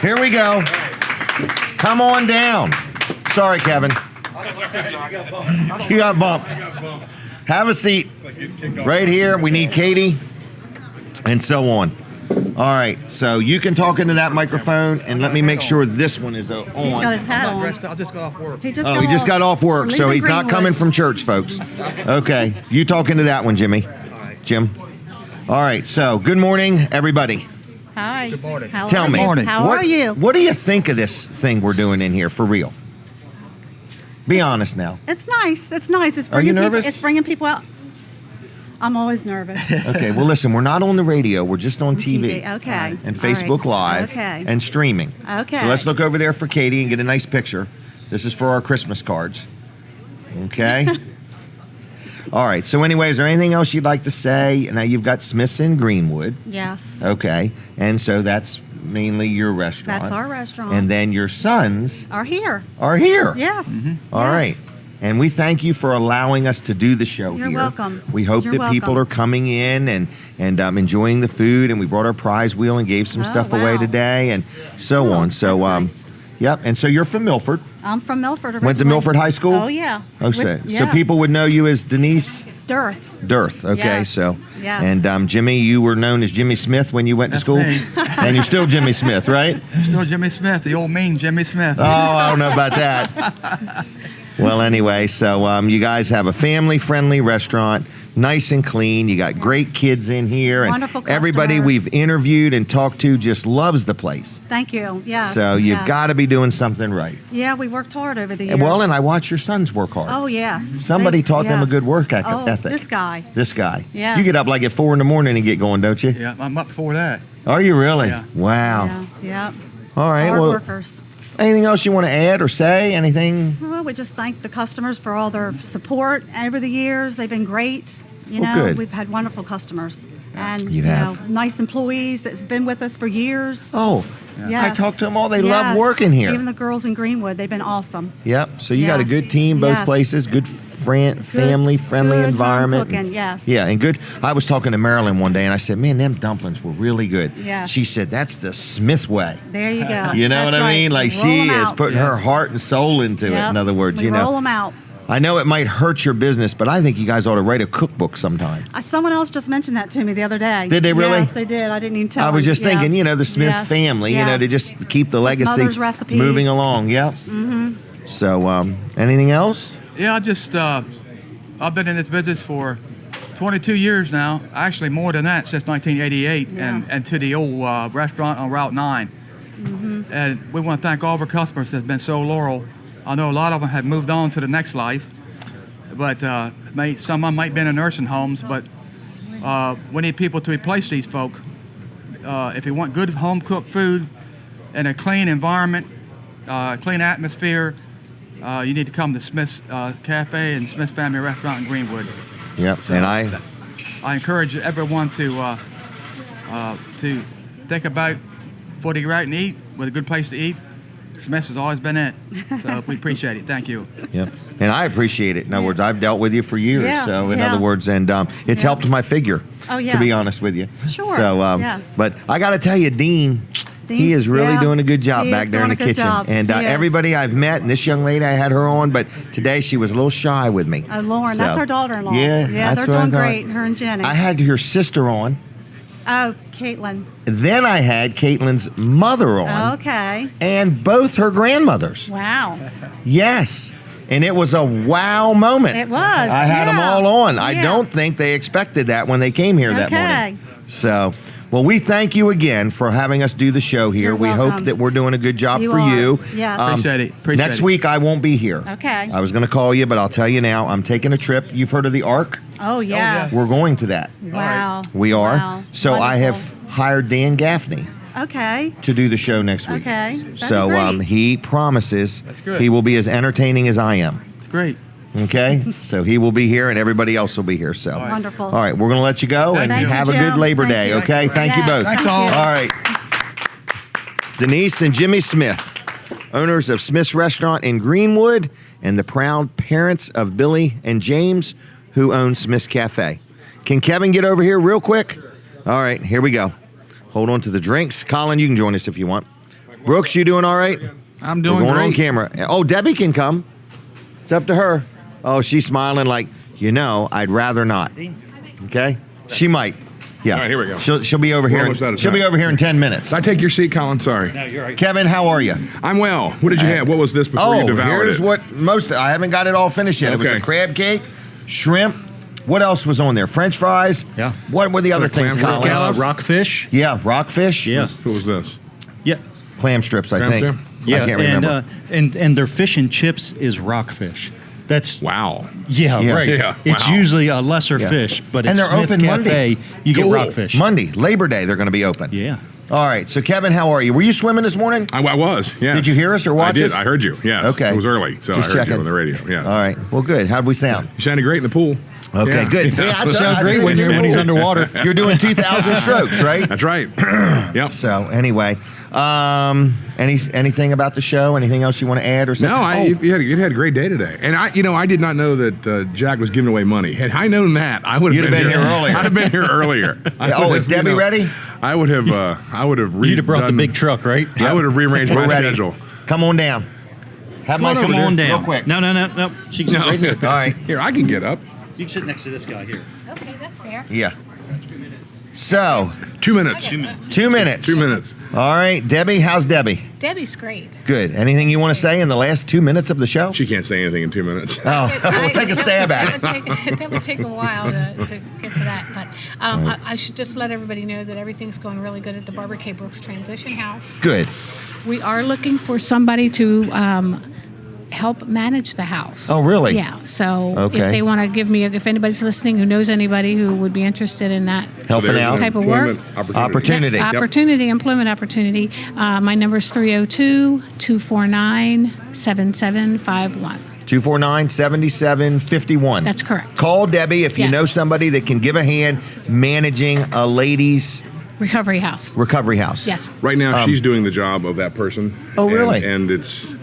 Here we go. Come on down. Sorry, Kevin. You got bumped. Have a seat. Right here. We need Katie. And so on. All right. So you can talk into that microphone and let me make sure this one is on. He's got his hat on. I just got off work. He just Oh, he just got off work, so he's not coming from church, folks. Okay. You talk into that one, Jimmy. Jim. All right. So good morning, everybody. Hi. Good morning. How Tell are me. you? How what, are you? What do you think of this thing we're doing in here, for real? Be honest now. It's nice. It's nice. It's Are you bringing nervous? People, it's bringing people out. I'm always nervous. Okay, well, listen, we're not on the radio. We're just on TV. Okay. And All Facebook right. Live. Okay. And streaming. Okay. So let's look over there for Katie and get a nice picture. This is for our Christmas cards. Okay? All right. So anyway, is there anything else you'd like to say? Now, you've got Smith's in Greenwood. Yes. Okay. And so that's mainly your restaurant. That's our restaurant. And then your sons Are here. are here. Yes. All right. And we thank you for allowing us to do the show You're here. welcome. We hope You're that people welcome. are coming in and enjoying the food. And we brought our prize wheel and gave some stuff away wow. today and so on. So, yep. And so you're from Milford. I'm from Milford originally. Went to Milford High School? Oh, yeah. Oh, so Yeah. people would know you as Denise Dearth. Dearth. Okay, Yes. so. Yes. And Jimmy, you were known as Jimmy Smith when you went to school? me. And you're still Jimmy Smith, right? Still Jimmy Smith, the old mean Jimmy Smith. Oh, I don't know about that. Well, anyway, so you guys have a family-friendly restaurant, nice and clean. You got great kids in here. And Wonderful everybody customers. we've interviewed and talked to just loves the place. Thank you. Yes. So you've yes. got to be doing something right. Yeah, we worked hard over the years. Well, and I watch your sons work hard. Oh, yes. Somebody taught them a yes. good work ethic. Oh, this guy. This guy. Yes. You get up like at 4 a.m. and get going, don't you? Yeah, I'm up before that. Are you really? Yeah. Wow. Yeah. All right. Hard well, workers. anything else you want to add or say? Anything? Well, we just thank the customers for all their support over the years. They've been great. You Well, know, good. we've had wonderful customers and You have. know, nice employees that have been with us for years. Oh, Yes. I talked to them all. They Yes. love working here. Even the girls in Greenwood, they've been awesome. Yep. So you got a Yes. good team, both Yes. places. Good family-friendly good environment. home cooking, yes. Yeah, and good. I was talking to Marilyn one day, and I said, "Man, them dumplings were really good." Yes. She said, "That's the Smith way." There you go. You know That's what I right. mean? Like Roll she 'em is out. putting her heart and soul into it. Yep. In other words, we you know. roll them out. I know it might hurt your business, but I think you guys ought to write a cookbook sometime. Someone else just mentioned that to me the other day. Did they really? Yes, they did. I didn't even tell I was them. just Yeah. thinking, you know, the Smith Yes. family, you know, Yes. to just keep the legacy mother's recipes. moving along. Yep. Mm-hmm. So, anything else? Yeah, I've been in this business for 22 years now. Actually, more than that since 1988, and to the old restaurant on Route 9. Mm-hmm. And we want to thank all of our customers that's been so loyal. I know a lot of them have moved on to the next life, but some of them might be in nursing homes. But we need people to replace these folk. If you want good home cooked food in a clean environment, clean atmosphere, you need to come to Smith's Cafe and Smith's Family Restaurant in Greenwood. Yep. So, And I encourage everyone to think about before they go out and eat, with a good place to eat. Smith's has always been it. So we appreciate it. Thank you. Yep. And I appreciate it. In other words, I've dealt with you for years. Yeah, So, in yeah. other words, and it's helped my figure, Oh, to be yes. honest with you. Sure, So, yes. But I got to tell you, he Dean's- is really yeah, doing a good job he back is there in the doing a good kitchen. job. And He is. everybody I've met, and this young lady, I had her on, but today she was a little shy with me. Oh, Lauren, So, that's our daughter-in-law. Yeah, yeah, that's they're what I doing thought. great. Her and Jenny. I had your sister on. Oh, Caitlin. Then I had Caitlin's mother on. Okay. And both her grandmothers. Wow. Yes. And it was a wow moment. It was. I had them yeah. all on. I Yeah. don't think they expected that when they came here that Okay. morning. So, well, we thank you again for having us do the show here. You're we hope welcome. that we're doing a good job You for are. you. Yes. Appreciate it. Appreciate Next it. week, I won't be here. Okay. I was going to call you, but I'll tell you now. I'm taking a trip. You've heard of the Ark? Oh, yes. We're going to that. Wow. We are. Wow. So I Wonderful. have hired Dan Gaffney Okay. to do the show next week. Okay. That'd So be great. he promises good. he will be as entertaining as I am. Great. Okay, so he will be here, and everybody else will be here. So Wonderful. All right, we're going to let you go, and Thank you. have a Jim. good Labor Thank Day. you. Okay, thank you Yes, both. Thanks thank all. you. All right, Denise and Jimmy Smith, owners of Smith's Restaurant in Greenwood, and the proud parents of Billy and James, who own Smith's Cafe. Can Kevin get over here real quick? All right, here we go. Hold on to the drinks. Colin, you can join us if you want. Brooks, you doing all right? I'm We're doing going on great. camera. Oh, Debbie can come. It's up to her. Oh, she's smiling like, I'd rather not. Okay? She might. Yeah. All right, here we go. She'll be over We're here. almost out of She'll be time. over here in 10 minutes. Did I take your seat, Colin? Sorry. No, you're right. Kevin, how are you? I'm well. What did you have? What was this before you devoured here's it? what I haven't got it all finished yet. It was Okay. a crab cake, shrimp. What else was on there? French fries. Yeah. What were the other clam things, strips? Colin? Scallops. Rockfish. Yeah, rockfish. Yeah. What was this? Yeah. Clam strips, I Clam think. strip? Yeah. I can't remember. And their fish and chips is rockfish. That's wow. Yeah, Yeah. right. Yeah, It's wow. usually a lesser Yeah. fish, but And it's they're Smith's open Cafe. Monday. You get Cool. rockfish. Monday, Labor Day, they're going to be open. Yeah. All right. So, Kevin, how are you? Were you swimming this morning? I was. Yeah. Did you hear us or watch I did. us? I heard you. Yeah. Okay. It was early, so Just I heard checking. you on the radio. Yeah. All right. Well, good. How'd we sound? You sounded great in the pool. Okay, Yeah. good. See, Yeah. I Sounds great when he's underwater. You're doing 2,000 strokes, right? That's right. Yep. So, anyway, anything about the show? Anything else you want to add or say? No, you had a great day today, and I did not know that Jack was giving away money. Had I known that, I would have You'd been, have been here earlier. I'd have been here earlier. Is Debbie ready? I would have. You'd have brought the big truck, right? I would have rearranged We're my ready. schedule. Come on down. Have my Come seat on real down. quick. No. She can sit right here. All right. Here, I can get up. You can sit next to this guy here. Okay, that's fair. Yeah. So, 2 minutes. 2 minutes. 2 minutes. All right, Debbie. How's Debbie? Debbie's great. Good. Anything you want to say in the last 2 minutes of the show? She can't say anything in 2 minutes. Oh, we'll take a stab at it. That would take a while to get to that, but I should just let everybody know that everything's going really good at the Barbara K. Brooks Transition House. Good. We are looking for somebody to help manage the house. Oh, really? Yeah. So Okay. if they want to give me, if anybody's listening who knows anybody who would be interested in that Helping there's out. type of work. Employment Opportunity. Yep. Employment opportunity. My number is 302-249-7751. 249-7751. That's correct. Call Debbie if you Yes. know somebody that can give a hand managing a ladies' Recovery house. recovery house. Yes. Right now, she's doing the job of that person. Oh, really? And it's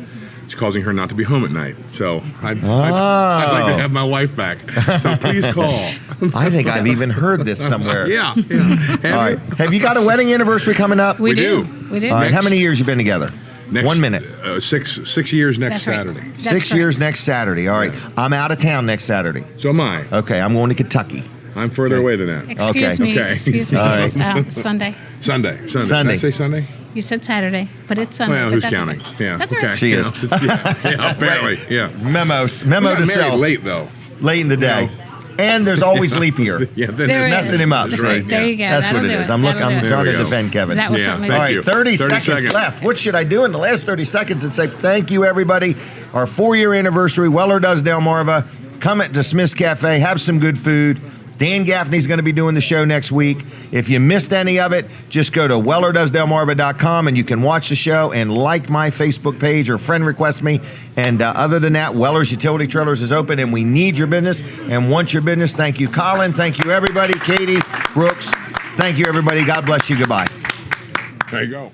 causing her not to be home at night. So I'd like to have my wife back. So please call. I think I've even heard this somewhere. Yeah. All right. Have you got a wedding anniversary coming up? We do. All right. How many years you been together? Next, 1 minute. 6 years next That's right. Saturday. That's 6 correct. years next Saturday. All right. I'm out of town next Saturday. So am I. Okay. I'm going to Kentucky. I'm further away than that. Excuse me. Okay. Excuse me. All right. It's, Sunday. Sunday. Sunday. Did I say Sunday? You said Saturday, but it's Sunday. Well, but who's that's counting? Okay. Yeah. That's okay. all right. She is. Yeah, apparently. Yeah. Memo We to got married self. late though. Late in the day. And there's always leap year. Yeah. There Messing is. him up. That's See? right. There you go. That's That'll what it do is. I'm That'll trying do to There we go. defend Kevin. That was Yeah, something. thank All right, you. 30 seconds left. What should I do in the last 30 seconds and say thank you, everybody? Our 4-year anniversary, Weller Does Delmarva. Come to Smith's Cafe, have some good food. Dan Gaffney's going to be doing the show next week. If you missed any of it, just go to wellerdoesdelmarva.com and you can watch the show and like my Facebook page or friend request me. And other than that, Weller's Utility Trailers is open and we need your business and want your business. Thank you, Colin. Thank you, everybody. Katie, Brooks. Thank you, everybody. God bless you. Goodbye. There you go.